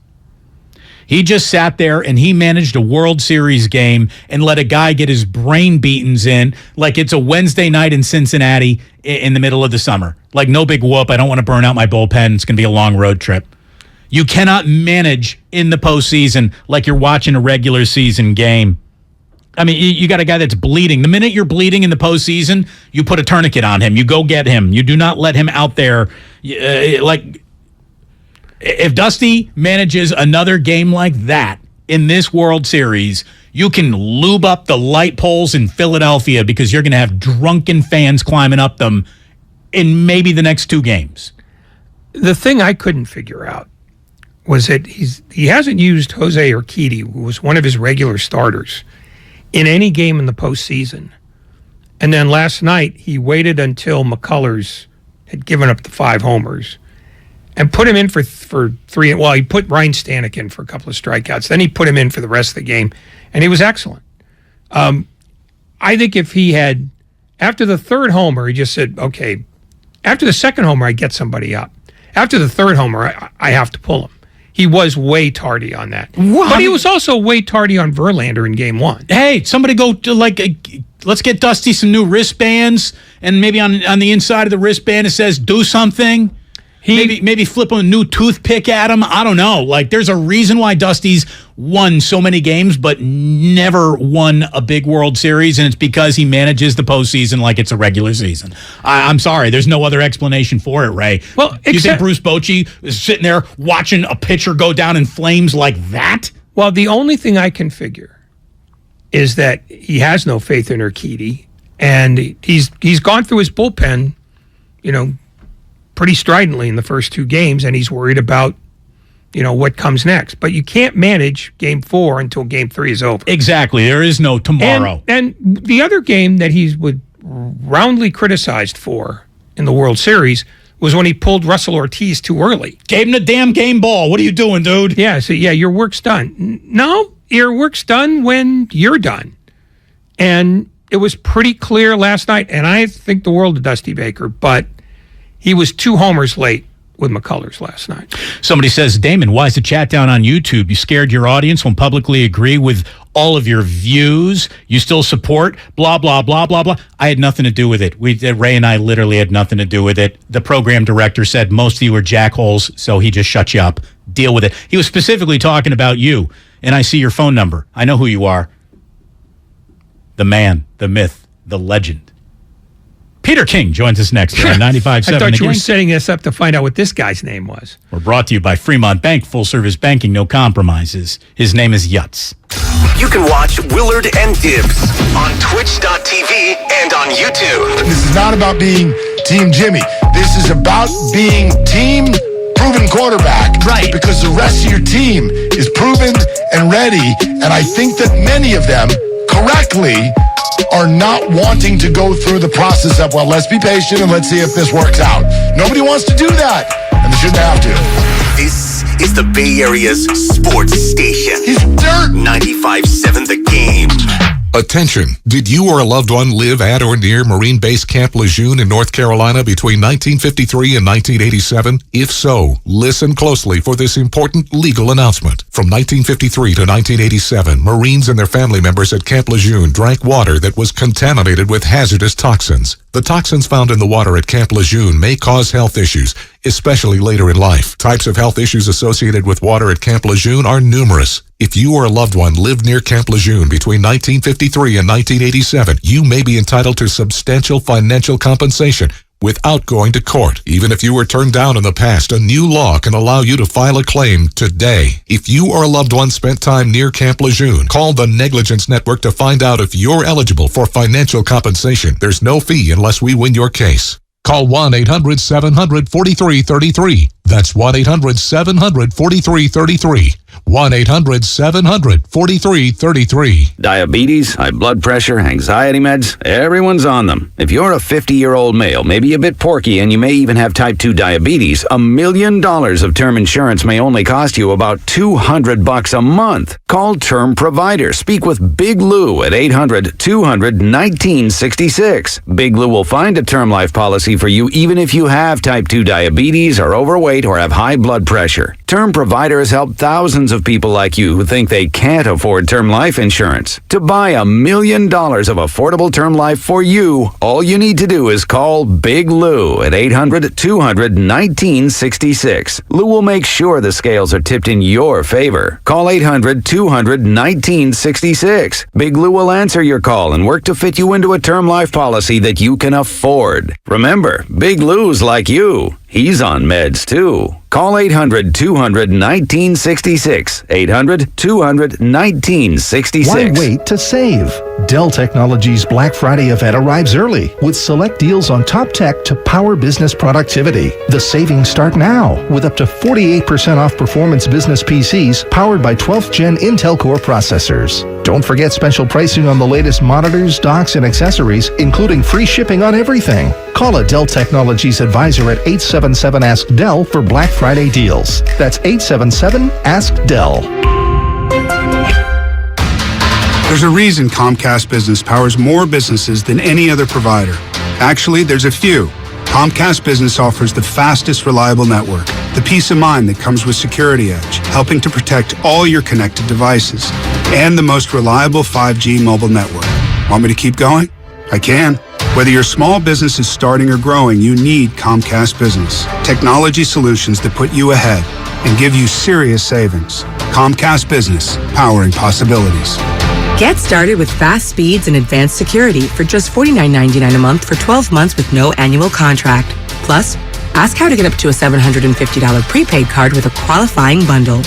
He just sat there and he managed a World Series game and let a guy get his brain beatings in like it's a Wednesday night in Cincinnati in the middle of the summer. Like, no big whoop. I don't want to burn out my bullpen. It's going to be a long road trip. You cannot manage in the postseason like you're watching a regular season game. I mean, you got a guy that's bleeding. The minute you're bleeding in the postseason, you put a tourniquet on him. You go get him. You do not let him out there. Like, if Dusty manages another game like that in this World Series, you can lube up the light poles in Philadelphia because you're going to have drunken fans climbing up them in maybe the next 2 games. The thing I couldn't figure out was that he hasn't used Jose Urquidy, who was one of his regular starters, in any game in the postseason. And then last night, he waited until McCullers had given up the 5 homers and put him in for 3. Well, he put Ryan Stanek in for a couple of strikeouts. Then he put him in for the rest of the game, and he was excellent. I think if he had, after the 3rd homer, he just said, okay, after the 2nd homer, I get somebody up. After the 3rd homer, I have to pull him. He was way tardy on that. But he was also way tardy on Verlander in Game 1. Hey, somebody go to let's get Dusty some new wristbands, and maybe on the inside of the wristband it says do something. Maybe flip a new toothpick at him. I don't know. Like, there's a reason why Dusty's won so many games but never won a big World Series, and it's because he manages the postseason like it's a regular season. I'm sorry. There's no other explanation for it, Ray. Well, you think Bruce Bochy is sitting there watching a pitcher go down in flames like that? Well, the only thing I can figure is that he has no faith in Urquidy, and he's gone through his bullpen, pretty stridently in the first 2 games, and he's worried about what comes next. But you can't manage Game 4 until Game 3 is over. Exactly. There is no tomorrow. And the other game that he was roundly criticized for in the World Series was when he pulled Russell Ortiz too early. Gave him the damn game ball. What are you doing, dude? Yeah, so your work's done. No, your work's done when you're done. And it was pretty clear last night, and I think the world of Dusty Baker, but he was 2 homers late with McCullers last night. Somebody says, Damon, why is the chat down on YouTube? You scared your audience, won't publicly agree with all of your views. You still support blah, blah, blah, blah, blah. I had nothing to do with it. Ray and I literally had nothing to do with it. The program director said most of you are jackholes, so he just shut you up. Deal with it. He was specifically talking about you, and I see your phone number. I know who you are. The man, the myth, the legend. Peter King joins us next on 95.7. I thought you were setting this up to find out what this guy's name was. We're brought to you by Fremont Bank, full-service banking, no compromises. His name is Yutz. You can watch Willard and Dibs on Twitch.tv and on YouTube. This is not about being Team Jimmy. This is about being Team Proven Quarterback. Right. Because the rest of your team is proven and ready, and I think that many of them, correctly, are not wanting to go through the process of, well, let's be patient and let's see if this works out. Nobody wants to do that, and they shouldn't have to. This is the Bay Area's sports station. He's dirt. 95.7 The Game. Attention! Did you or a loved one live at or near Marine Base Camp Lejeune in North Carolina between 1953 and 1987? If so, listen closely for this important legal announcement. From 1953 to 1987, Marines and their family members at Camp Lejeune drank water that was contaminated with hazardous toxins. The toxins found in the water at Camp Lejeune may cause health issues, especially later in life. Types of health issues associated with water at Camp Lejeune are numerous. If you or a loved one lived near Camp Lejeune between 1953 and 1987, you may be entitled to substantial financial compensation without going to court. Even if you were turned down in the past, a new law can allow you to file a claim today. If you or a loved one spent time near Camp Lejeune, call the Negligence Network to find out if you're eligible for financial compensation. There's no fee unless we win your case. Call 1-800-700-4333. That's 1-800-700-4333. 1-800-700-4333. Diabetes, high blood pressure, anxiety meds, everyone's on them. If you're a 50-year-old male, maybe a bit porky, and you may even have type 2 diabetes, $1 million of term insurance may only cost you about $200 a month. Call Term Provider. Speak with Big Lou at 800-200-1966. Big Lou will find a term life policy for you even if you have type 2 diabetes, are overweight, or have high blood pressure. Term Provider has helped thousands of people like you who think they can't afford term life insurance. To buy $1 million of affordable term life for you, all you need to do is call Big Lou at 800-200-1966. Lou will make sure the scales are tipped in your favor. Call 800-200-1966. Big Lou will answer your call and work to fit you into a term life policy that you can afford. Remember, Big Lou's like you. He's on meds, too. Call 800-200-1966. 800-200-1966. Why wait to save? Dell Technologies' Black Friday event arrives early with select deals on top tech to power business productivity. The savings start now with up to 48% off performance business PCs powered by 12th Gen Intel Core processors. Don't forget special pricing on the latest monitors, docks, and accessories, including free shipping on everything. Call a Dell Technologies advisor at 877-ASK-DELL for Black Friday deals. That's 877-ASK-DELL. There's a reason Comcast Business powers more businesses than any other provider. Actually, there's a few. Comcast Business offers the fastest, reliable network, the peace of mind that comes with Security Edge, helping to protect all your connected devices, and the most reliable 5G mobile network. Want me to keep going? I can. Whether your small business is starting or growing, you need Comcast Business. Technology solutions that put you ahead and give you serious savings. Comcast Business, powering possibilities. Get started with fast speeds and advanced security for just $49.99 a month for 12 months with no annual contract. Plus, ask how to get up to a $750 prepaid card with a qualifying bundle.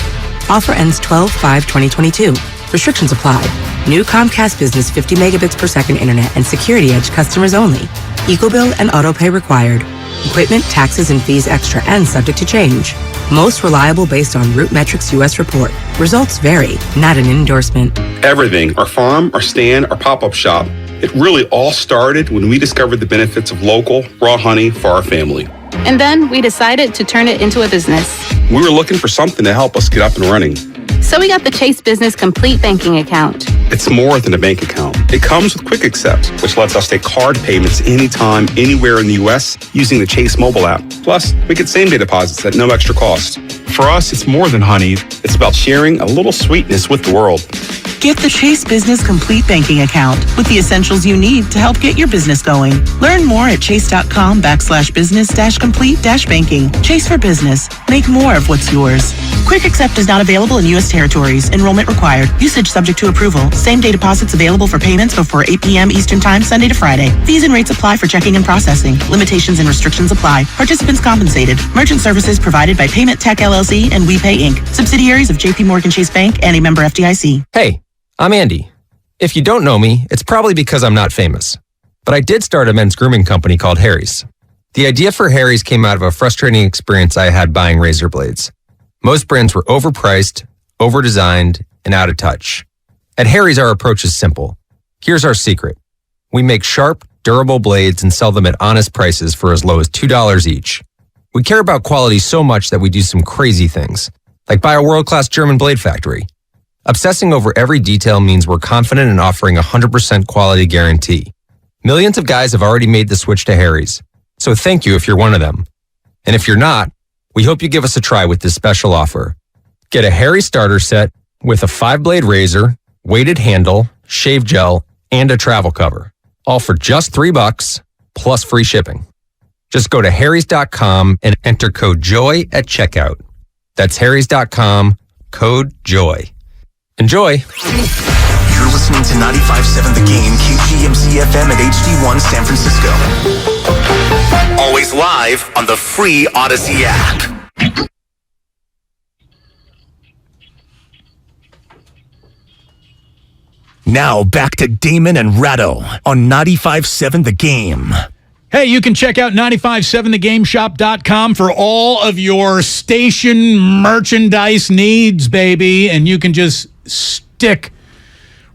Offer ends 12/5/2022. Restrictions apply. New Comcast Business 50 megabits per second internet and security edge customers only. EcoBill and autopay required. Equipment, taxes, and fees extra and subject to change. Most reliable based on Root Metrics US report. Results vary, not an endorsement. Everything, our farm, our stand, our pop-up shop, it really all started when we discovered the benefits of local, raw honey for our family. And then we decided to turn it into a business. We were looking for something to help us get up and running. So we got the Chase Business Complete Banking Account. It's more than a bank account. It comes with Quick Accept, which lets us take card payments anytime, anywhere in the U.S. using the Chase mobile app. Plus, we get same-day deposits at no extra cost. For us, it's more than honey. It's about sharing a little sweetness with the world. Get the Chase Business Complete Banking Account with the essentials you need to help get your business going. Learn more at chase.com/business-complete-banking. Chase for business. Make more of what's yours. Quick Accept is not available in U.S. territories. Enrollment required. Usage subject to approval. Same-day deposits available for payments before 8 p.m. Eastern Time, Sunday to Friday. Fees and rates apply for checking and processing. Limitations and restrictions apply. Participants compensated. Merchant services provided by Payment Tech LLC and WePay Inc. Subsidiaries of J.P. Morgan Chase Bank and a member FDIC. Hey, I'm Andy. If you don't know me, it's probably because I'm not famous. But I did start a men's grooming company called Harry's. The idea for Harry's came out of a frustrating experience I had buying razor blades. Most brands were overpriced, overdesigned, and out of touch. At Harry's, our approach is simple. Here's our secret. We make sharp, durable blades and sell them at honest prices for as low as $2 each. We care about quality so much that we do some crazy things, like buy a world-class German blade factory. Obsessing over every detail means we're confident in offering a 100% quality guarantee. Millions of guys have already made the switch to Harry's, so thank you if you're one of them. And if you're not, we hope you give us a try with this special offer. Get a Harry's starter set with a 5-blade razor, weighted handle, shave gel, and a travel cover, all for just $3 plus free shipping. Just go to harrys.com and enter code JOY at checkout. That's harrys.com, code JOY. Enjoy. You're listening to 95.7 The Game, KGMZ FM at HD1 San Francisco. Always live on the free Odyssey app. Now back to Damon and Ratto on 95.7 The Game. Hey, you can check out 957thegameshop.com for all of your station merchandise needs, baby. And you can just stick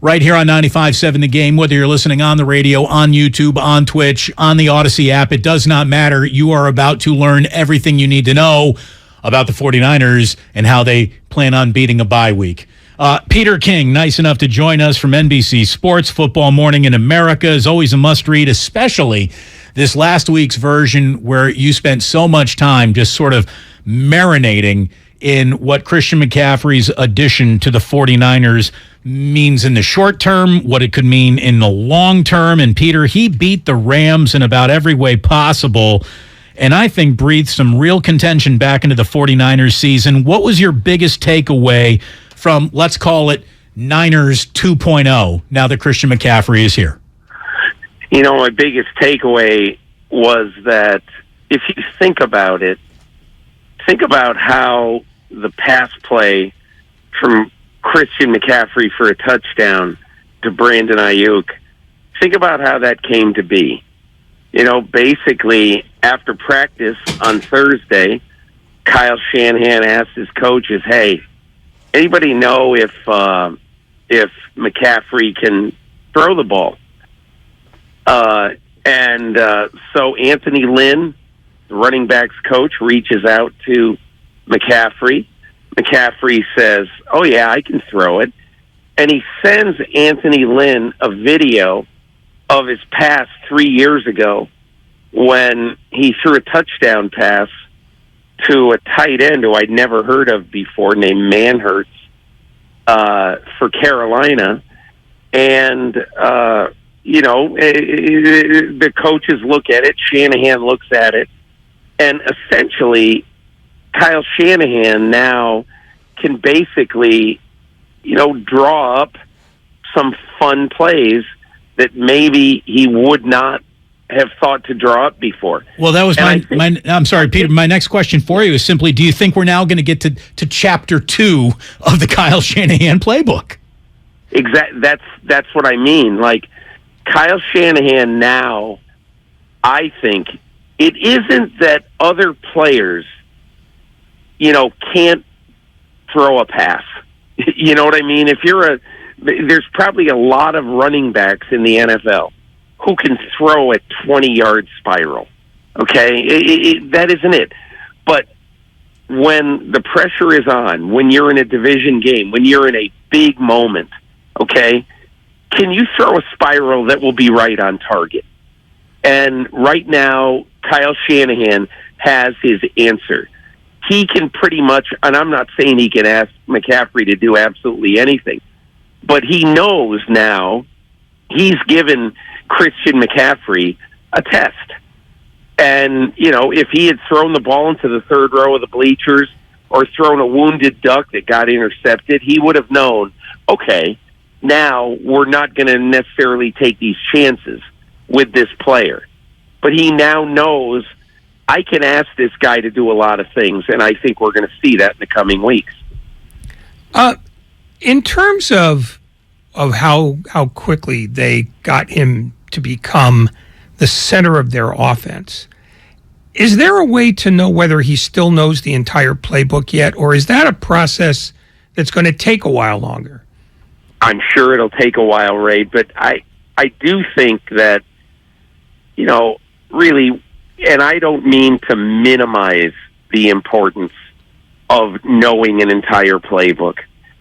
right here on 95.7 The Game, whether you're listening on the radio, on YouTube, on Twitch, on the Odyssey app. It does not matter. You are about to learn everything you need to know about the 49ers and how they plan on beating a bye week. Peter King, nice enough to join us from NBC Sports. Football Morning in America is always a must-read, especially this last week's version where you spent so much time just sort of marinating in what Christian McCaffrey's addition to the 49ers means in the short term, what it could mean in the long term. And Peter, he beat the Rams in about every way possible, and I think breathed some real contention back into the 49ers season. What was your biggest takeaway from, let's call it, Niners 2.0, now that Christian McCaffrey is here? You know, my biggest takeaway was that if you think about it, think about how the pass play from Christian McCaffrey for a touchdown to Brandon Ayuk, think about how that came to be. You know, basically, after practice on Thursday, Kyle Shanahan asked his coaches, hey, anybody know if McCaffrey can throw the ball? So Anthony Lynn, the running backs coach, reaches out to McCaffrey. McCaffrey says, oh, yeah, I can throw it. And he sends Anthony Lynn a video of his pass 3 years ago when he threw a touchdown pass to a tight end who I'd never heard of before named Manhurts for Carolina. And, you know, the coaches look at it, Shanahan looks at it, and essentially Kyle Shanahan now can basically, you know, draw up some fun plays that maybe he would not have thought to draw up before. Well, that was I'm sorry, Peter, my next question for you is simply, do you think we're now going to get to chapter 2 of the Kyle Shanahan playbook? That's what I mean. Like, Kyle Shanahan now, I think, it isn't that other players, can't throw a pass. You know what I mean? There's probably a lot of running backs in the NFL who can throw a 20-yard spiral. Okay? That isn't it. But when the pressure is on, when you're in a division game, when you're in a big moment, okay, can you throw a spiral that will be right on target? And right now, Kyle Shanahan has his answer. He can pretty much, and I'm not saying he can ask McCaffrey to do absolutely anything, but he knows now he's given Christian McCaffrey a test. And, if he had thrown the ball into the third row of the bleachers or thrown a wounded duck that got intercepted, he would have known, okay, now we're not going to necessarily take these chances with this player. But he now knows I can ask this guy to do a lot of things, and I think we're going to see that in the coming weeks. In terms of how quickly they got him to become the center of their offense, is there a way to know whether he still knows the entire playbook yet, or is that a process that's going to take a while longer? I'm sure it'll take a while, Ray, but I do think that, really, and I don't mean to minimize the importance of knowing an entire playbook,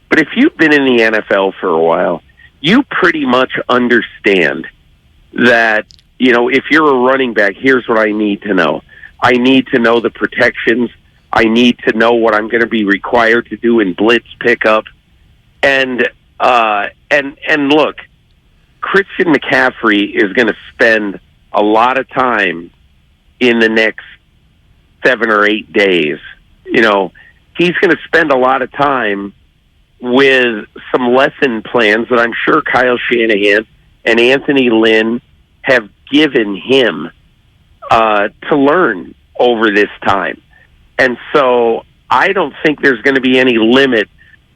but if you've been in the NFL for a while, you pretty much understand that, if you're a running back, here's what I need to know. I need to know the protections. I need to know what I'm going to be required to do in blitz pickup. And look, Christian McCaffrey is going to spend a lot of time in the next 7 or 8 days. He's going to spend a lot of time with some lesson plans that I'm sure Kyle Shanahan and Anthony Lynn have given him to learn over this time. And so I don't think there's going to be any limit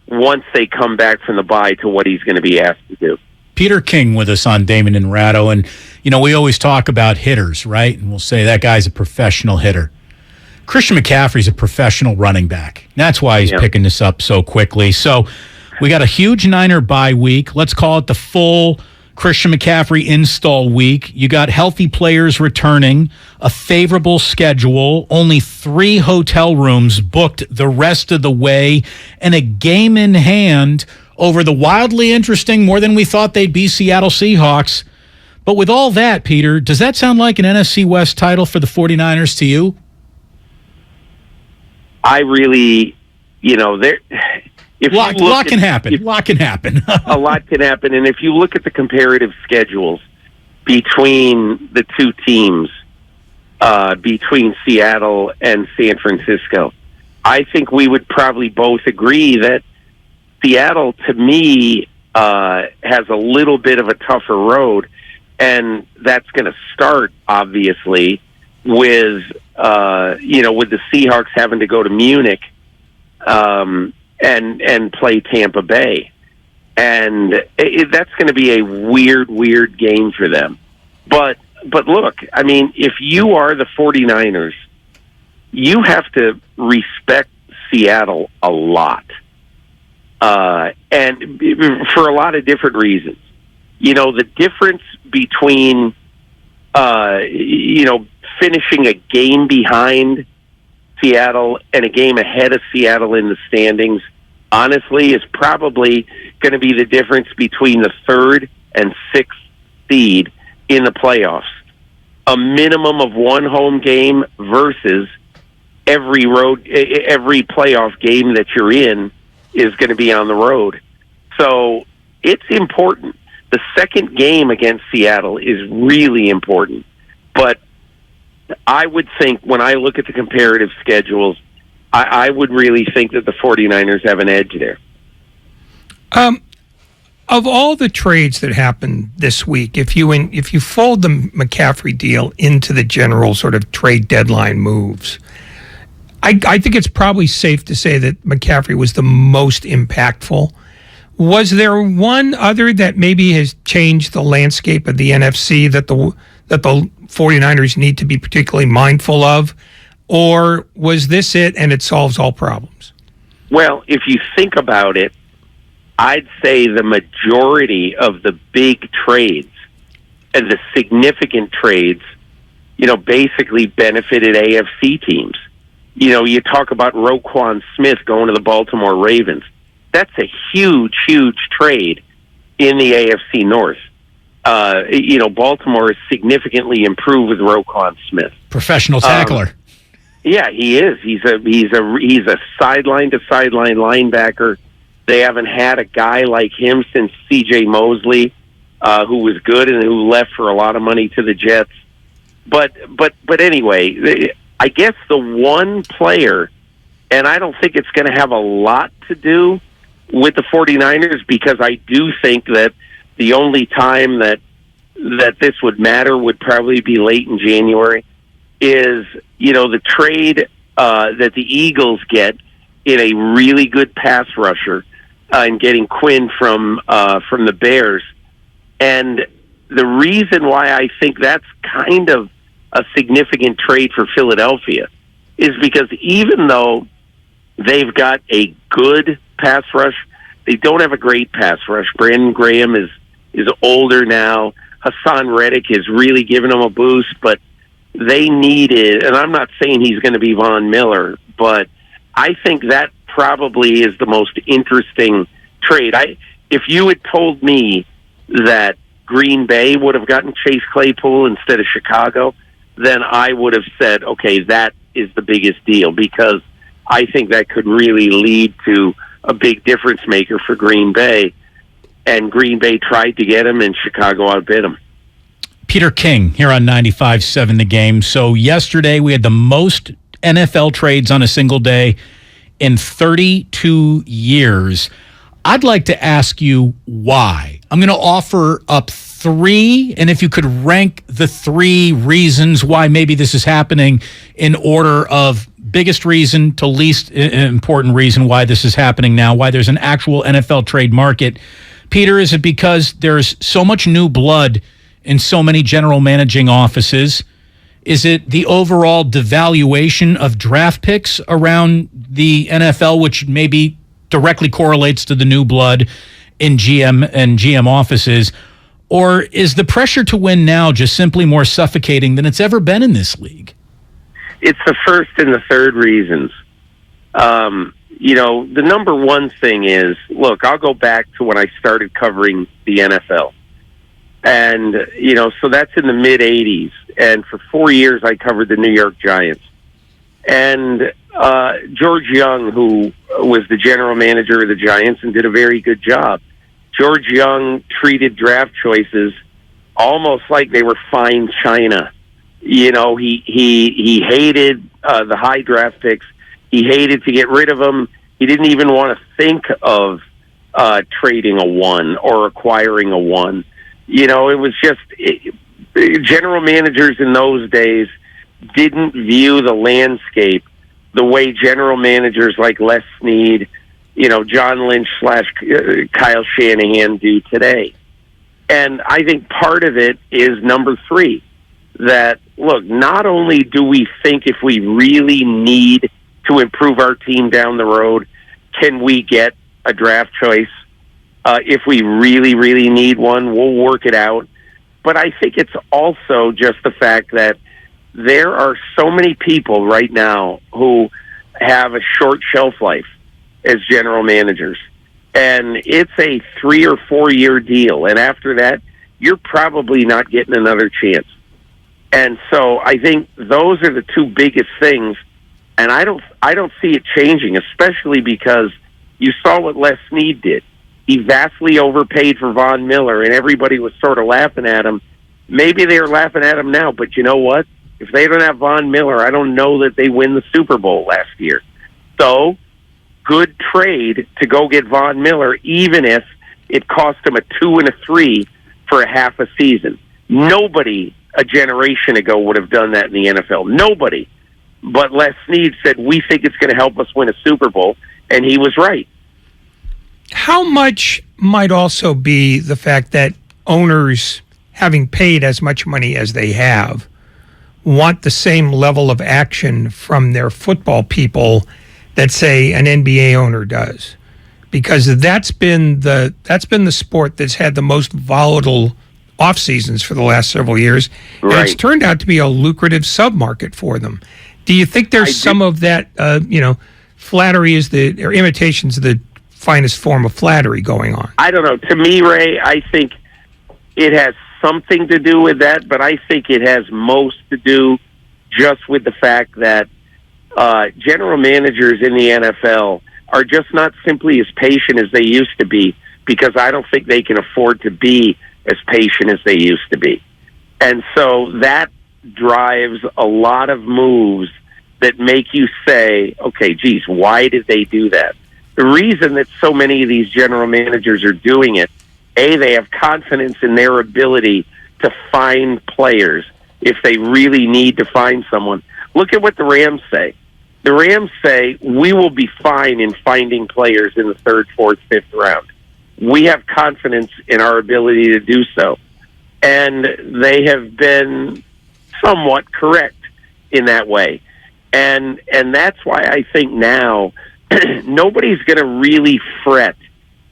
once they come back from the bye to what he's going to be asked to do. Peter King with us on Damon and Ratto. And, we always talk about hitters, right? And we'll say that guy's a professional hitter. Christian McCaffrey's a professional running back. That's why he's picking this up so quickly. So we got a huge Niner bye week. Let's call it the full Christian McCaffrey install week. You got healthy players returning, a favorable schedule, only 3 hotel rooms booked the rest of the way, and a game in hand over the wildly interesting, more than we thought they'd be, Seattle Seahawks. But with all that, Peter, does that sound like an NFC West title for the 49ers to you? I really, A lot can happen. A lot can happen. A lot can happen. And if you look at the comparative schedules between the two teams, between Seattle and San Francisco, I think we would probably both agree that Seattle, to me, has a little bit of a tougher road. And that's going to start, obviously, with the Seahawks having to go to Munich, and play Tampa Bay. And that's going to be a weird game for them. But look, I mean, if you are the 49ers, you have to respect Seattle a lot. And for a lot of different reasons. The difference between, finishing a game behind Seattle and a game ahead of Seattle in the standings, honestly, is probably going to be the difference between the 3rd and 6th seed in the playoffs. A minimum of 1 home game versus every playoff game that you're in is going to be on the road. So it's important. The second game against Seattle is really important. But I would think, when I look at the comparative schedules, I would really think that the 49ers have an edge there. Of all the trades that happened this week, if you fold the McCaffrey deal into the general sort of trade deadline moves, I think it's probably safe to say that McCaffrey was the most impactful. Was there one other that maybe has changed the landscape of the NFC that the 49ers need to be particularly mindful of? Or was this it and it solves all problems? Well, if you think about it, I'd say the majority of the big trades and the significant trades, basically benefited AFC teams. You talk about Roquan Smith going to the Baltimore Ravens. That's a huge, huge trade in the AFC North. Baltimore is significantly improved with Roquan Smith. Professional tackler. Yeah, he is. He's a sideline to sideline linebacker. They haven't had a guy like him since C.J. Mosley, who was good and who left for a lot of money to the Jets. But anyway, I guess the one player, and I don't think it's going to have a lot to do with the 49ers, because I do think that the only time that this would matter would probably be late in January, is, the trade that the Eagles get in a really good pass rusher and getting Quinn from the Bears. And the reason why I think that's kind of a significant trade for Philadelphia is because even though they've got a good pass rush, they don't have a great pass rush. Brandon Graham is older now. Hassan Reddick has really given them a boost, but they needed, and I'm not saying he's going to be Von Miller, but I think that probably is the most interesting trade. If you had told me that Green Bay would have gotten Chase Claypool instead of Chicago, then I would have said, okay, that is the biggest deal, because I think that could really lead to a big difference maker for Green Bay. And Green Bay tried to get him, and Chicago outbid him. Peter King here on 95.7 The Game. So yesterday we had the most NFL trades on a single day in 32 years. I'd like to ask you why. I'm going to offer up 3, and if you could rank the 3 reasons why maybe this is happening in order of biggest reason to least important reason why this is happening now, why there's an actual NFL trade market. Peter, is it because there's so much new blood in so many general managing offices? Is it the overall devaluation of draft picks around the NFL, which maybe directly correlates to the new blood in GM and GM offices? Or is the pressure to win now just simply more suffocating than it's ever been in this league? It's the first and the third reasons. The number one thing is, look, I'll go back to when I started covering the NFL. And, so that's in the mid-'80s. And for 4 years, I covered the New York Giants. And George Young, who was the general manager of the Giants and did a very good job, George Young treated draft choices almost like they were fine china. He hated the high draft picks. He hated to get rid of them. He didn't even want to think of trading a 1 or acquiring a 1. It was just general managers in those days didn't view the landscape the way general managers like Les Snead, John Lynch / Kyle Shanahan do today. And I think part of it is number 3, that, look, not only do we think if we really need to improve our team down the road, can we get a draft choice? If we really, really need one, we'll work it out. But I think it's also just the fact that there are so many people right now who have a short shelf life as general managers. And it's a 3 or 4 year deal. And after that, you're probably not getting another chance. And so I think those are the 2 biggest things. And I don't see it changing, especially because you saw what Les Snead did. He vastly overpaid for Von Miller, and everybody was sort of laughing at him. Maybe they're laughing at him now, but you know what? If they don't have Von Miller, I don't know that they win the Super Bowl last year. So, good trade to go get Von Miller, even if it cost him a 2 and a 3 for a half a season. Nobody a generation ago would have done that in the NFL. Nobody. But Les Snead said, we think it's going to help us win a Super Bowl, and he was right. How much might also be the fact that owners, having paid as much money as they have, want the same level of action from their football people that, say, an NBA owner does? Because that's been the sport that's had the most volatile off seasons for the last several years, and it's turned out to be a lucrative submarket for them. Do you think there's some of that? Flattery or imitation's the finest form of flattery going on. I don't know. To me, Ray, I think it has something to do with that, but I think it has most to do just with the fact that general managers in the NFL are just not simply as patient as they used to be, because I don't think they can afford to be as patient as they used to be. And so that drives a lot of moves that make you say, okay, geez, why did they do that? The reason that so many of these general managers are doing it, A, they have confidence in their ability to find players if they really need to find someone. Look at what the Rams say. The Rams say, we will be fine in finding players in the 3rd, 4th, 5th round. We have confidence in our ability to do so. And they have been somewhat correct in that way. And that's why I think now nobody's going to really fret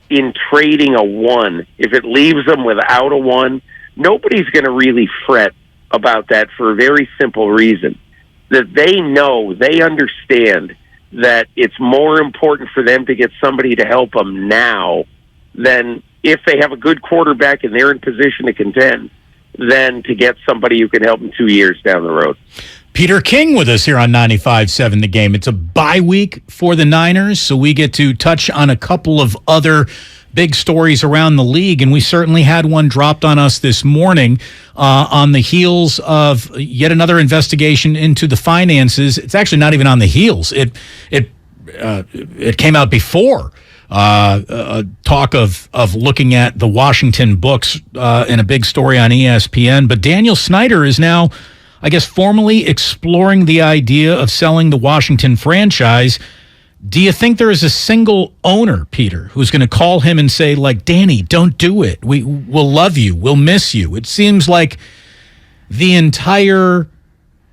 in trading a 1. If it leaves them without a 1, nobody's going to really fret about that for a very simple reason. That they know, they understand that it's more important for them to get somebody to help them now than if they have a good quarterback and they're in position to contend, than to get somebody who can help them 2 years down the road. Peter King with us here on 95.7 The Game. It's a bye week for the Niners, so we get to touch on a couple of other big stories around the league, and we certainly had one dropped on us this morning on the heels of yet another investigation into the finances. It's actually not even on the heels. It came out before talk of looking at the Washington books in a big story on ESPN. But Daniel Snyder is now, I guess, formally exploring the idea of selling the Washington franchise. Do you think there is a single owner, Peter, who's going to call him and say, like, Danny, don't do it. We'll love you. We'll miss you. It seems like the entire,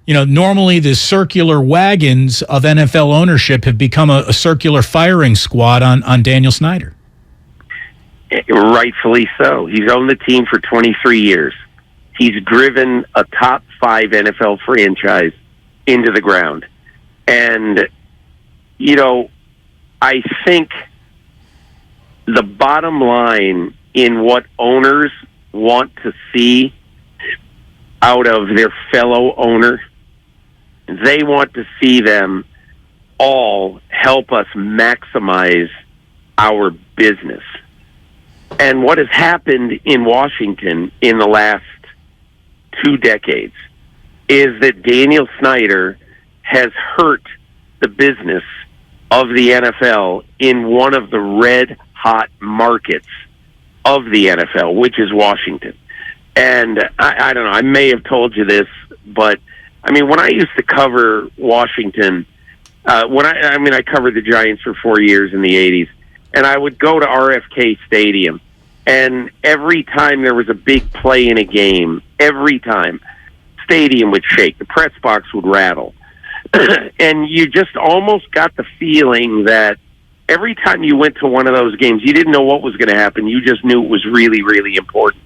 normally the circular wagons of NFL ownership have become a circular firing squad on Daniel Snyder. Rightfully so. He's owned the team for 23 years. He's driven a top 5 NFL franchise into the ground. And I think the bottom line in what owners want to see out of their fellow owner, they want to see them all help us maximize our business. And what has happened in Washington in the last 2 decades is that Daniel Snyder has hurt the business of the NFL in one of the red-hot markets of the NFL, which is Washington. And I don't know, I may have told you this, but, when I used to cover Washington, I covered the Giants for 4 years in the 80s, and I would go to RFK Stadium, and every time there was a big play in a game, every time, stadium would shake, the press box would rattle. And you just almost got the feeling that every time you went to one of those games, you didn't know what was going to happen. You just knew it was really, really important.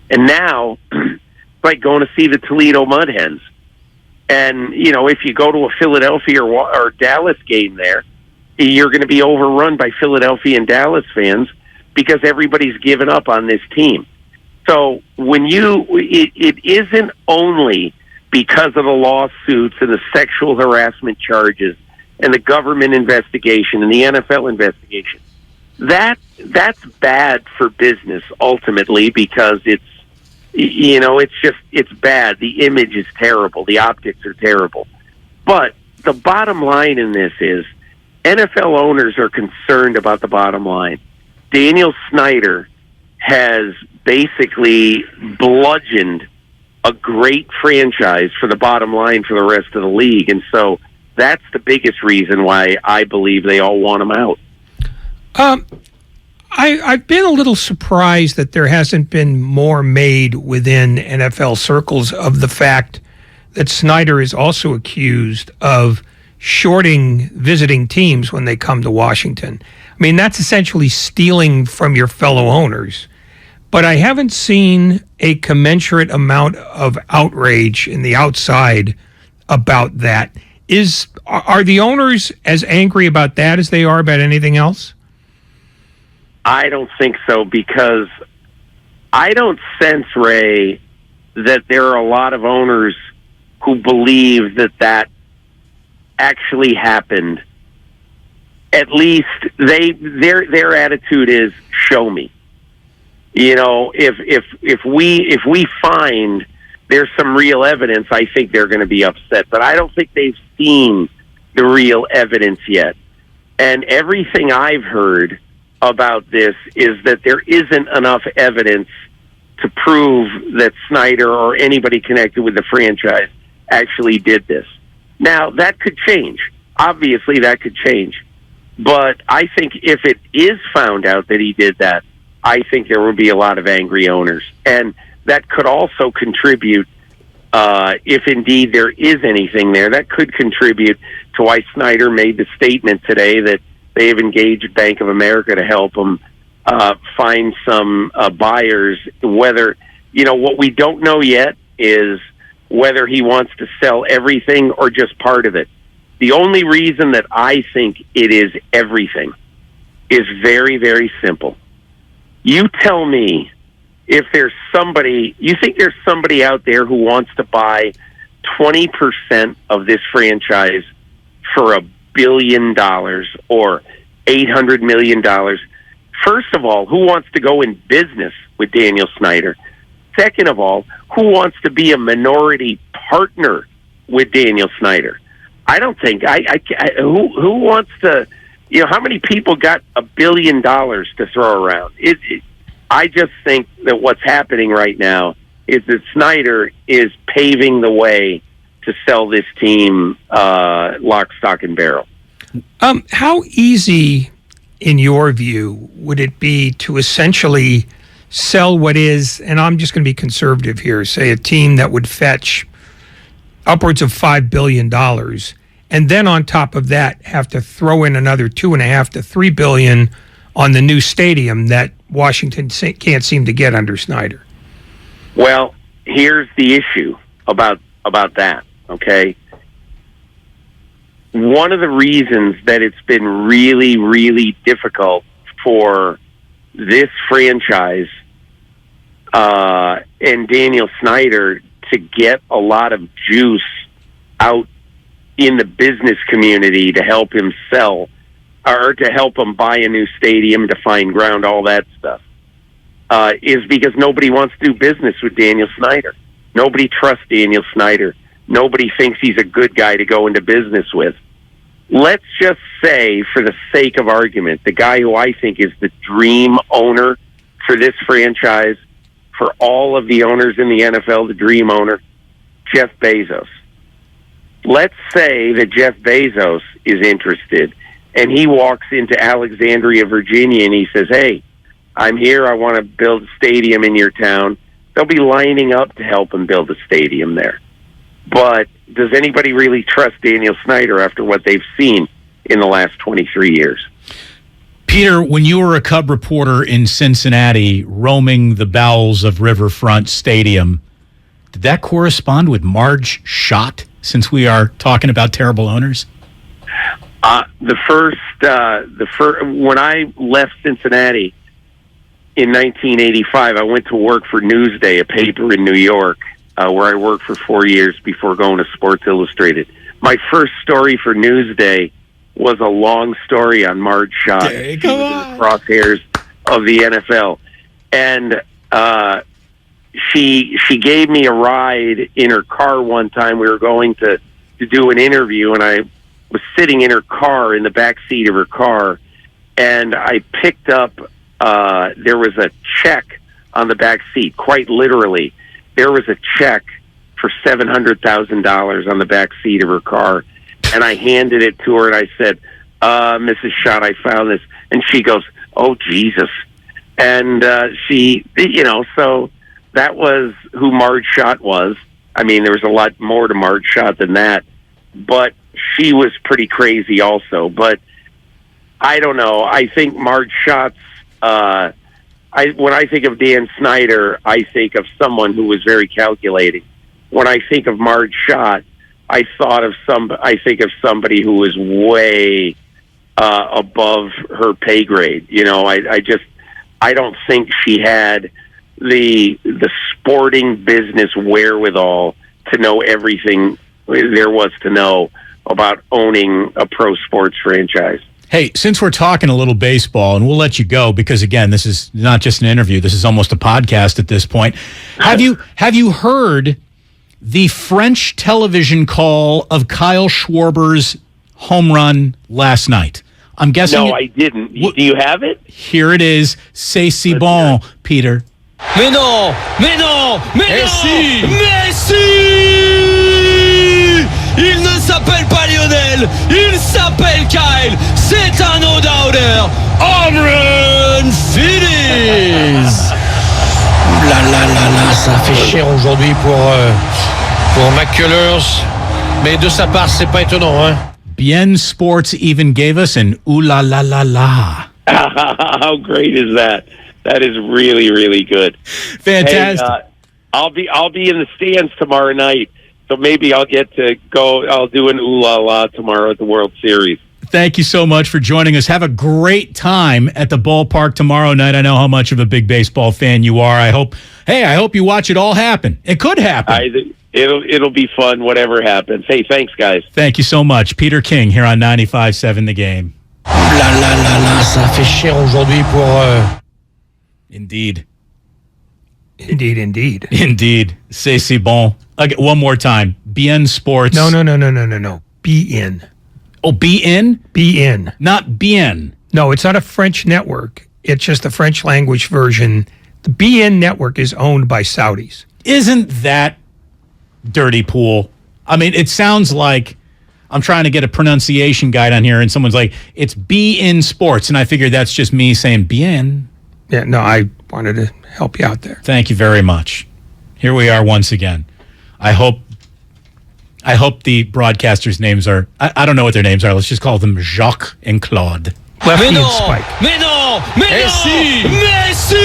And now, it's like going to see the Toledo Mud Hens. And, if you go to a Philadelphia or Dallas game there, you're going to be overrun by Philadelphia and Dallas fans because everybody's given up on this team. So when it isn't only because of the lawsuits and the sexual harassment charges and the government investigation and the NFL investigation. That's bad for business ultimately, because it's bad. The image is terrible. The optics are terrible. But the bottom line in this is NFL owners are concerned about the bottom line. Daniel Snyder has basically bludgeoned a great franchise for the bottom line for the rest of the league. And so that's the biggest reason why I believe they all want him out. I've been a little surprised that there hasn't been more made within NFL circles of the fact that Snyder is also accused of shorting visiting teams when they come to Washington. I mean, that's essentially stealing from your fellow owners. But I haven't seen a commensurate amount of outrage in the outside about that. Are the owners as angry about that as they are about anything else? I don't think so, because I don't sense, Ray, that there are a lot of owners who believe that actually happened. At least their attitude is, show me. You know, if we find there's some real evidence, I think they're going to be upset. But I don't think they've seen the real evidence yet. And everything I've heard about this is that there isn't enough evidence to prove that Snyder or anybody connected with the franchise actually did this. Now, that could change. Obviously, that could change. But I think if it is found out that he did that, I think there will be a lot of angry owners. And that could also contribute, if indeed there is anything there, that could contribute to why Snyder made the statement today that they have engaged Bank of America to help them find some buyers. Whether, what we don't know yet is whether he wants to sell everything or just part of it. The only reason that I think it is everything is very, very simple. You tell me if there's somebody, you think there's somebody out there who wants to buy 20% of this franchise for $1 billion or $800 million. First of all, who wants to go in business with Daniel Snyder? Second of all, who wants to be a minority partner with Daniel Snyder? I don't think who wants to, how many people got $1 billion to throw around? I just think that what's happening right now is that Snyder is paving the way to sell this team lock, stock, and barrel. How easy, in your view, would it be to essentially sell what is, and I'm just going to be conservative here, say a team that would fetch upwards of $5 billion, and then on top of that have to throw in another $2.5 to $3 billion on the new stadium that Washington can't seem to get under Snyder? Well, here's the issue about that, okay? One of the reasons that it's been really, really difficult for this franchise and Daniel Snyder to get a lot of juice out in the business community to help him sell or to help him buy a new stadium, to find ground, all that stuff, is because nobody wants to do business with Daniel Snyder. Nobody trusts Daniel Snyder. Nobody thinks he's a good guy to go into business with. Let's just say, for the sake of argument, the guy who I think is the dream owner for this franchise, for all of the owners in the NFL, the dream owner, Jeff Bezos. Let's say that Jeff Bezos is interested, and he walks into Alexandria, Virginia, and he says, hey, I'm here, I want to build a stadium in your town. They'll be lining up to help him build a stadium there. But does anybody really trust Daniel Snyder after what they've seen in the last 23 years? Peter, when you were a Cub reporter in Cincinnati roaming the bowels of Riverfront Stadium, did that correspond with Marge Schott, since we are talking about terrible owners? The first when I left Cincinnati in 1985, I went to work for Newsday, a paper in New York, where I worked for 4 years before going to Sports Illustrated. My first story for Newsday was a long story on Marge Schott. She was in the crosshairs of the NFL. And she gave me a ride in her car one time. We were going to do an interview, and I was sitting in her car, in the back seat of her car, and I picked up, there was a check on the back seat, quite literally. There was a check for $700,000 on the back seat of her car, and I handed it to her, and I said, Mrs. Schott, I found this. And she goes, oh, Jesus. And she, so that was who Marge Schott was. I mean, there was a lot more to Marge Schott than that, but she was pretty crazy also. But I don't know. I think Marge Schott's, when I think of Dan Snyder, I think of someone who was very calculating. When I think of Marge Schott, I think of somebody who was way above her pay grade. I don't think she had the sporting business wherewithal to know everything there was to know about owning a pro sports franchise. Hey, since we're talking a little baseball, and we'll let you go because, again, this is not just an interview. This is almost a podcast at this point. Have you heard the French television call of Kyle Schwarber's home run last night? I'm guessing. No, I didn't. Do you have it? Here it is. C'est si bon, Peter. Mais non! Mais non! Mais non! Messi! Messi! Il ne s'appelle pas Lionel, il s'appelle Kyle. C'est un no-doubter. Home run finish! Ça fait cher aujourd'hui pour McCullers. Mais de sa part, c'est pas étonnant, hein? BN Sports even gave us an ooh la la la la. How great is that? That is really, really good. Fantastic. Hey, I'll be in the stands tomorrow night, so maybe I'll get to go. I'll do an ooh la la tomorrow at the World Series. Thank you so much for joining us. Have a great time at the ballpark tomorrow night. I know how much of a big baseball fan you are. I hope you watch it all happen. It could happen. It'll be fun, whatever happens. Hey, thanks, guys. Thank you so much. Peter King here on 95.7 The Game. Ça fait cher aujourd'hui pour... Indeed. Indeed. C'est si bon. Okay, one more time. BN Sports. No. BN. Oh, BN? BN. Not BN. No, it's not a French network. It's just the French language version. The BN network is owned by Saudis. Isn't that dirty pool? I mean, it sounds like I'm trying to get a pronunciation guide on here and someone's like, it's BN Sports. And I figured that's just me saying BN. Yeah, no, I wanted to help you out there. Thank you very much. Here we are once again. I hope the broadcasters' names are, I don't know what their names are. Let's just call them Jacques and Claude. Lefty and Spike. Mais non! Mais Messi! non! Messi!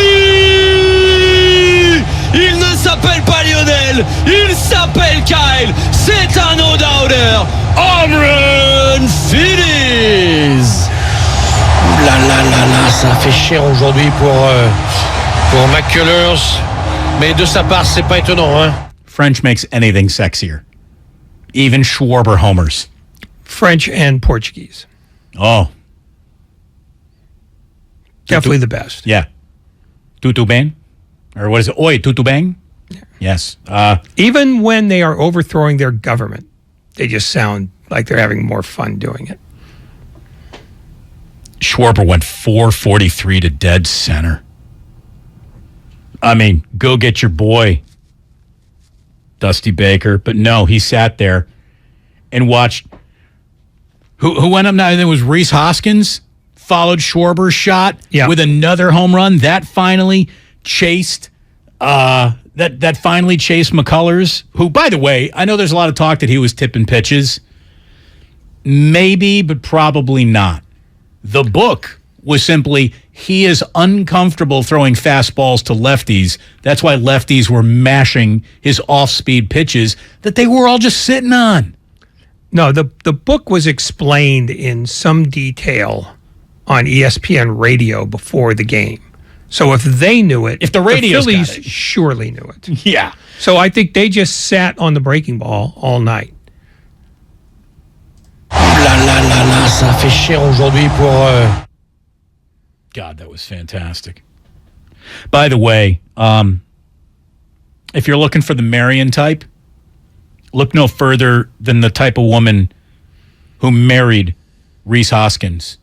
Il ne s'appelle pas Lionel, il s'appelle Kyle. C'est un no-doubter. Home run finish! Ça fait cher aujourd'hui pour McCullers. Mais de sa part, c'est pas étonnant, hein? French makes anything sexier. Even Schwarber homers. French and Portuguese. Oh. Definitely the best. Yeah. Tutu bang? Or what is it? Oi, tutu bang? Yeah. Yes. Even when they are overthrowing their government, they just sound like they're having more fun doing it. Schwarber went 443 to dead center. I mean, go get your boy, Dusty Baker. But no, he sat there and watched. Who went up now? It was Rhys Hoskins, followed Schwarber's shot with another home run. That finally chased that finally chased McCullers, who, by the way, I know there's a lot of talk that he was tipping pitches. Maybe, but probably not. The book was simply he is uncomfortable throwing fastballs to lefties. That's why lefties were mashing his off-speed pitches that they were all just sitting on. No, the book was explained in some detail on ESPN radio before the game. So if they knew it, if the Phillies got it, surely knew it. Yeah. So I think they just sat on the breaking ball all night. Ça fait cher aujourd'hui pour... God, that was fantastic. By the way, if you're looking for the Marion type, look no further than the type of woman who married Rhys Hoskins.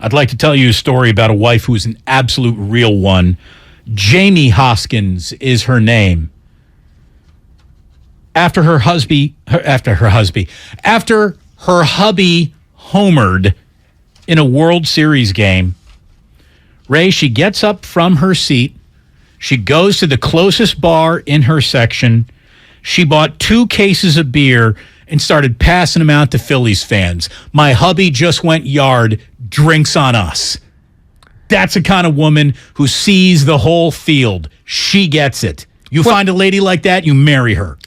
I'd like to tell you a story about a wife who's an absolute real one. Jamie Hoskins is her name. After her hubby homered in a World Series game, Ray, she gets up from her seat. She goes to the closest bar in her section. She bought 2 cases of beer and started passing them out to Phillies fans. My hubby just went yard, drinks on us. That's the kind of woman who sees the whole field. She gets it. You find a lady like that, you marry her.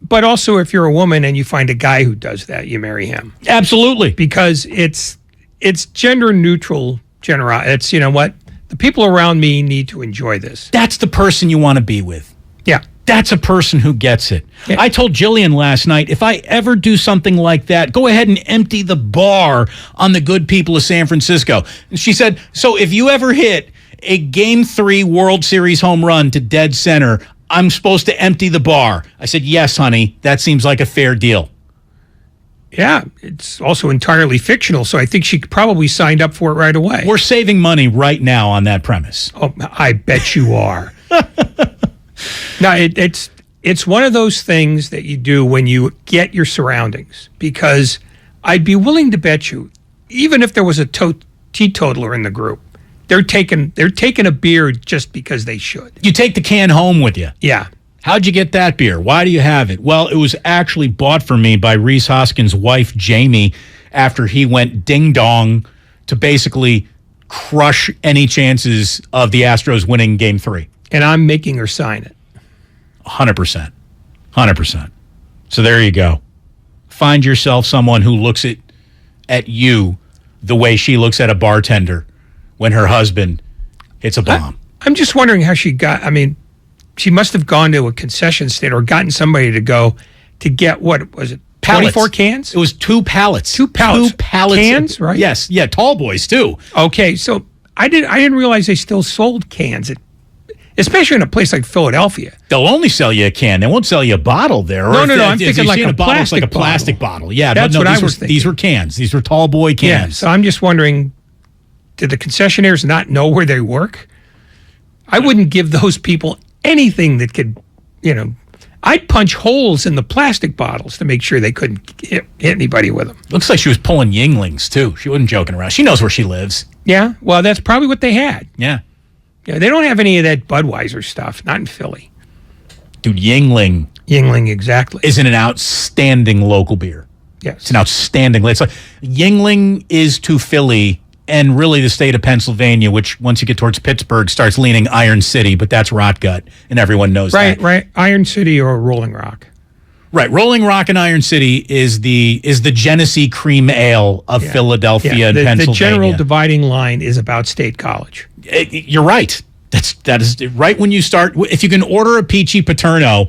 But also, if you're a woman and you find a guy who does that, you marry him. Absolutely. Because it's gender neutral generosity. It's, you know what? The people around me need to enjoy this. That's the person you want to be with. Yeah. That's a person who gets it. Yeah. I told Jillian last night, if I ever do something like that, go ahead and empty the bar on the good people of San Francisco. And she said, so if you ever hit a Game 3 World Series home run to dead center, I'm supposed to empty the bar. I said, yes, honey, that seems like a fair deal. Yeah, it's also entirely fictional, so I think she probably signed up for it right away. We're saving money right now on that premise. Oh, I bet you are. No, it's one of those things that you do when you get your surroundings, because I'd be willing to bet you, even if there was a teetotaler in the group, they're taking a beer just because they should. You take the can home with you. Yeah. How'd you get that beer? Why do you have it? Well, it was actually bought for me by Reese Hoskins' wife, Jamie, after he went ding-dong to basically crush any chances of the Astros winning Game 3. And I'm making her sign it. 100%. 100%. So there you go. Find yourself someone who looks at you the way she looks at a bartender when her husband hits a bomb. I'm just wondering how she she must have gone to a concession stand or gotten somebody to go to get, what was it, 24 cans? It was 2 pallets. 2 pallets. 2 pallets. Cans, right? Yes. Yeah, tall boys, too. Okay, so I didn't realize they still sold cans, especially in a place like Philadelphia. They'll only sell you a can. They won't sell you a bottle there. No, I'm thinking like a bottle, it's like a plastic bottle. Yeah, that's what I was thinking. These were cans. These were tall boy cans. Yeah, so I'm just wondering, did the concessionaires not know where they work? I wouldn't give those people anything that could, I'd punch holes in the plastic bottles to make sure they couldn't hit anybody with them. Looks like she was pulling Yinglings, too. She wasn't joking around. She knows where she lives. Yeah, well, that's probably what they had. Yeah. Yeah, they don't have any of that Budweiser stuff, not in Philly. Dude, Yingling. Yingling, exactly. Is an outstanding local beer. Yes. It's an outstanding. It's like Yingling is to Philly and really the state of Pennsylvania, which once you get towards Pittsburgh starts leaning Iron City, but that's rot gut, and everyone knows that. Right. Iron City or Rolling Rock. Right. Rolling Rock and Iron City is the Genesee Cream Ale of Philadelphia and Pennsylvania. The general dividing line is about State College. You're right. That is right when you start. If you can order a Peachy Paterno,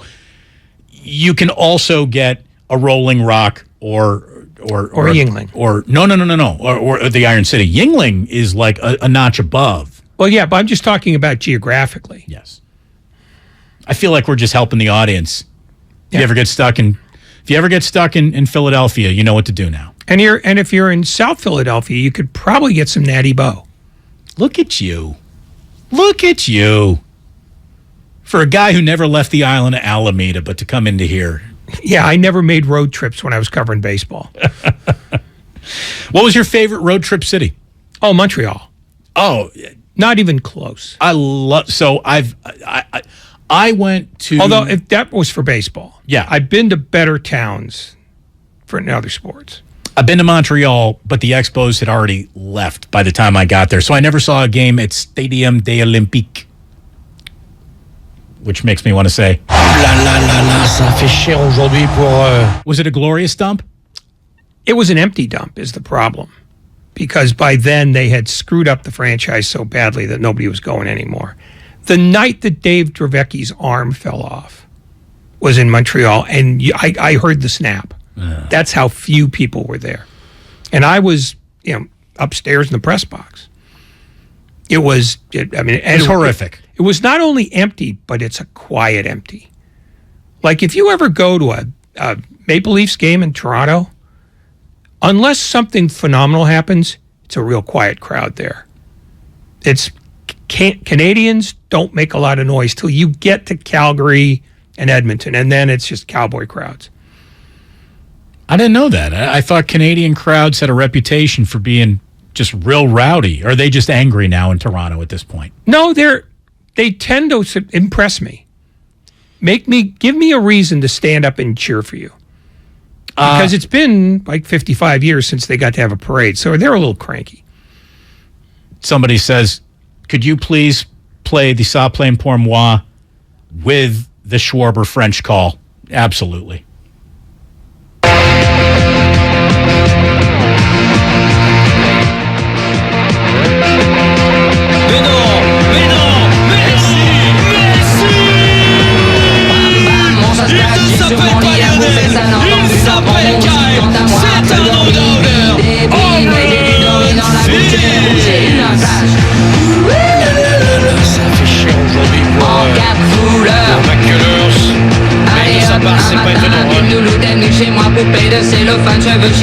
you can also get a Rolling Rock or Yingling. Or the Iron City. Yingling is like a notch above. Well, yeah, but I'm just talking about geographically. Yes. I feel like we're just helping the audience. If you ever get stuck in Philadelphia, you know what to do now. And if you're in South Philadelphia, you could probably get some Natty Boh. Look at you. Look at you. For a guy who never left the island of Alameda, but to come into here. Yeah, I never made road trips when I was covering baseball. What was your favorite road trip city? Oh, Montreal. Oh, not even close. I went to. Although if that was for baseball. Yeah. I've been to better towns for other sports. I've been to Montreal, but the Expos had already left by the time I got there. So I never saw a game at Stadium des Olympiques, which makes me want to say, ça fait chier aujourd'hui pour... Was it a glorious dump? It was an empty dump is the problem. Because by then they had screwed up the franchise so badly that nobody was going anymore. The night that Dave Dravecki's arm fell off was in Montreal, and I heard the snap. That's how few people were there. And I was, upstairs in the press box. It was horrific. It was not only empty, but it's a quiet empty. Like if you ever go to a Maple Leafs game in Toronto, unless something phenomenal happens, it's a real quiet crowd there. Canadians don't make a lot of noise till you get to Calgary and Edmonton, and then it's just cowboy crowds. I didn't know that. I thought Canadian crowds had a reputation for being just real rowdy? Or are they just angry now in Toronto at this point? No, they tend to impress me. Give me a reason to stand up and cheer for you. Because it's been like 55 years since they got to have a parade, so they're a little cranky. Somebody says, could you please play the Ça Plaine pour moi with the Schwarber French call? Absolutely.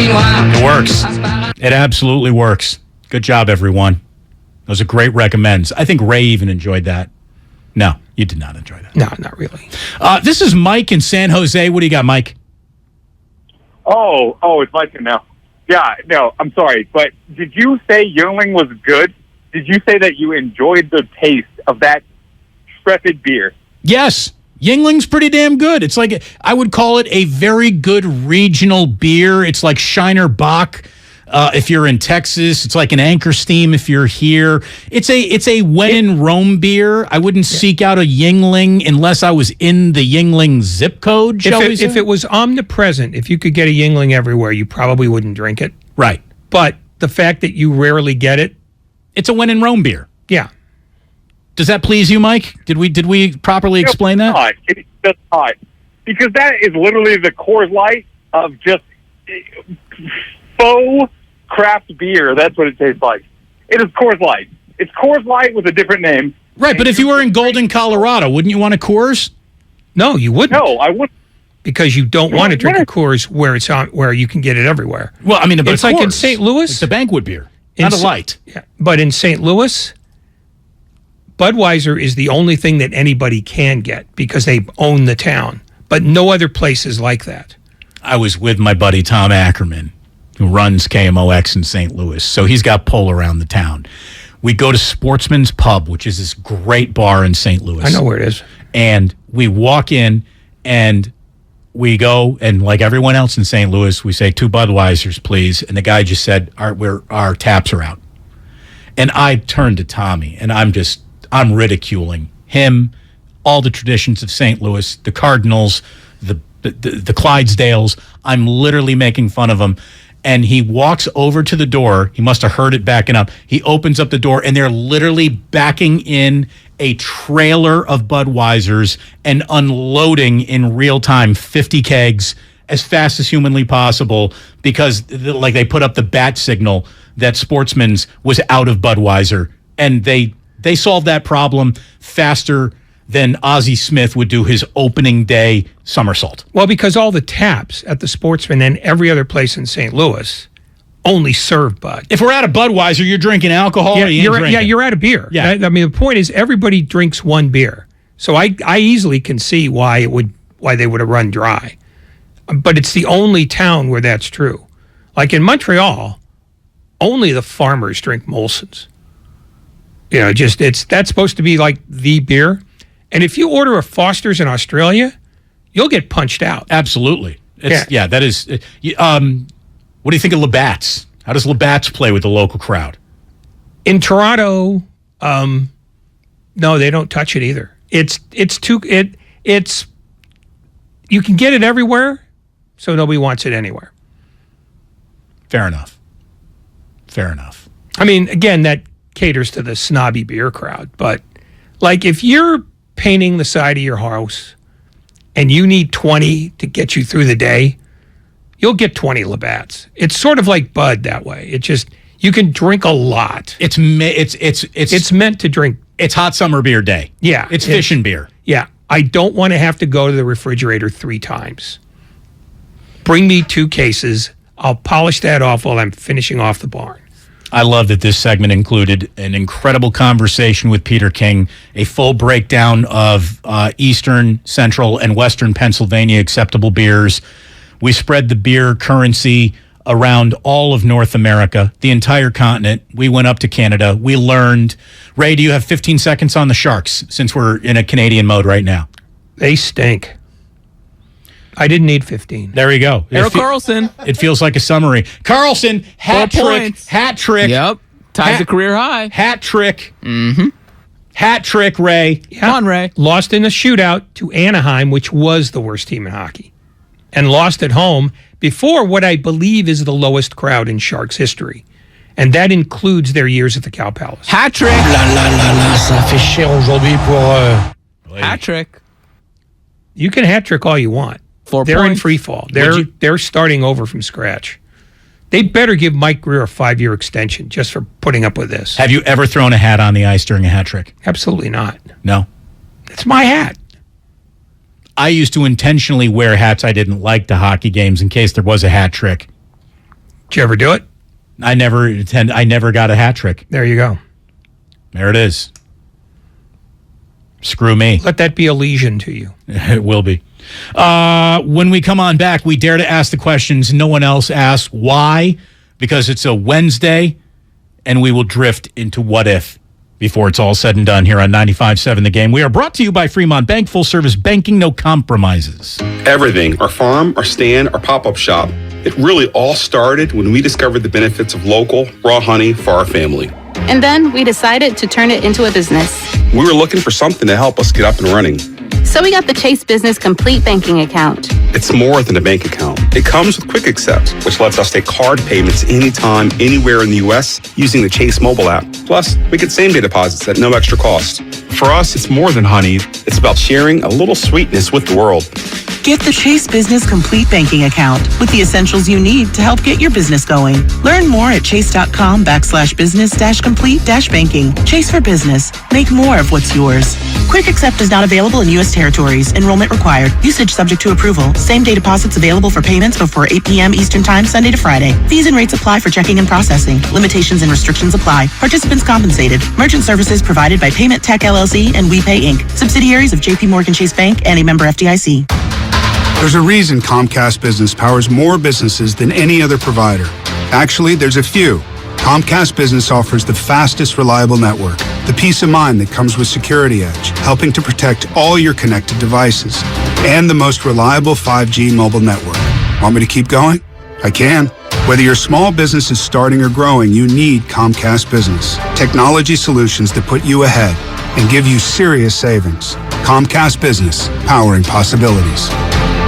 It works. It absolutely works. Good job, everyone. Those are great recommends. I think Ray even enjoyed that. No, you did not enjoy that. No, not really. This is Mike in San Jose. What do you got, Mike? Oh, it's Mike now. Yeah, no, I'm sorry, but did you say Yearling was good? Did you say that you enjoyed the taste of that Intrepid beer? Yes. Yingling's pretty damn good. It's like, I would call it a very good regional beer. It's like Shiner Bock if you're in Texas. It's like an Anchor Steam if you're here. It's a when in Rome beer. I wouldn't seek out a Yingling unless I was in the Yingling zip code, shall we say? If it was omnipresent, if you could get a Yingling everywhere, you probably wouldn't drink it. Right. But the fact that you rarely get it. It's a when in Rome beer. Yeah. Does that please you, Mike? Did we properly explain that? It does not. Because that is literally the Coors Light of just faux craft beer. That's what it tastes like. It is Coors Light. It's Coors Light with a different name. Right, but if you were in Golden, Colorado, wouldn't you want a Coors? No, you wouldn't. No, I wouldn't. Because you don't want to drink a Coors where you can get it everywhere. Well, I mean, it's like in St. Louis. It's a banquet beer, not a light. Yeah, but in St. Louis, Budweiser is the only thing that anybody can get because they own the town. But no other place is like that. I was with my buddy Tom Ackerman, who runs KMOX in St. Louis. So he's got pull around the town. We go to Sportsman's Pub, which is this great bar in St. Louis. I know where it is. And we walk in and we go, and like everyone else in St. Louis, we say 2 Budweisers, please. And the guy just said, our taps are out. And I turned to Tommy, and I'm ridiculing him, all the traditions of St. Louis, the Cardinals, the Clydesdales. I'm literally making fun of him. And he walks over to the door. He must have heard it backing up. He opens up the door, and they're literally backing in a trailer of Budweisers and unloading in real time 50 kegs as fast as humanly possible because like they put up the bat signal that Sportsman's was out of Budweiser. And they solved that problem faster than Ozzie Smith would do his opening day somersault. Well, because all the taps at the Sportsman and every other place in St. Louis only serve Bud. If we're out of Budweiser, you're drinking alcohol. You're out of beer. Yeah. I mean, the point is everybody drinks one beer. So I easily can see why they would have run dry. But it's the only town where that's true. Like in Montreal, only the farmers drink Molson's. You know, that's supposed to be like the beer. And if you order a Foster's in Australia, you'll get punched out. Absolutely. That is. What do you think of Labatt's? How does Labatt's play with the local crowd? In Toronto, no, they don't touch it either. It's you can get it everywhere, so nobody wants it anywhere. Fair enough. I mean, again, that caters to the snobby beer crowd, but like if you're painting the side of your house and you need 20 to get you through the day, you'll get 20 Labatt's. It's sort of like Bud that way. It just, you can drink a lot. It's meant to drink. It's hot summer beer day. Yeah. It's fishing beer. Yeah. I don't want to have to go to the refrigerator 3 times. Bring me 2 cases. I'll polish that off while I'm finishing off the barn. I love that this segment included an incredible conversation with Peter King, a full breakdown of Eastern, Central, and Western Pennsylvania acceptable beers. We spread the beer currency around all of North America, the entire continent. We went up to Canada. We learned. Ray, do you have 15 seconds on the Sharks since we're in a Canadian mode right now? They stink. I didn't need 15. There you go. Errol Carlson. It feels like a summary. Carlson, hat 4 trick. points. Hat trick. Yep. Ties a career high. Hat trick. Mm-hmm. Hat trick, Ray. Yeah. Come on, Ray. Lost in a shootout to Anaheim, which was the worst team in hockey. And lost at home before what I believe is the lowest crowd in Sharks history. And that includes their years at the Cow Palace. Hat trick. Ça fait chier aujourd'hui pour... Hat trick. You can hat trick all you want. 4 They're points. in free fall. They're starting over from scratch. They better give Mike Greer a 5-year extension just for putting up with this. Have you ever thrown a hat on the ice during a hat trick? Absolutely not. No. It's my hat. I used to intentionally wear hats I didn't like to hockey games in case there was a hat trick. Did you ever do it? I never got a hat trick. There you go. There it is. Screw me. Let that be a lesion to you. It will be. When we come on back, we dare to ask the questions no one else asks. Why? Because it's a Wednesday, and we will drift into what if before it's all said and done here on 95.7 The Game. We are brought to you by Fremont Bank, full-service banking, no compromises. Everything, our farm, our stand, our pop-up shop, it really all started when we discovered the benefits of local, raw honey for our family. And then we decided to turn it into a business. We were looking for something to help us get up and running. So we got the Chase Business Complete Banking Account. It's more than a bank account. It comes with Quick Accept, which lets us take card payments anytime, anywhere in the U.S. using the Chase mobile app. Plus, we get same-day deposits at no extra cost. For us, it's more than honey. It's about sharing a little sweetness with the world. Get the Chase Business Complete Banking Account with the essentials you need to help get your business going. Learn more at chase.com/business-complete-banking. Chase for business. Make more of what's yours. Quick Accept is not available in U.S. territories. Enrollment required. Usage subject to approval. Same-day deposits available for payments before 8 p.m. Eastern Time, Sunday to Friday. Fees and rates apply for checking and processing. Limitations and restrictions apply. Participants compensated. Merchant services provided by Payment Tech LLC and WePay Inc., subsidiaries of J.P. Morgan Chase Bank and a member FDIC. There's a reason Comcast Business powers more businesses than any other provider. Actually, there's a few. Comcast Business offers the fastest, reliable network, the peace of mind that comes with Security Edge, helping to protect all your connected devices, and the most reliable 5G mobile network. Want me to keep going? I can. Whether your small business is starting or growing, you need Comcast Business. Technology solutions that put you ahead and give you serious savings. Comcast Business, powering possibilities.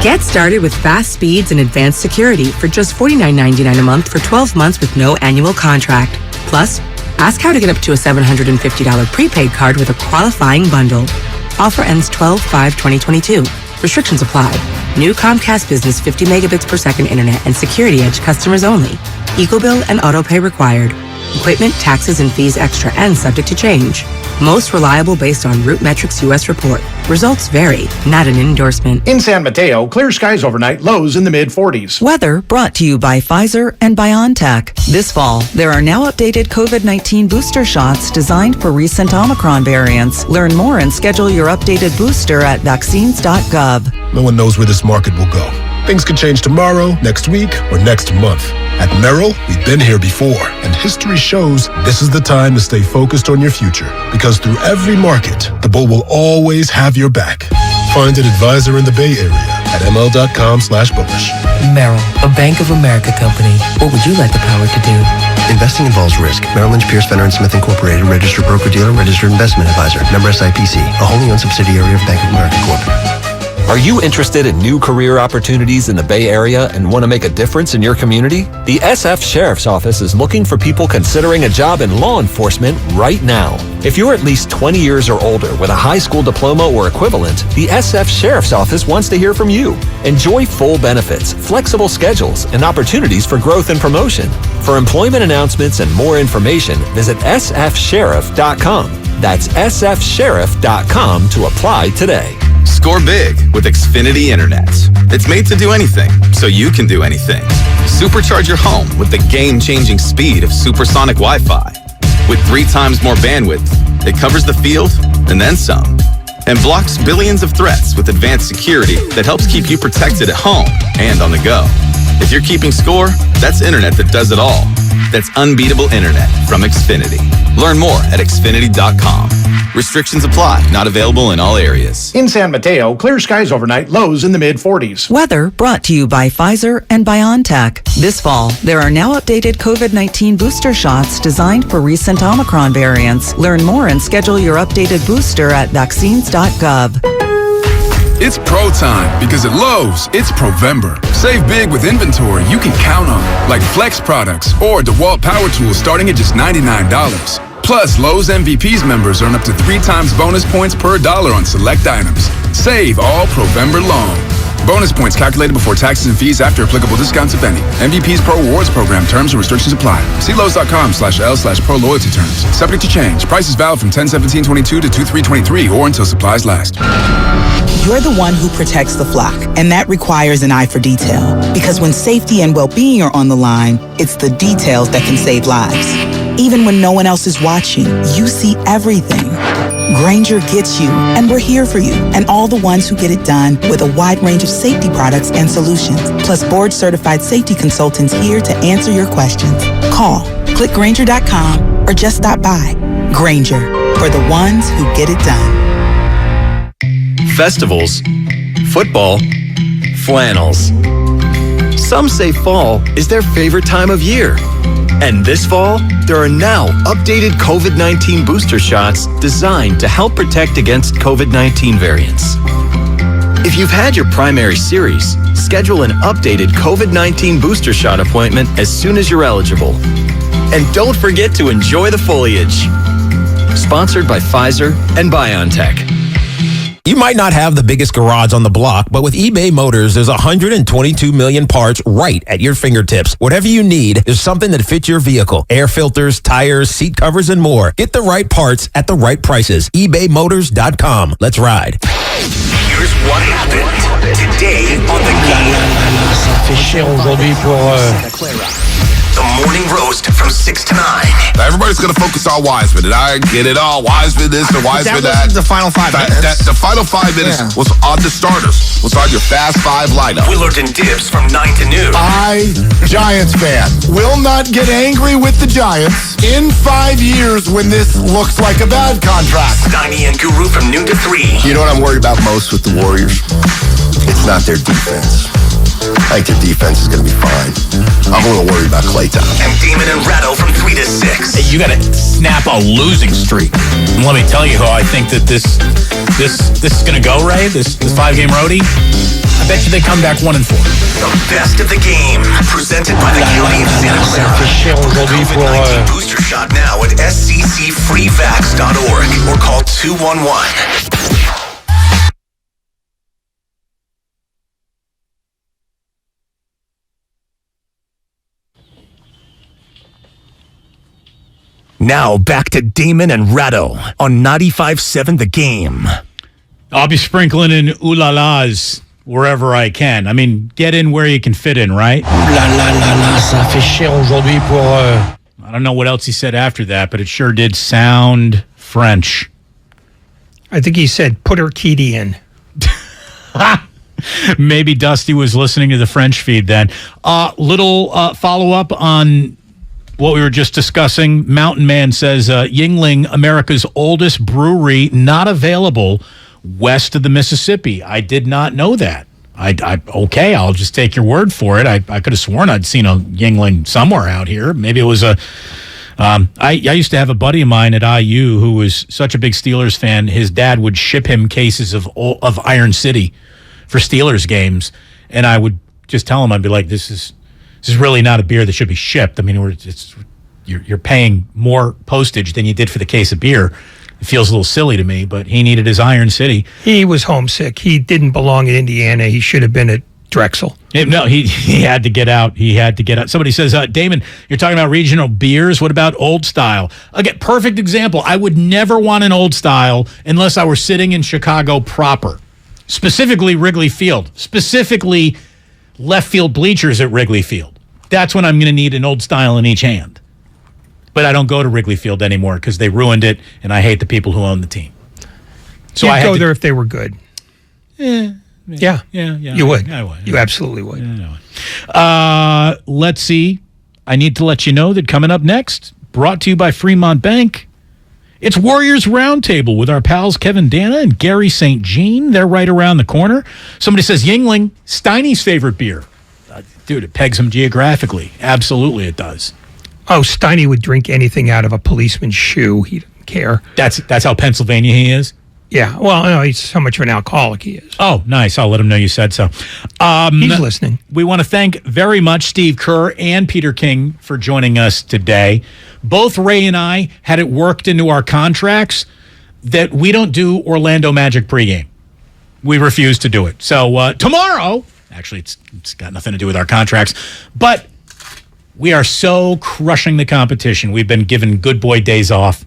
Get started with fast speeds and advanced security for just $49.99 a month for 12 months with no annual contract. Plus, ask how to get up to a $750 prepaid card with a qualifying bundle. Offer ends 12/5/2022. Restrictions apply. New Comcast Business 50 megabits per second internet and Security Edge customers only. EcoBill and autopay required. Equipment, taxes, and fees extra and subject to change. Most reliable based on Root Metrics US report. Results vary, not an endorsement. In San Mateo, clear skies overnight, lows in the mid-40s. Weather brought to you by Pfizer and BioNTech. This fall, there are now updated COVID-19 booster shots designed for recent Omicron variants. Learn more and schedule your updated booster at vaccines.gov. No one knows where this market will go. Things could change tomorrow, next week, or next month. At Merrill, we've been here before, and history shows this is the time to stay focused on your future. Because through every market, the bull will always have your back. Find an advisor in the Bay Area at ml.com/bullish. Merrill, a Bank of America company. What would you like the power to do? Investing involves risk. Merrill Lynch, Pierce, Fenner & Smith Incorporated, registered broker-dealer, registered investment advisor. Member SIPC, a wholly owned subsidiary of Bank of America Corp. Are you interested in new career opportunities in the Bay Area and want to make a difference in your community? The SF Sheriff's Office is looking for people considering a job in law enforcement right now. If you're at least 20 years or older with a high school diploma or equivalent, the SF Sheriff's Office wants to hear from you. Enjoy full benefits, flexible schedules, and opportunities for growth and promotion. For employment announcements and more information, visit sfsheriff.com. That's sfsheriff.com to apply today. Score big with Xfinity Internet. It's made to do anything, so you can do anything. Supercharge your home with the game-changing speed of supersonic Wi-Fi. With 3 times more bandwidth, it covers the field and then some. And blocks billions of threats with advanced security that helps keep you protected at home and on the go. If you're keeping score, that's internet that does it all. That's unbeatable internet from Xfinity. Learn more at Xfinity.com. Restrictions apply. Not available in all areas. In San Mateo, clear skies overnight, lows in the mid-40s. Weather brought to you by Pfizer and BioNTech. This fall, there are now updated COVID-19 booster shots designed for recent Omicron variants. Learn more and schedule your updated booster at vaccines.gov. It's pro time because at Lowe's, it's Provember. Save big with inventory you can count on, like Flex products or DeWalt power tools starting at just $99. Plus, Lowe's MVPs members earn up to 3 times bonus points per dollar on select items. Save all Provember long. Bonus points calculated before taxes and fees after applicable discounts, if any. MVP's Pro Rewards Program. Terms and restrictions apply. See Lowe's.com/L/Pro Loyalty Terms. Subject to change. Prices valid from 10/17/22 to 2/3/23 or until supplies last. You're the one who protects the flock, and that requires an eye for detail. Because when safety and well-being are on the line, it's the details that can save lives. Even when no one else is watching, you see everything. Grainger gets you, and we're here for you, and all the ones who get it done with a wide range of safety products and solutions, plus board-certified safety consultants here to answer your questions. Call, click Grainger.com, or just stop by. Grainger, for the ones who get it done. Festivals, football, flannels. Some say fall is their favorite time of year. And this fall, there are now updated COVID-19 booster shots designed to help protect against COVID-19 variants. If you've had your primary series, schedule an updated COVID-19 booster shot appointment as soon as you're eligible. And don't forget to enjoy the foliage. Sponsored by Pfizer and BioNTech. You might not have the biggest garage on the block, but with eBay Motors, there's 122 million parts right at your fingertips. Whatever you need, there's something that fits your vehicle. Air filters, tires, seat covers, and more. Get the right parts at the right prices. ebaymotors.com. Let's ride. Here's what happened today on the game. The morning roast from 6 to 9. Everybody's going to focus on Wiseman, and I get it all. Wiseman this and Wiseman that. The final 5 minutes. The final 5 minutes was on the starters, was on your Fast 5 lineup. Willard and Dibbs from 9 to noon. Giants fan, will not get angry with the Giants in 5 years when this looks like a bad contract. Steiny and Guru from noon to 3. You know what I'm worried about most with the Warriors? It's not their defense. I think their defense is going to be fine. I'm a little worried about Klay Thompson. And Damon and Ratto from 3 to 6. Hey, you got to snap a losing streak. And let me tell you how I think that this is going to go, Ray. This 5-game roadie. I bet you they come back 1-4. The best of the game, presented by the County of Santa Clara. COVID-19 booster shot now at sccfreevax.org or call 211. Now back to Damon and Ratto on 95.7 The Game. I'll be sprinkling in ooh-la-las wherever I can. I mean, get in where you can fit in, right? Ça fait chier aujourd'hui pour... I don't know what else he said after that, but it sure did sound French. I think he said, put her kitty in. Maybe Dusty was listening to the French feed then. Little follow-up on what we were just discussing. Mountain Man says Yuengling, America's oldest brewery, not available west of the Mississippi. I did not know that. Okay, I'll just take your word for it. I could have sworn I'd seen a Yuengling somewhere out here. Maybe it was a... I used to have a buddy of mine at IU who was such a big Steelers fan. His dad would ship him cases of Iron City for Steelers games, and I would just tell him, I'd be like, this is really not a beer that should be shipped. I mean, you're paying more postage than you did for the case of beer. It feels a little silly to me, but he needed his Iron City. He was homesick. He didn't belong in Indiana. He should have been at Drexel. No, he had to get out. He had to get out. Somebody says, Damon, you're talking about regional beers. What about Old Style? Again, perfect example. I would never want an Old Style unless I were sitting in Chicago proper, specifically Wrigley Field, specifically left field bleachers at Wrigley Field. That's when I'm going to need an Old Style in each hand. But I don't go to Wrigley Field anymore because they ruined it, and I hate the people who own the team. So I'd go there if they were good. Yeah. You would. I would. You absolutely would. Let's see. I need to let you know that coming up next, brought to you by Fremont Bank, it's Warriors Roundtable with our pals Kevin Dana and Gary St. Jean. They're right around the corner. Somebody says Yingling, Steiny's favorite beer. Dude, it pegs him geographically. Absolutely it does. Oh, Steiny would drink anything out of a policeman's shoe. He didn't care. That's how Pennsylvania he is? Yeah. Well, no, he's how much of an alcoholic he is. Oh, nice. I'll let him know you said so. He's listening. We want to thank very much Steve Kerr and Peter King for joining us today. Both Ray and I had it worked into our contracts that we don't do Orlando Magic pregame. We refuse to do it. So tomorrow, actually, it's got nothing to do with our contracts, but we are so crushing the competition. We've been given good boy days off.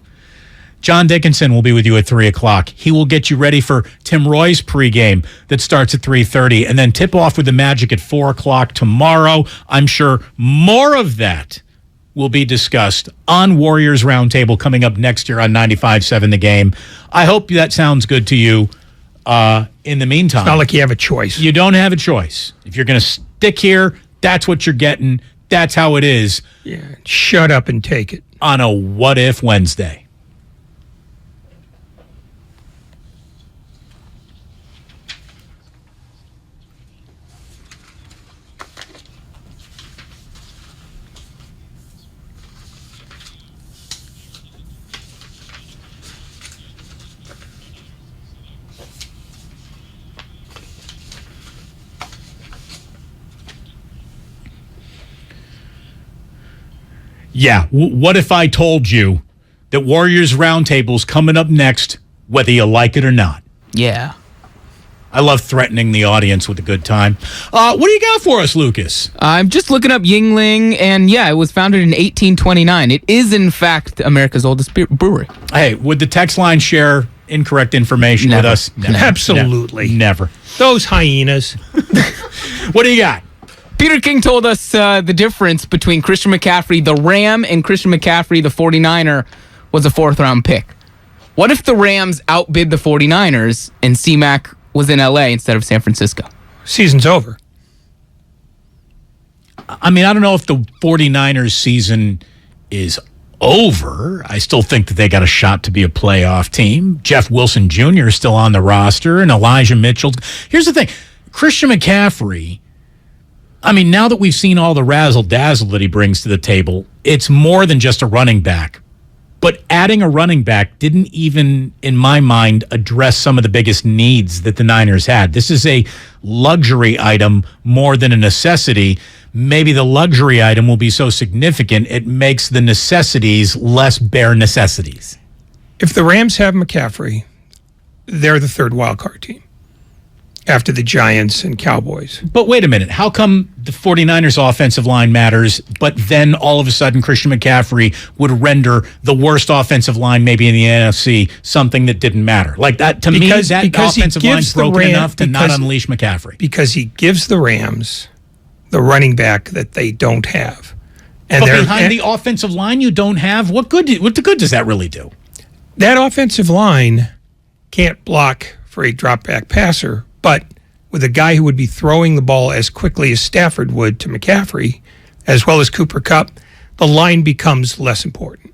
John Dickinson will be with you at 3 o'clock. He will get you ready for Tim Roy's pregame that starts at 3:30, and then tip off with the Magic at 4 o'clock tomorrow. I'm sure more of that will be discussed on Warriors Roundtable coming up next year on 95.7 The Game. I hope that sounds good to you. In the meantime, it's not like you have a choice. You don't have a choice. If you're going to stick here, that's what you're getting. That's how it is. Yeah, shut up and take it. On a What If Wednesday. Yeah, what if I told you that Warriors Roundtable's coming up next, whether you like it or not? Yeah. I love threatening the audience with a good time. What do you got for us, Lucas? I'm just looking up Yingling, and yeah, it was founded in 1829. It is, in fact, America's oldest brewery. Hey, would the text line share incorrect information with us? Never. Absolutely. Never. Those hyenas. What do you got? Peter King told us the difference between Christian McCaffrey, the Ram, and Christian McCaffrey, the 49er, was a fourth-round pick. What if the Rams outbid the 49ers and C-Mac was in L.A. instead of San Francisco? Season's over. I mean, I don't know if the 49ers season is over. I still think that they got a shot to be a playoff team. Jeff Wilson Jr. is still on the roster, and Elijah Mitchell. Here's the thing. Christian McCaffrey, I mean, now that we've seen all the razzle-dazzle that he brings to the table, it's more than just a running back. But adding a running back didn't even, in my mind, address some of the biggest needs that the Niners had. This is a luxury item more than a necessity. Maybe the luxury item will be so significant it makes the necessities less bare necessities. If the Rams have McCaffrey, they're the third wildcard team after the Giants and Cowboys. But wait a minute. How come the 49ers offensive line matters, but then all of a sudden Christian McCaffrey would render the worst offensive line maybe in the NFC something that didn't matter? Like that, to me, that offensive line's broken enough to not unleash McCaffrey. Because he gives the Rams the running back that they don't have. And but behind the offensive line you don't have, what good does that really do? That offensive line can't block for a drop-back passer, but with a guy who would be throwing the ball as quickly as Stafford would to McCaffrey, as well as Cooper Kupp, the line becomes less important.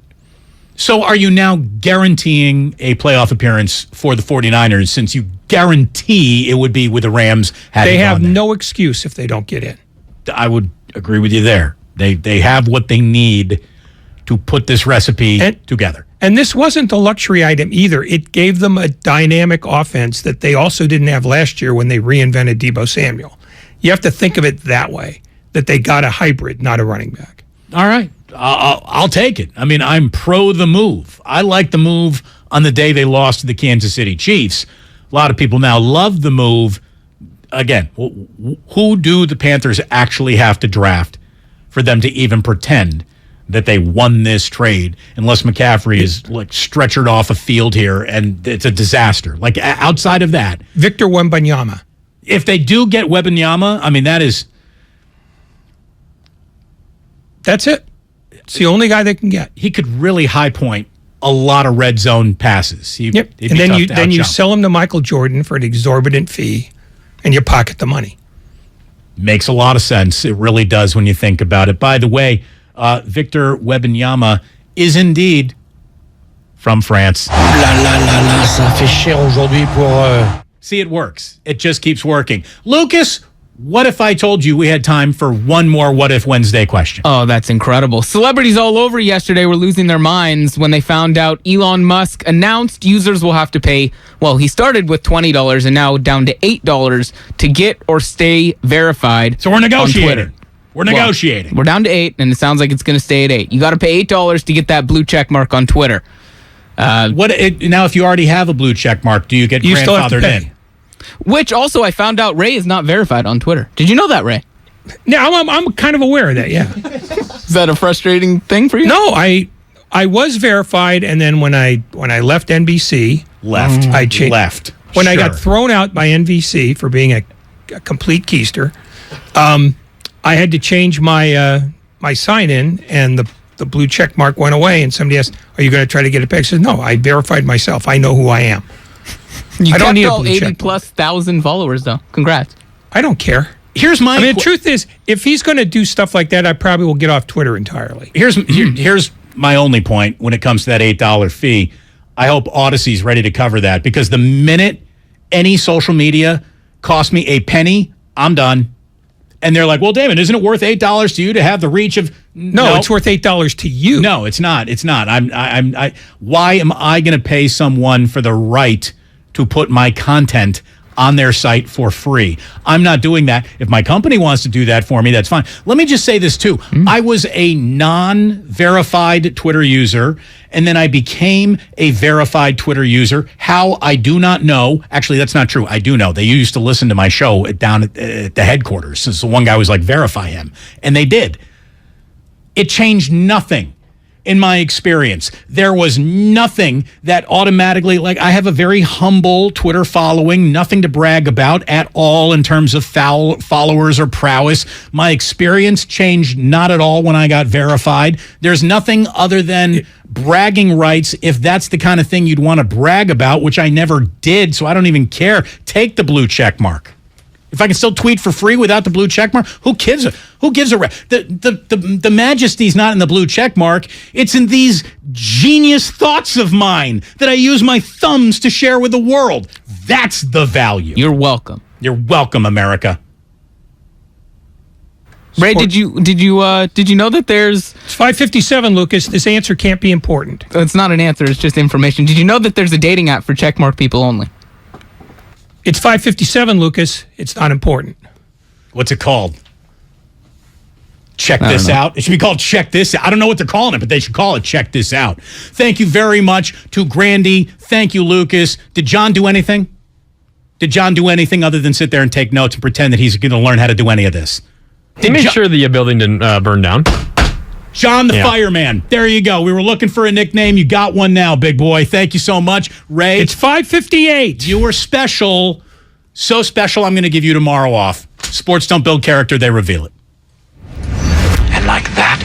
So are you now guaranteeing a playoff appearance for the 49ers since you guarantee it would be with the Rams? They have no excuse if they don't get in. I would agree with you there. They have what they need to put this recipe together. And this wasn't a luxury item either. It gave them a dynamic offense that they also didn't have last year when they reinvented Deebo Samuel. You have to think of it that way, that they got a hybrid, not a running back. All right. I'll take it. I mean, I'm pro the move. I like the move on the day they lost to the Kansas City Chiefs. A lot of people now love the move. Again, who do the Panthers actually have to draft for them to even pretend that they won this trade, unless McCaffrey is like stretchered off a field here and it's a disaster? Like outside of that, Victor Wembanyama. If they do get Wembanyama, I mean that's it. It's the only guy they can get. He could really high point a lot of red zone passes. And then you sell him to Michael Jordan for an exorbitant fee, and you pocket the money. Makes a lot of sense. It really does when you think about it. By the way, Victor Wembanyama is indeed from France. Ça fait chier aujourd'hui pour... See, it works. It just keeps working. Lucas, what if I told you we had time for one more What If Wednesday question? Oh, that's incredible. Celebrities all over yesterday were losing their minds when they found out Elon Musk announced users will have to pay, well, he started with $20 and now down to $8 to get or stay verified. So we're negotiating. On Twitter. We're negotiating. We're down to $8, and it sounds like it's going to stay at $8. You got to pay $8 to get that blue check mark on Twitter. Now, if you already have a blue check mark, do you get grandfathered in? Which also I found out Ray is not verified on Twitter. Did you know that, Ray? Yeah, I'm kind of aware of that, yeah. Is that a frustrating thing for you? No, I was verified, and then when I left NBC... I changed. Left. When I got thrown out by NBC for being a complete keister, I had to change my my sign-in, and the blue check mark went away, and somebody asked, are you going to try to get it back? I said, no, I verified myself. I know who I am. You I don't need all a blue check 80,000+ followers, though. Congrats. I don't care. Here's my... the truth is, if he's going to do stuff like that, I probably will get off Twitter entirely. Here's my only point when it comes to that $8 fee. I hope Odyssey's ready to cover that, because the minute any social media costs me a penny, I'm done. And they're like, well, Damon, isn't it worth $8 to you to have the reach of... No, it's worth $8 to you. No, it's not. It's not. Why am I going to pay someone for the right to put my content on their site for free? I'm not doing that. If my company wants to do that for me, that's fine. Let me just say this, too. I was a non-verified Twitter user, and then I became a verified Twitter user. How, I do not know. Actually, that's not true. I do know. They used to listen to my show down at the headquarters. So one guy was like, verify him. And they did. It changed nothing. In my experience, there was nothing that automatically, like, I have a very humble Twitter following, nothing to brag about at all in terms of followers or prowess. My experience changed not at all when I got verified. There's nothing other than bragging rights, if that's the kind of thing you'd want to brag about, which I never did, so I don't even care. Take the blue check mark. If I can still tweet for free without the blue check mark, who gives a the majesty's not in the blue check mark. It's in these genius thoughts of mine that I use my thumbs to share with the world. That's the value. You're welcome. You're welcome, America. Ray, did you know that there's... It's 5:57, Lucas. This answer can't be important. It's not an answer. It's just information. Did you know that there's a dating app for checkmark people only? It's 5:57, Lucas. It's not important. What's it called? Check this out. It should be called Check This Out. I don't know what they're calling it, but they should call it Check This Out. Thank you very much to Grandy. Thank you, Lucas. Did John do anything? Did John do anything other than sit there and take notes and pretend that he's going to learn how to do any of this? He made sure the building didn't burn down. John the Fireman. There you go. We were looking for a nickname. You got one now, big boy. Thank you so much. Ray. It's 5:58. You were special. So special, I'm going to give you tomorrow off. Sports don't build character, they reveal it. And like that,